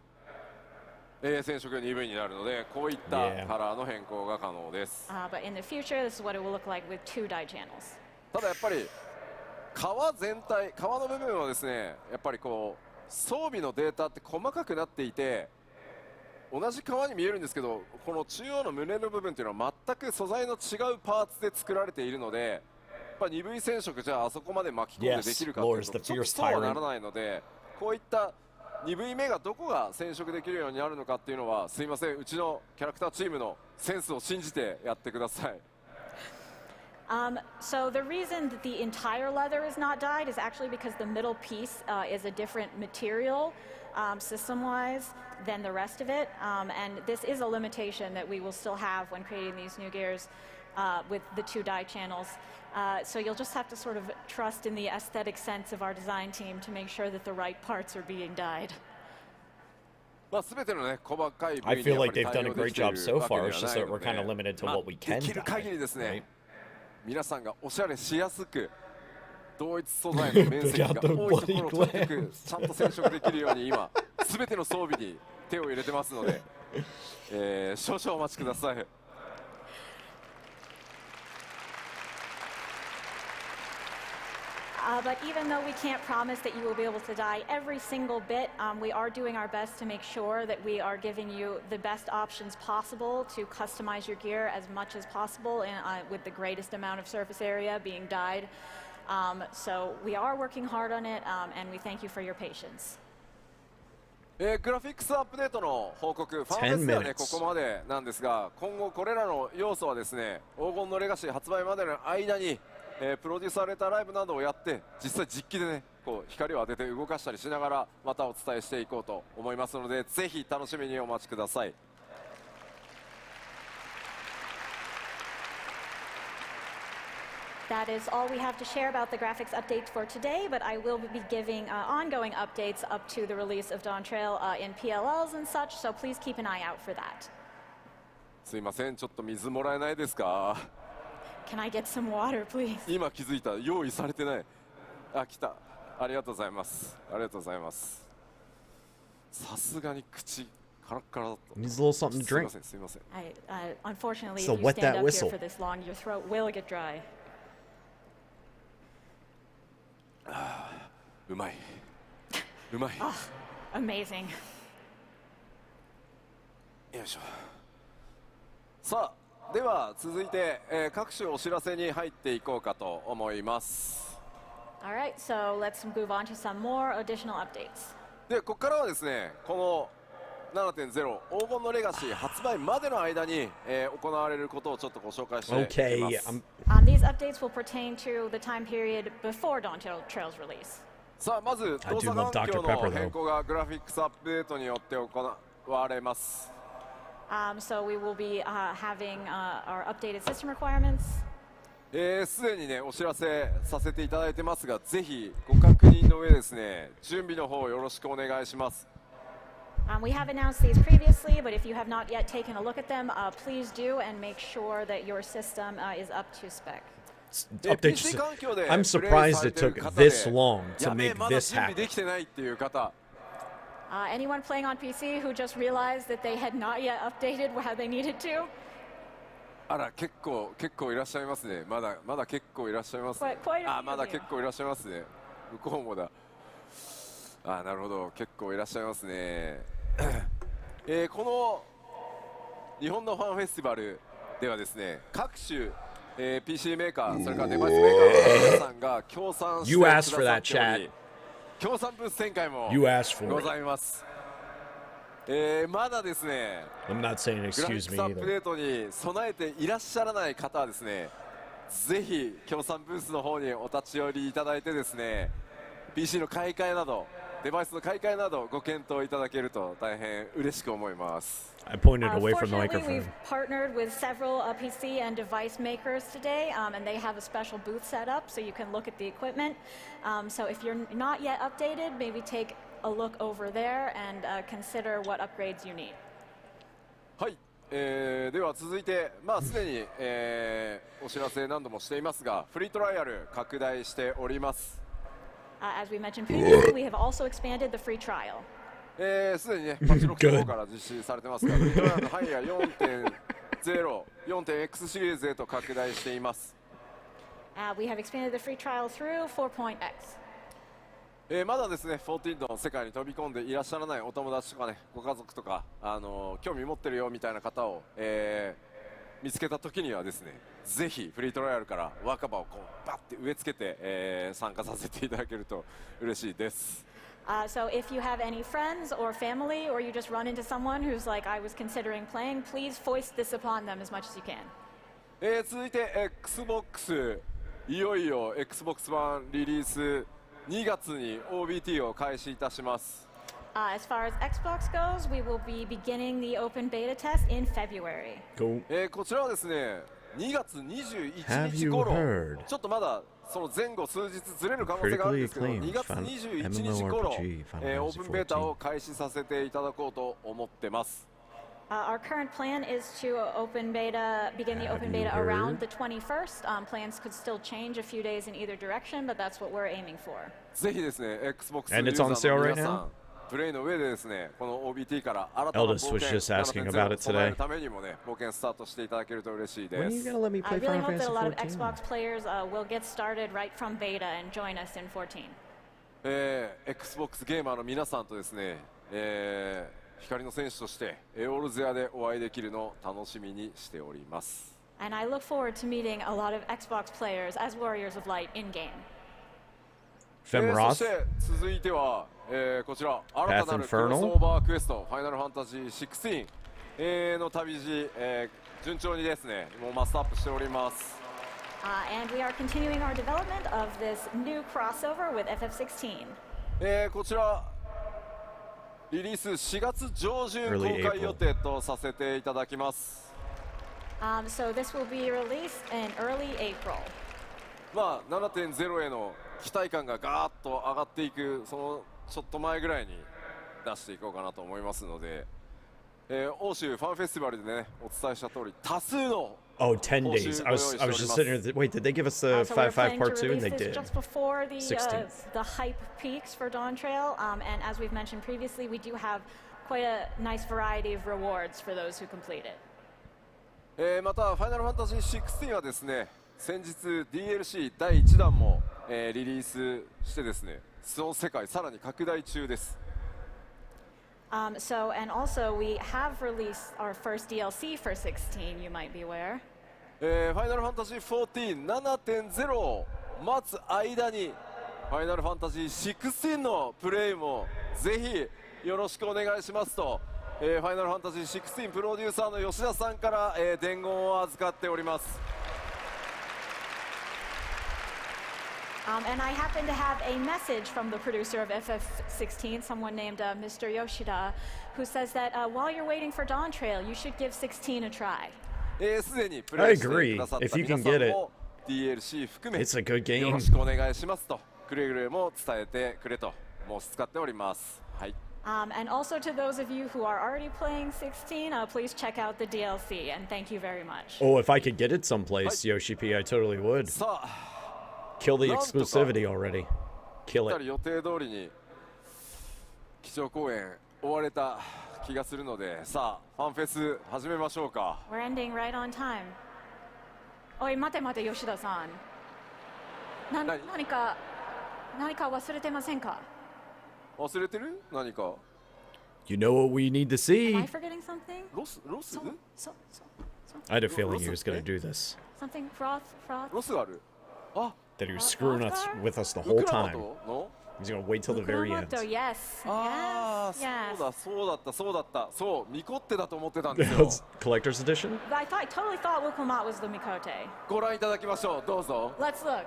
染色が2V になるのでこういったカラーの変更が可能です。But in the future, this is what it will look like with 2 dye channels. ただやっぱり革全体、革の部分はですねやっぱりこう装備のデータって細かくなっていて同じ革に見えるんですけどこの中央の胸の部分っていうのは全く素材の違うパーツで作られているのでやっぱ 2V 染色じゃあそこまで巻き込んでできるかというとちょっとそうはならないのでこういった2V 目がどこが染色できるようになるのかっていうのはすいませんうちのキャラクターチームのセンスを信じてやってください。So the reason that the entire leather is not dyed is actually because the middle piece is a different material system-wise than the rest of it. And this is a limitation that we will still have when creating these new gears with the 2 dye channels. So you'll just have to sort of trust in the aesthetic sense of our design team to make sure that the right parts are being dyed. I feel like they've done a great job so far. It's just that we're kind of limited to what we can dye. Right? 皆さんがおしゃれしやすく同一素材の面積が多いところをとにかくちゃんと染色できるように今すべての装備に手を入れてますので、少々お待ちください。But even though we can't promise that you will be able to dye every single bit, we are doing our best to make sure that we are giving you the best options possible to customize your gear as much as possible and, with the greatest amount of surface area being dyed. So we are working hard on it, and we thank you for your patience. グラフィックスアップデートの報告、ファンフェスではねここまでなんですが、今後これらの要素はですね、黄金のレガシー発売までの間に、プロデュースされたライブなどをやって実際実機でねこう光を当てて動かしたりしながらまたお伝えしていこうと思いますので、ぜひ楽しみにお待ちください。That is all we have to share about the graphics updates for today, but I will be giving ongoing updates up to the release of Dawntrail in PLLs and such, so please keep an eye out for that. すいません、ちょっと水もらえないですか？ Can I get some water, please? 今気づいた、用意されてない。あ、来た。ありがとうございます。ありがとうございます。さすがに口カラッカラだった。Needs a little something to drink. すいません、すいません。Unfortunately, So if you wet stand that up whistle. here for this long, your throat will get dry. うまい。うまい。Oh, amazing. よいしょ。さあ、では続いて、各種お知らせに入っていこうかと思います。All right, so let's move on to some more additional updates. で、ここからはですね、この 7.0 黄金のレガシー発売までの間に、行われることをちょっとご紹介していきます。These updates will pertain to the time period before Dawntrail's release. さあ、まず動作環境の変更がグラフィックスアップデートによって行われます。So we will be having our updated system requirements. すでにねお知らせさせていただいてますが、ぜひご確認の上ですね、準備の方よろしくお願いします。We have announced these previously, but if you have not yet taken a look at them, please do and make sure that your system is up to spec. I'm surprised it took this long to make this happen. Anyone playing on PC who just realized that they had not yet updated how they needed to? あら、結構いらっしゃいますね。まだ結構いらっしゃいますね。まだ結構いらっしゃいますね。向こうもだ。なるほど、結構いらっしゃいますね。この日本のファンフェスティバルではですね、各種、PC メーカー、それからデバイスメーカーの皆さんが協賛してくださっており、協賛ブース展開もございます。まだですね、グラフィックスアップデートに備えていらっしゃらない方はですね、ぜひ協賛ブースの方にお立ち寄りいただいてですね、PC の買い替えなどデバイスの買い替えなどご検討いただけると大変嬉しく思います。I pointed away from the microphone. We've partnered with several PC and device makers today, and they have a special booth set up so you can look at the equipment. So if you're not yet updated, maybe take a look over there and consider what upgrades you need. はい、では続いて、すでに、お知らせ何度もしていますが、フリートライアル拡大しております。As we mentioned previously, we have also expanded the free trial. すでにね、パッチ6.5から実施されてますが、フリートライアルの範囲は 4.0、4.X シリーズへと拡大しています。We have expanded the free trial through 4.x. まだですね、14の世界に飛び込んでいらっしゃらないお友達とかね、ご家族とか、興味持ってるよみたいな方を、見つけた時にはですね、ぜひフリートライアルから若葉をこうバッて植え付けて、参加させていただけると嬉しいです。So if you have any friends or family, or you just run into someone who's like, I was considering playing, please foist this upon them as much as you can. 続いて Xbox、いよいよ Xbox One リリース2月に OBT を開始いたします。As far as Xbox goes, we will be beginning the open beta test in February. Cool. こちらはですね、2月21日頃、ちょっとまだその前後数日ずれる可能性があるんですけど、2月21日頃、オープンベータを開始させていただこうと思ってます。Our current plan is to begin the open beta around the 21st. Plans could still change a few days in either direction, but that's what we're aiming for. ぜひですね、Xbox ユーザーの皆さん、プレイの上でですね、この OBT から新たな冒険を備えるためにもね、冒険スタートしていただけると嬉しいです。I really hope that a lot of Xbox players will get started right from beta and join us in 14. Xbox ゲーマーの皆さんとですね、光の戦士としてエオルゼアでお会いできるのを楽しみにしております。And I look forward to meeting a lot of Xbox players as Warriors of Light in game. そして続いては、こちら新たなるクロスオーバークエストファイナルファンタジー16、の旅路、順調にですね、もうマスターアップしております。And we are continuing our development of this new crossover with FF16. こちらリリース4月上旬公開予定とさせていただきます。So this will be released in early April. 7.0 への期待感がガーッと上がっていくそのちょっと前ぐらいに出していこうかなと思いますので、欧州ファンフェスティバルでねお伝えした通り多数の10 days. I was just sitting there. Wait, did they give us the 5.5 part 2? And they did. Just before the hype peaks for Dawntrail, and as we've mentioned previously, we do have quite a nice variety of rewards for those who complete it. またファイナルファンタジー16はですね、先日 DLC 第1弾も、リリースしてですね、その世界さらに拡大中です。So, and also we have released our first DLC for 16, you might be aware. ファイナルファンタジー14 7.0 を待つ間にファイナルファンタジー16のプレイもぜひよろしくお願いしますと、ファイナルファンタジー16プロデューサーの吉田さんから、伝言を預かっております。And I happen to have a message from the producer of FF16, someone named Mr. Yoshida, who says that while you're waiting for Dawntrail, you should give 16 a try. すでにプレイしてくださった皆さんも DLC 含めよろしくお願いしますとくれぐれも伝えてくれと申し伝っております。はい。And also to those of you who are already playing 16, please check out the DLC, and thank you very much. Oh, if I could get it someplace, Yoshi P, I totally would. Kill the exclusivity already. Kill it. 予定通りに基調講演終われた気がするので、さあファンフェス始めましょうか。We're ending right on time. おい、待て待て吉田さん。何か忘れてませんか？忘れてる？何か。You know what we need to see. Am I forgetting something? ロスI had a feeling he was going to do this. Something froth? ロスがある。あ。That he was screwing with us the whole time. He's going to wait till the very end. Yes. そうだった。そう、ミコッテだと思ってたんですよ。Collector's edition? I totally thought Wukomat was the Mikote. ご覧いただきましょう。どうぞ。Let's look.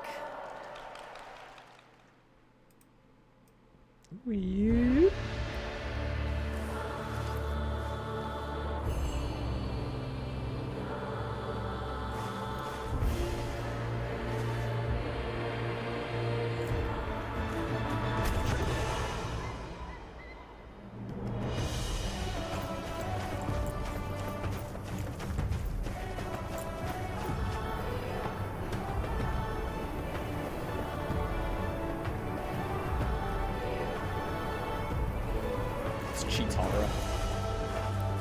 Chitara.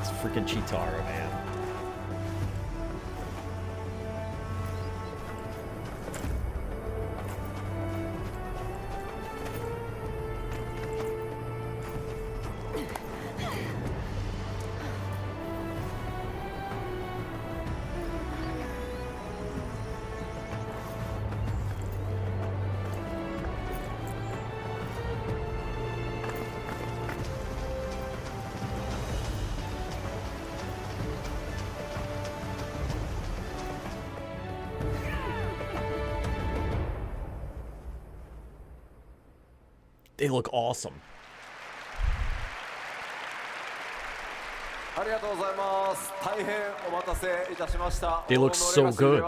It's freaking Chitara, man. They look awesome. They look so good.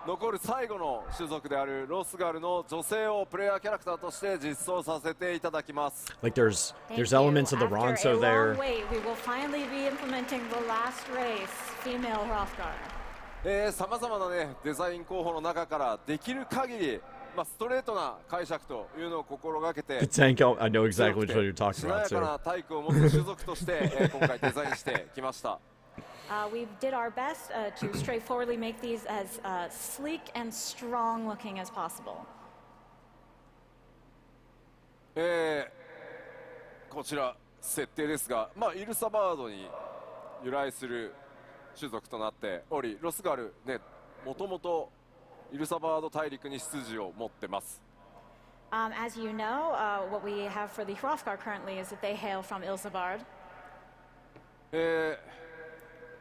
残る最後の種族であるロスガルの女性をプレイヤーキャラクターとして実装させていただきます。Like there's elements of the Ronso there. We will finally be implementing the last race, female Hrothgar. さまざまなねデザイン候補の中からできる限りストレートな解釈というのを心がけて The tank, I know exactly what you're talking しなや about か too. な体育を持つ種族として、今回デザインしてきました。We did our best to straightforwardly make these as sleek and strong looking as possible. こちら設定ですが、イルサバードに由来する種族となっており、ロスガルね、もともとイルサバード大陸に出自を持ってます。As you know, what we have for the Hrothgar currently is that they hail from Ilsabard.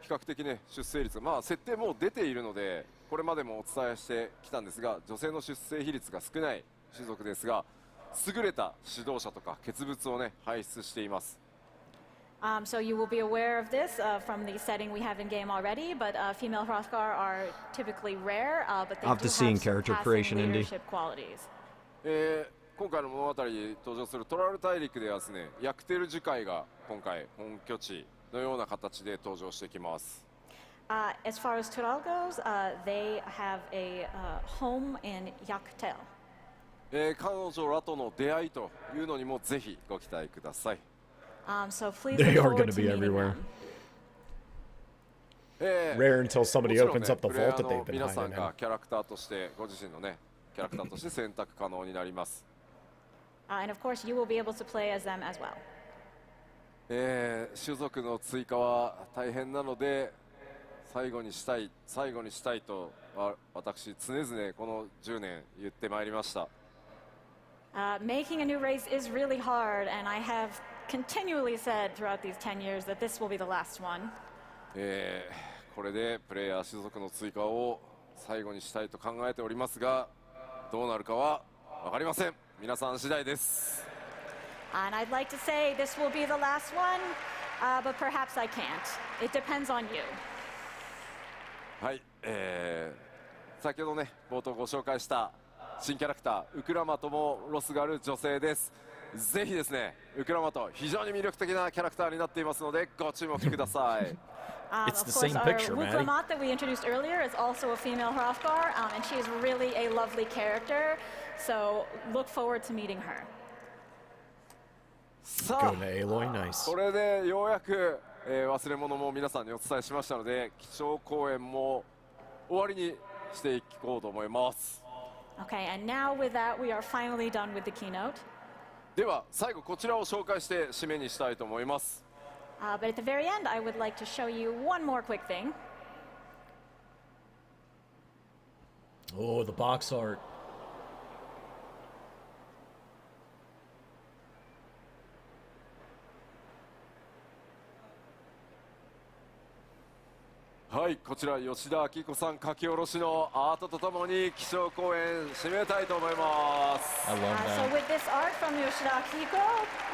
比較的ね出生率が設定もう出ているのでこれまでもお伝えしてきたんですが、女性の出生比率が少ない種族ですが、優れた指導者とか傑物をね輩出しています。So you will be aware of this from the setting we have in game already, but female Hrothgar are typically rare, but they do have surpassing leadership qualities. 今回の物語に登場するトラル大陸ではですね、ヤクテル樹海が今回本拠地のような形で登場してきます。As far as Tural goes, they have a home in Yaktel. 彼女らとの出会いというのにもぜひご期待ください。So please They look are forward going to to be meeting everywhere. them. Rare until somebody もちろんね opens up the プレイヤ vault ー that they've の been 皆さ hiding ん in. がキャラクターとしてご自身のねキャラクターとして選択可能になります。And of course, you will be able to play as them as well. 種族の追加は大変なので最後にしたいと私常々この10年言ってまいりました。Making a new race is really hard, and I have continually said throughout these 10 years that this will be the last one. これでプレイヤー種族の追加を最後にしたいと考えておりますが、どうなるかは分かりません。皆さん次第です。And I'd like to say this will be the last one, but perhaps I can't. It depends on you. はい、先ほどね冒頭ご紹介した新キャラクターウクラマトもロスガル女性です。ぜひですねウクラマト非常に魅力的なキャラクターになっていますのでご注目ください。It's the Of course, same picture, our man. Wuklamat that we introduced earlier is also a female Hrothgar, and she is really a lovely character. So look forward to meeting her. さ Go あ to Aloy, nice. これでようやく、忘れ物も皆さんにお伝えしましたので基調講演も終わりにしていこうと思います。 Okay, and now with that, we are finally done with the keynote. では最後こちらを紹介して締めにしたいと思います。But at the very end, I would like to show you one more quick thing. Oh, the box art. はい、こちら吉田明子さん書き下ろしのアートとともに基調講演締めたいと思います。 I love So that. with this art from Yoshida Akiko,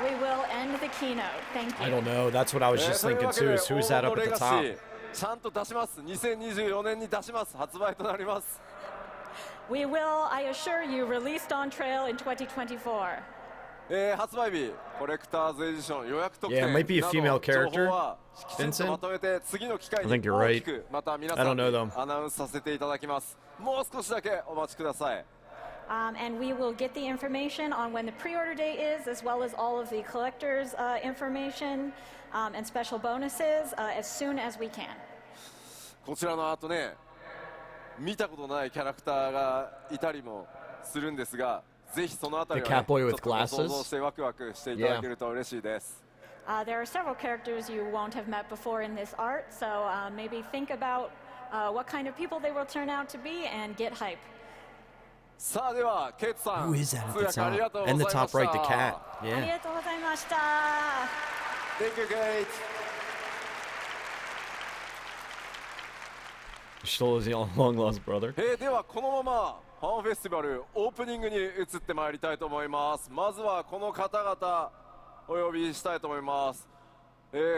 we will end the keynote. Thank I you. don't know. That's what I was just という thinking わけ too. で Is who's 黄 that 金 up の at レ the ガシ top? ーちゃんと出します。2024年に出します。発売となります。 We will, I assure you, release Dawntrail in 2024. 発売日コレクターズエディション予約特 Yeah, 典 it might be a など female 情 character. 報はきちんとまとめて次の機会に I think you're 大 right. きくまた皆 I さ don't んに know them. アナウンスさせていただきます。もう少しだけお待ちください。And we will get the information on when the pre-order date is, as well as all of the collector's information and special bonuses as soon as we can. こちらのアートね、見たことないキャラクターがいたりもするんですが、ぜひそのあたりを、ね、ちょっと想像してワクワクしていただけると嬉しいです。There are several characters you won't have met before in this art, so maybe think about what kind of people they will turn out to be and get hype. さあではケイトさん、 Who is that at the top? And the top right, the cat. ありがとうございました。Thank you, Kate. Still is the long lost brother. ではこのままファンフェスティバルオープニングに移ってまいりたいと思います。まずはこの方々お呼びしたいと思います。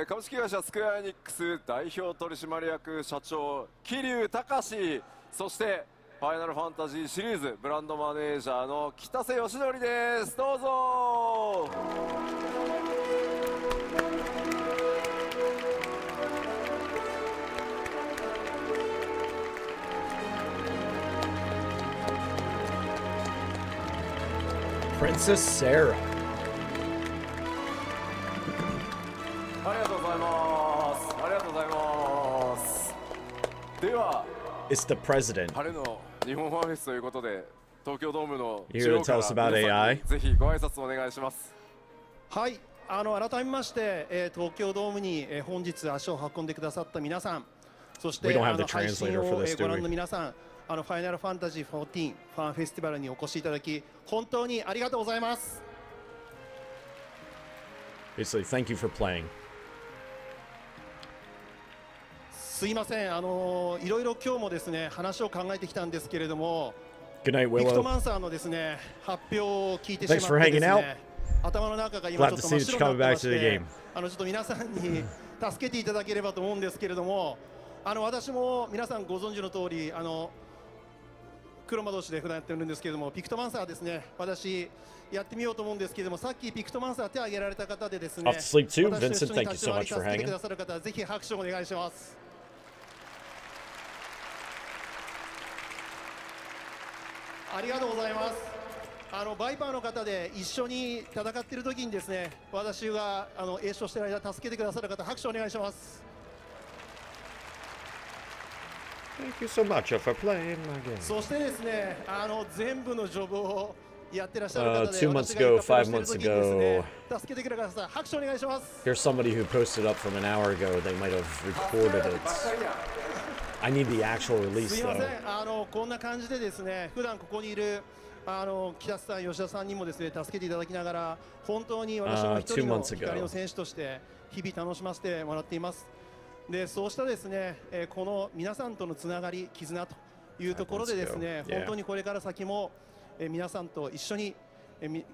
株式会社スクエアエニックス代表取締役社長桐生隆、そしてファイナルファンタジーシリーズブランドマネージャーの北瀬義則です。どうぞ。Princess Sarah. ありがとうございます。ありがとうございます。では、It's the president. 晴れの日本ファンフェスということで、東京ドームの You here to tell us about AI? ぜひご挨拶お願いします。はい、改めまして、東京ドームに、本日足を運んでくださった皆さん、そして配信をご覧の皆さん、ファイナルファンタジー14ファンフェスティバルにお越しいただき本当にありがとうございます。Basically, thank you for playing. すいません、いろいろ今日もですね話を考えてきたんですけれども、Good night, Willow. ビクトマンサーのですね発表を聞いてしまってですね、頭の中が今ちょっと真っ白になってまして、ちょっと皆さんに助けていただければと思うんですけれども、私も皆さんご存知の通り黒魔同士で普段やってるんですけれども、ピクトマンサーですね、私やってみようと思うんですけれども、さっきピクトマンサー手を挙げられた方でですね、私と一緒に立ち回り助けてくださる方、ぜひ拍手をお願いします。ありがとうございます。バイパーの方で一緒に戦っている時にですね、私が栄唱している間助けてくださる方、拍手お願いします。Thank you so much for playing my game. そしてですね、全部のジョブをやってらっしゃる方で、 2 months ago, 5 months ago, 助けてくれください。拍手お願いします。 Here's somebody who posted up from an hour ago. They might have recorded it. I need the actual release すいません、 though. こんな感じでですね、普段ここにいる北瀬さん、吉田さんにもですね助けていただきながら、本当に私も一人の光の選手として日々楽しませてもらっています。で、そうしたですね、この皆さんとのつながり、絆というところでですね、本当にこれから先も皆さんと一緒に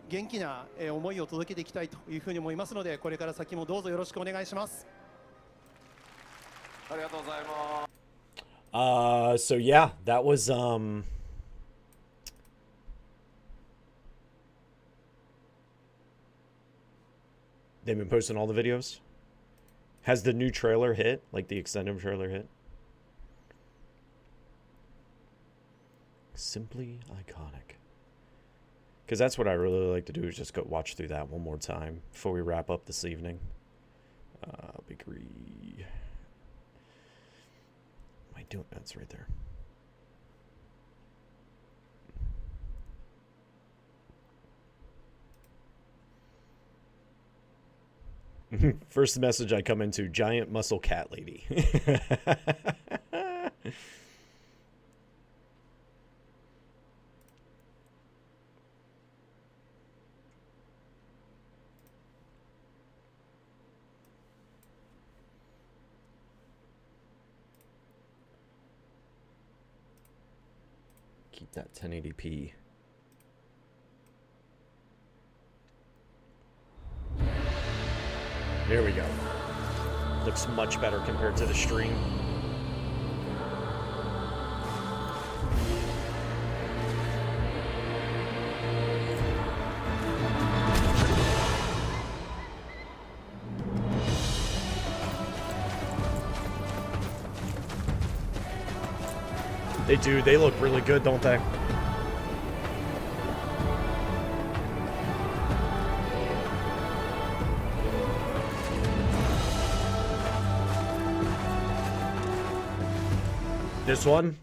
元気な思いを届けていきたいというふうに思いますので、これから先もどうぞよろしくお願いします。ありがとうございます。So yeah, that was they've been posting all the videos. Has the new trailer hit? Like the extended trailer hit? Simply iconic. Because that's what I really like to do, is just go watch through that one more time before we wrap up this evening. Bakery. My donut's right there. First message I come into, giant muscle cat lady. Keep that 1080p. There we go. Looks much better compared to the stream. They do. They look really good, don't they? This one?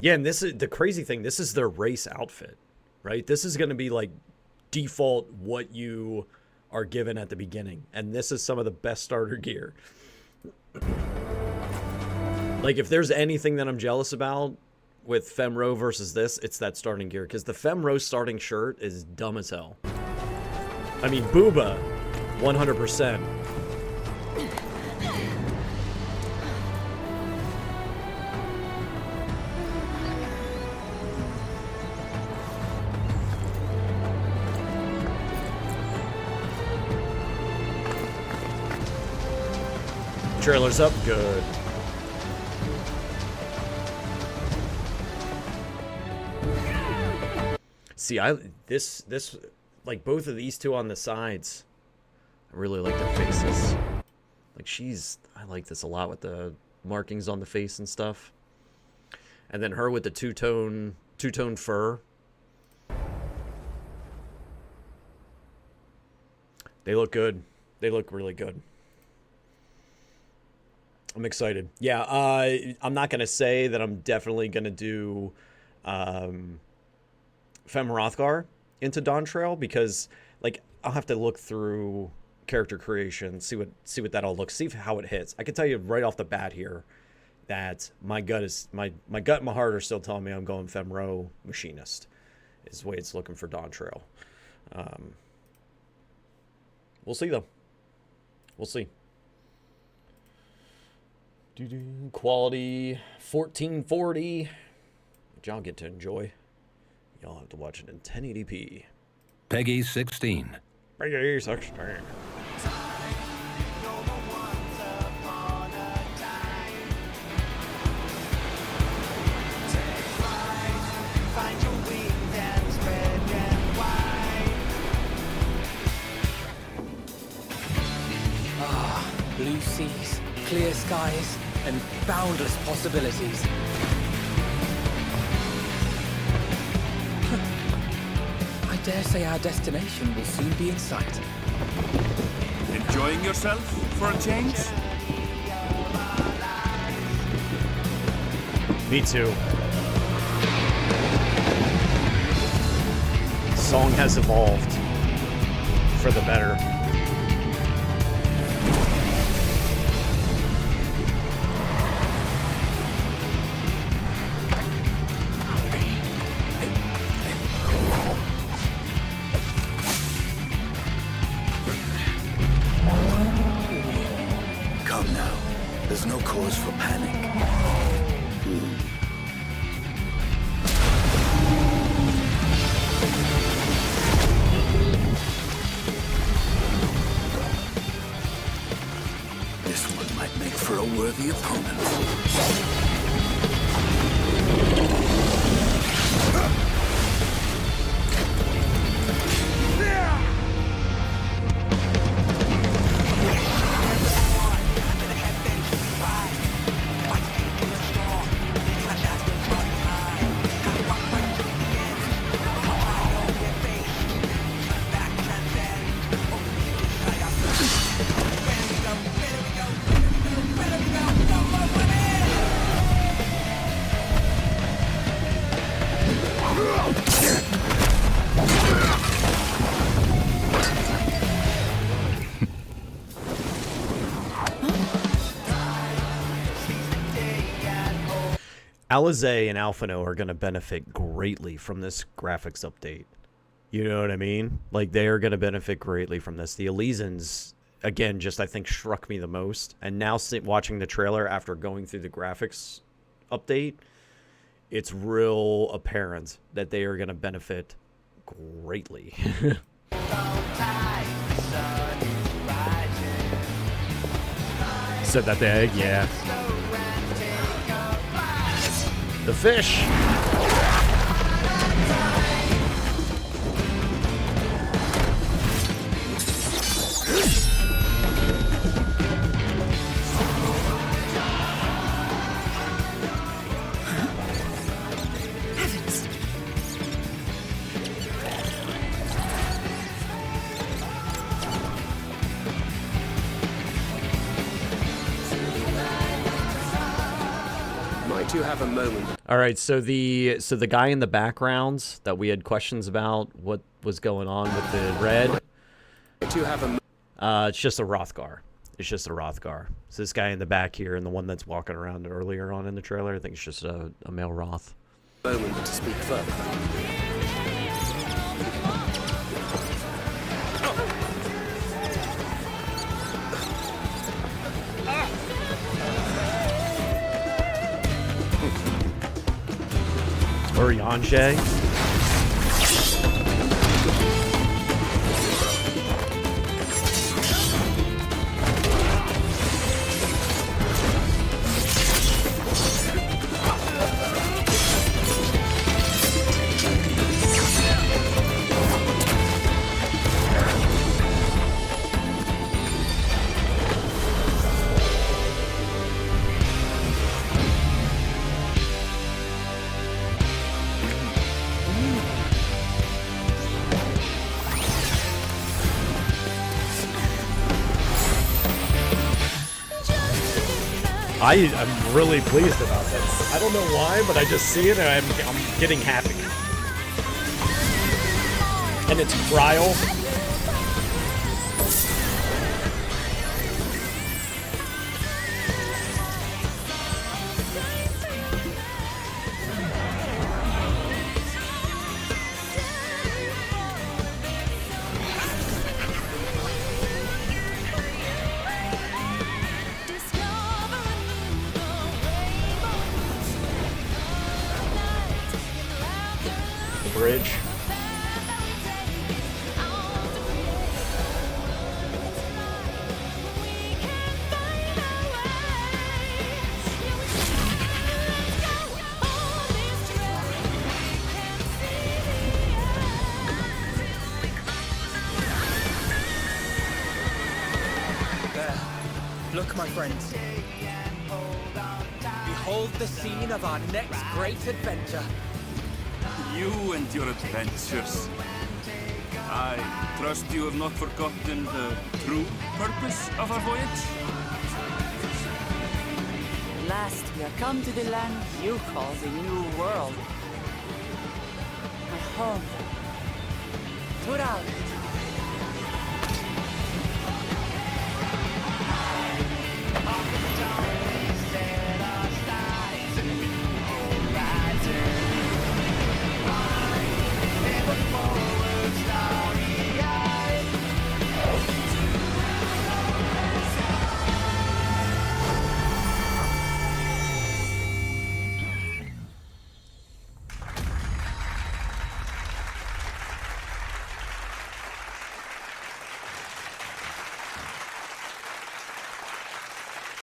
Yeah, and this is the crazy thing. This is their race outfit, right? This is going to be like default what you are given at the beginning. And this is some of the best starter gear. Like, if there's anything that I'm jealous about with Femro versus this, it's that starting gear. Because the Femro starting shirt is dumb as hell. I mean, Booba, 100%. Trailer's up, good. See, this like both of these two on the sides, I really like their faces. Like I like this a lot with the markings on the face and stuff. And then her with the two-tone fur. They look good. They look really good. I'm excited. Yeah, I'm not going to say that I'm definitely going to do Fem Hrothgar into Dawntrail because, like, I'll have to look through character creation, see what that all looks, see how it hits. I can tell you right off the bat here that my gut and my heart are still telling me I'm going Femro Machinist is the way it's looking for Dawntrail. We'll see, though. We'll see. Quality 1440, which I'll get to enjoy. Y'all have to watch it in 1080p. Peggy 16. Peggy 16. Blue seas, clear skies, and boundless possibilities. I dare say our destination will soon be in sight. Enjoying yourself for a change? Me too. The song has evolved for the better. Alizé and Alphino are going to benefit greatly from this graphics update. You know what I mean? Like, they are going to benefit greatly from this. The Elysians, again, just I think struck me the most. And now watching the trailer after going through the graphics update, it's real apparent that they are going to benefit greatly. Said that the egg, yeah. The fish. Might you have a moment? All right, so the guy in the backgrounds that we had questions about what was going on with the red. Might you have a it's just a Rothgar. It's just a Rothgar. So this guy in the back here and the one that's walking around earlier on in the trailer, I think it's just a male Roth. Moment to speak further. Or Yanje. I'm really pleased about this. I don't know why, but I just see it and I'm getting happy. And it's Cryle. Bridge. There. Look, my friends. Behold the scene of our next great adventure. You and your adventures. I trust you have not forgotten the true purpose of our voyage? At last we have come to the land you call the New World. My home. Put out